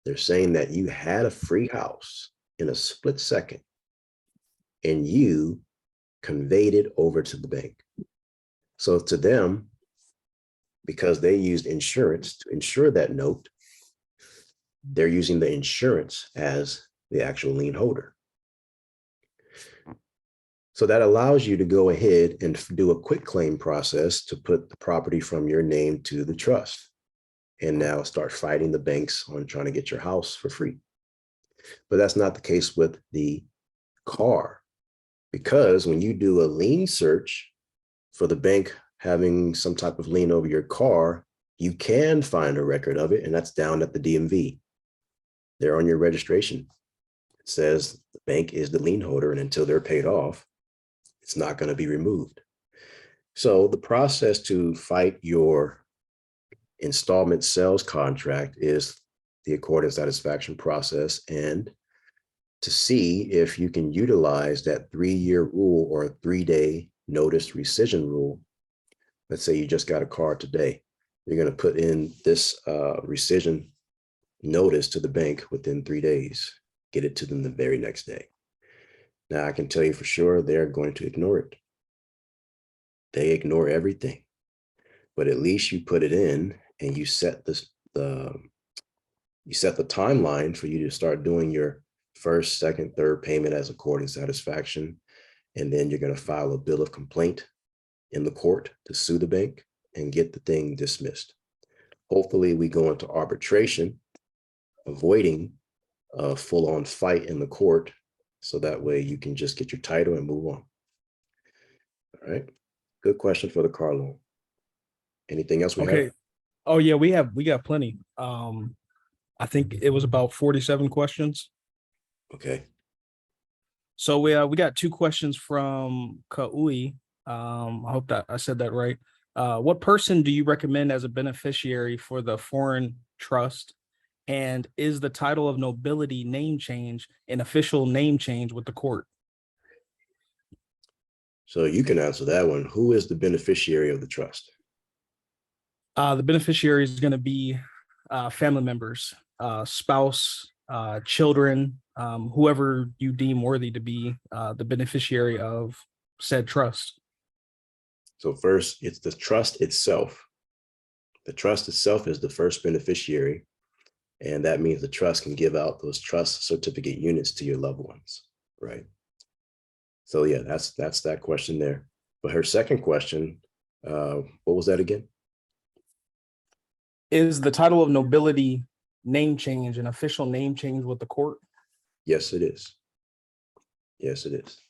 They're saying that you had a free house in a split second and you conveyed it over to the bank. So to them, because they used insurance to insure that note, they're using the insurance as the actual lien holder. So that allows you to go ahead and do a quick claim process to put the property from your name to the trust and now start fighting the banks on trying to get your house for free. But that's not the case with the car, because when you do a lien search for the bank having some type of lien over your car, you can find a record of it, and that's down at the DMV. They're on your registration. It says the bank is the lien holder, and until they're paid off, it's not going to be removed. So the process to fight your installment sales contract is the accord and satisfaction process, and to see if you can utilize that 3-year rule or a 3-day notice rescission rule. Let's say you just got a car today. You're going to put in this rescission notice to the bank within 3 days, get it to them the very next day. Now, I can tell you for sure they're going to ignore it. They ignore everything, but at least you put it in and you set the timeline for you to start doing your first, second, third payment as a court in satisfaction. And then you're going to file a bill of complaint in the court to sue the bank and get the thing dismissed. Hopefully we go into arbitration, avoiding a full-on fight in the court. So that way you can just get your title and move on. All right. Good question for the car loan. Anything else we have? Oh yeah, we got plenty. I think it was about 47 questions. Okay. So we got 2 questions from Kaui. I hope that I said that right. What person do you recommend as a beneficiary for the foreign trust? And is the title of nobility name change an official name change with the court? So you can answer that one. Who is the beneficiary of the trust? The beneficiary is going to be family members, spouse, children, whoever you deem worthy to be the beneficiary of said trust. So first, it's the trust itself. The trust itself is the first beneficiary, and that means the trust can give out those trust certificate units to your loved ones, right? So yeah, that's that question there. But her second question, what was that again? Is the title of nobility name change an official name change with the court? Yes, it is. Yes, it is.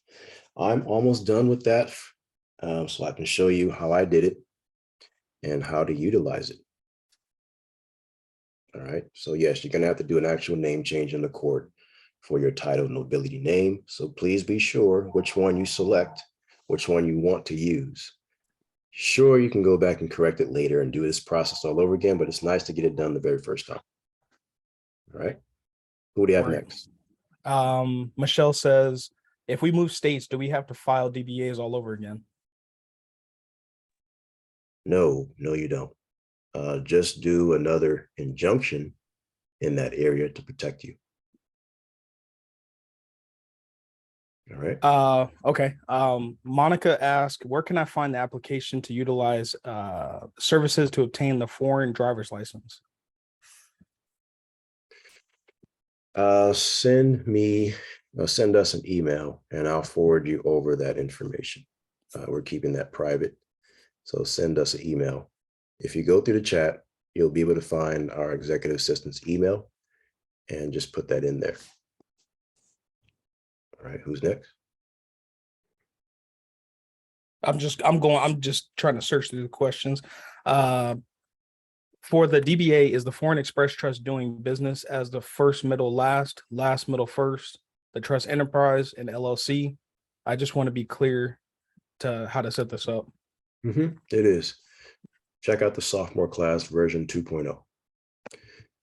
I'm almost done with that, so I can show you how I did it and how to utilize it. All right. So yes, you're going to have to do an actual name change in the court for your title nobility name. So please be sure which one you select, which one you want to use. Sure, you can go back and correct it later and do this process all over again, but it's nice to get it done the very first time. All right. Who do you have next? Michelle says, if we move states, do we have to file DBAs all over again? No, you don't. Just do another injunction in that area to protect you. All right. Okay. Monica asked, where can I find the application to utilize services to obtain the foreign driver's license? Send us an email and I'll forward you over that information. We're keeping that private. So send us an email. If you go through the chat, you'll be able to find our executive assistant's email and just put that in there. All right, who's next? I'm just trying to search through the questions. For the DBA, is the Foreign Express Trust doing business as the first middle last middle first, the trust enterprise and LLC? I just want to be clear to how to set this up. It is. Check out the sophomore class version 2.0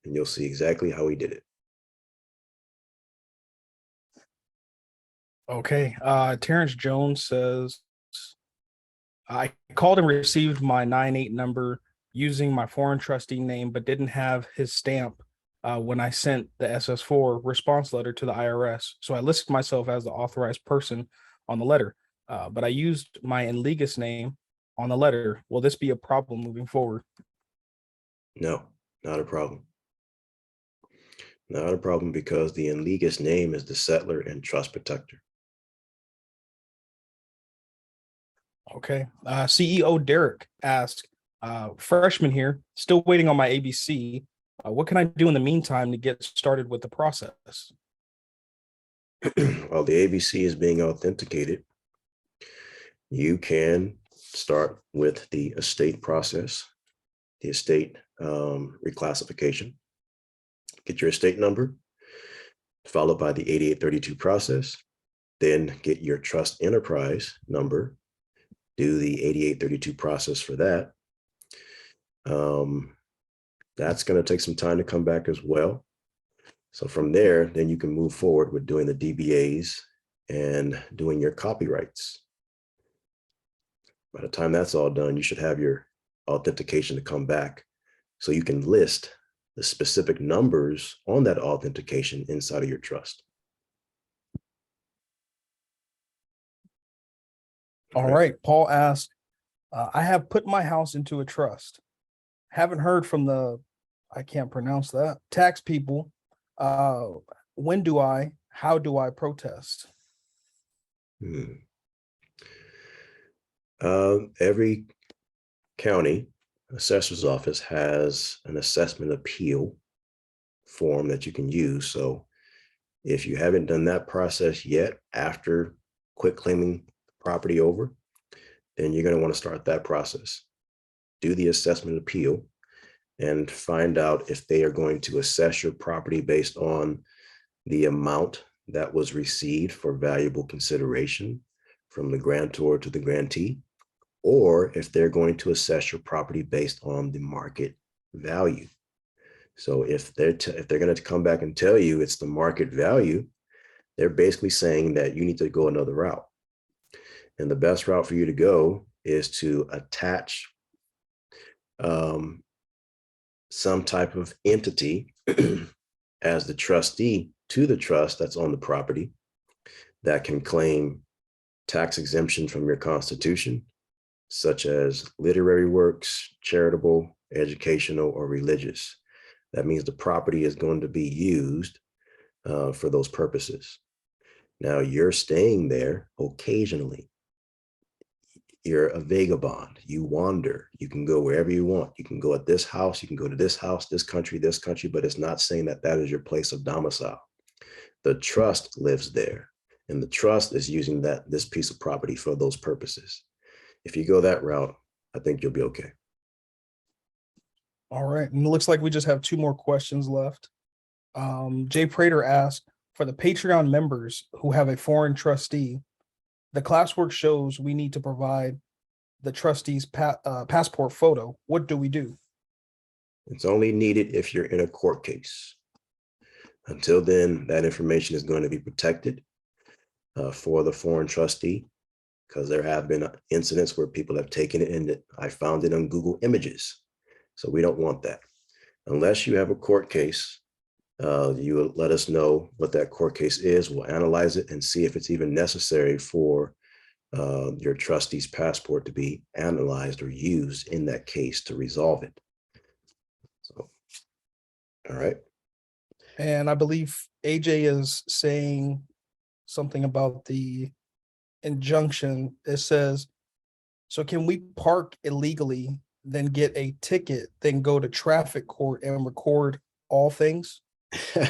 and you'll see exactly how we did it. Okay. Terrence Jones says, I called and received my 9-8 number using my foreign trustee name, but didn't have his stamp when I sent the SS4 response letter to the IRS. So I listed myself as the authorized person on the letter, but I used my in legis name on the letter. Will this be a problem moving forward? No, not a problem. Not a problem because the in legis name is the settlor and trust protector. Okay. CEO Derek asked, freshman here, still waiting on my ABC. What can I do in the meantime to get started with the process? While the ABC is being authenticated, you can start with the estate process, the estate reclassification. Get your estate number, followed by the 8832 process, then get your trust enterprise number, do the 8832 process for that. That's going to take some time to come back as well. So from there, then you can move forward with doing the DBAs and doing your copyrights. By the time that's all done, you should have your authentication to come back so you can list the specific numbers on that authentication inside of your trust. All right. Paul asked, I have put my house into a trust. haven't heard from the, I can't pronounce that, tax people. How do I protest? Every county assessor's office has an assessment appeal form that you can use. So if you haven't done that process yet after quitclaiming property over, then you're going to want to start that process. Do the assessment appeal and find out if they are going to assess your property based on the amount that was received for valuable consideration from the grantor to the grantee, or if they're going to assess your property based on the market value. So if they're going to come back and tell you it's the market value, they're basically saying that you need to go another route. And the best route for you to go is to attach some type of entity as the trustee to the trust that's on the property that can claim tax exemption from your constitution, such as literary works, charitable, educational, or religious. That means the property is going to be used for those purposes. Now you're staying there occasionally. You're a vagabond, you wander, you can go wherever you want. You can go at this house, you can go to this house, this country, but it's not saying that that is your place of domicile. The trust lives there, and the trust is using this piece of property for those purposes. If you go that route, I think you'll be okay. All right, and it looks like we just have 2 more questions left. Jay Prater asked, for the Patreon members who have a foreign trustee, the classwork shows we need to provide the trustee's passport photo. What do we do? It's only needed if you're in a court case. Until then, that information is going to be protected for the foreign trustee, because there have been incidents where people have taken it and I found it on Google Images. So we don't want that. Unless you have a court case, you will let us know what that court case is. We'll analyze it and see if it's even necessary for your trustee's passport to be analyzed or used in that case to resolve it. So, all right. And I believe AJ is saying something about the injunction. It says, so can we park illegally, then get a ticket, then go to traffic court and record all things? Yeah,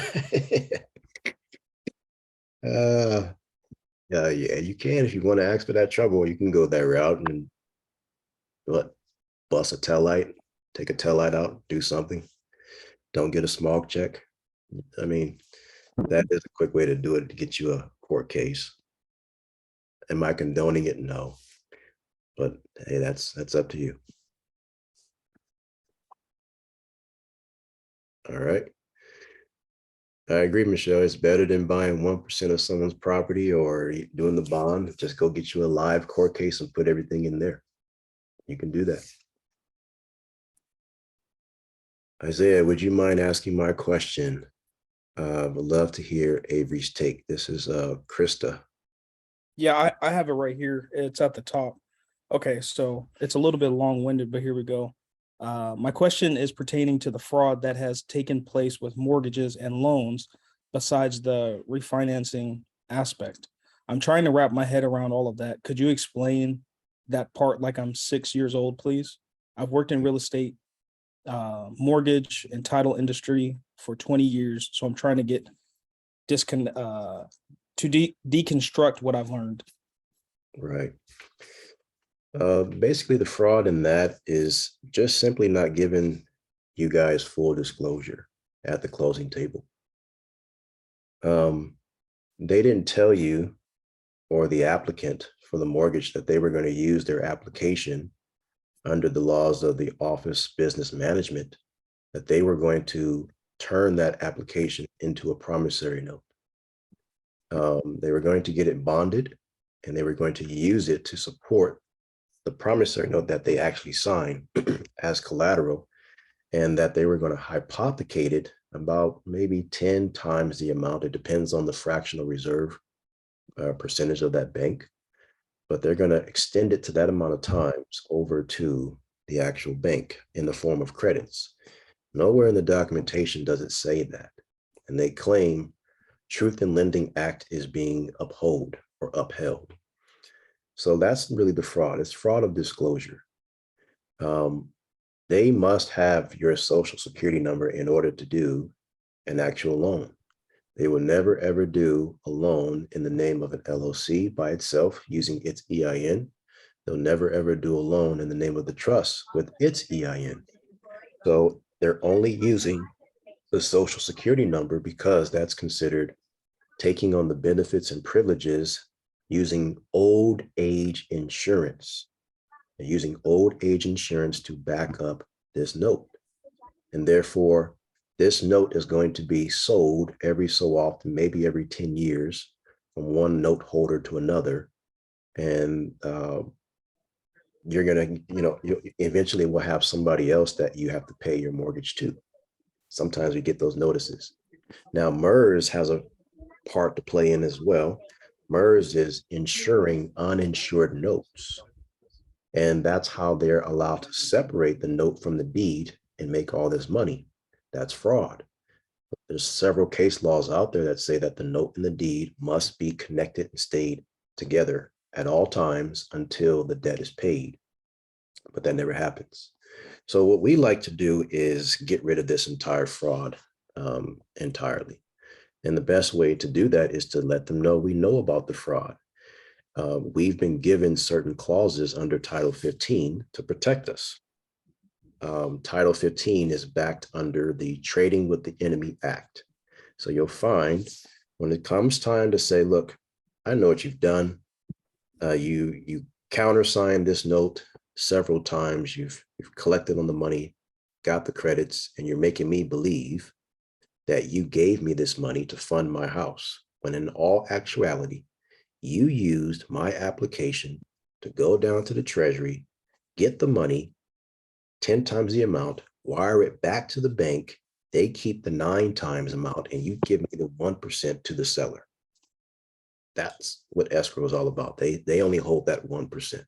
you can. If you want to ask for that trouble, you can go that route and bust a taillight, take a taillight out, do something. Don't get a smog check. I mean, that is a quick way to do it, to get you a court case. Am I condoning it? No. But hey, that's up to you. All right. I agree, Michelle. It's better than buying 1% of someone's property or doing the bond. Just go get you a live court case and put everything in there. You can do that. Isaiah, would you mind asking my question? Would love to hear Avery's take. This is Krista. Yeah, I have it right here. It's at the top. Okay, so it's a little bit long-winded, but here we go. My question is pertaining to the fraud that has taken place with mortgages and loans besides the refinancing aspect. I'm trying to wrap my head around all of that. Could you explain that part like I'm 6 years old, please? I've worked in real estate, mortgage and title industry for 20 years. So I'm trying to get deconstruct what I've learned. Right. Basically, the fraud in that is just simply not giving you guys full disclosure at the closing table. They didn't tell you or the applicant for the mortgage that they were going to use their application under the laws of the Office Business Management, that they were going to turn that application into a promissory note. They were going to get it bonded, and they were going to use it to support the promissory note that they actually signed as collateral, and that they were going to hypothecate it about maybe 10 times the amount. It depends on the fractional reserve percentage of that bank, but they're going to extend it to that amount of times over to the actual bank in the form of credits. Nowhere in the documentation does it say that. And they claim Truth in Lending Act is being upheld. So that's really the fraud. It's fraud of disclosure. They must have your social security number in order to do an actual loan. They will never ever do a loan in the name of an LLC by itself using its EIN. They'll never ever do a loan in the name of the trust with its EIN. So they're only using the social security number because that's considered taking on the benefits and privileges using old age insurance. They're using old age insurance to back up this note. And therefore, this note is going to be sold every so often, maybe every 10 years, from one note holder to another. And you're going to, you eventually will have somebody else that you have to pay your mortgage to. Sometimes we get those notices. Now, MERS has a part to play in as well. MERS is insuring uninsured notes. And that's how they're allowed to separate the note from the deed and make all this money. That's fraud. There's several case laws out there that say that the note and the deed must be connected and stayed together at all times until the debt is paid. But that never happens. So what we like to do is get rid of this entire fraud entirely. And the best way to do that is to let them know we know about the fraud. We've been given certain clauses under Title 15 to protect us. Title 15 is backed under the Trading with the Enemy Act. So you'll find when it comes time to say, look, I know what you've done. You countersigned this note several times. You've collected on the money, got the credits, and you're making me believe that you gave me this money to fund my house, when in all actuality, you used my application to go down to the Treasury, get the money, 10 times the amount, wire it back to the bank. They keep the 9 times amount, and you give me the 1% to the seller. That's what escrow is all about. They only hold that 1%.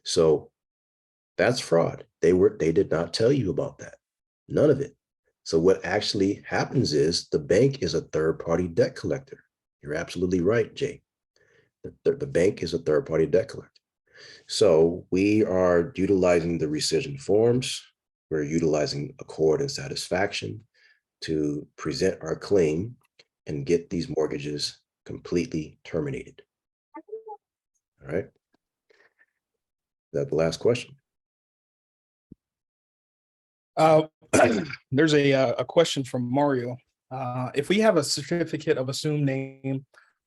So that's fraud. They did not tell you about that. None of it. So what actually happens is the bank is a third-party debt collector. You're absolutely right, Jay. The bank is a third-party debt collector. So we are utilizing the rescission forms. We're utilizing accord and satisfaction to present our claim and get these mortgages completely terminated. All right. Is that the last question? There's a question from Mario. If we have a certificate of assumed name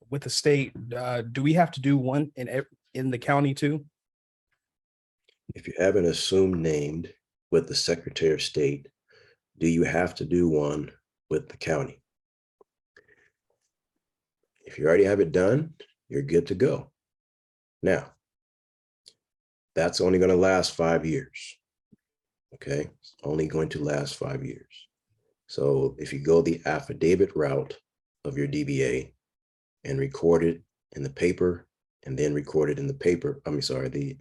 with the state, do we have to do one in the county too? If you have an assumed name with the Secretary of State, do you have to do one with the county? If you already have it done, you're good to go. Now, that's only going to last 5 years. Okay, it's only going to last 5 years. So if you go the affidavit route of your DBA and record it in the paper and then record it in the paper, the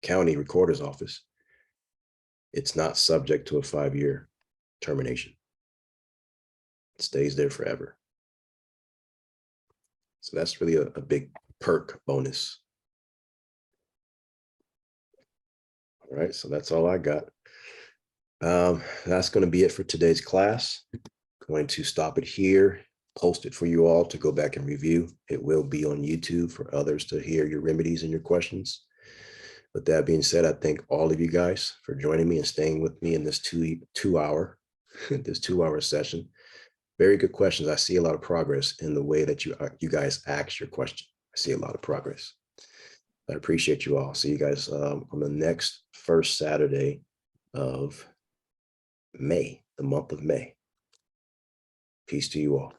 county recorder's office, it's not subject to a 5-year termination. It stays there forever. So that's really a big perk bonus. All right, so that's all I got. That's going to be it for today's class. Going to stop it here, post it for you all to go back and review. It will be on YouTube for others to hear your remedies and your questions. With that being said, I thank all of you guys for joining me and staying with me in this two-hour session. Very good questions. I see a lot of progress in the way that you guys ask your question. I see a lot of progress. I appreciate you all. See you guys on the next first Saturday of May, the month of May. Peace to you all.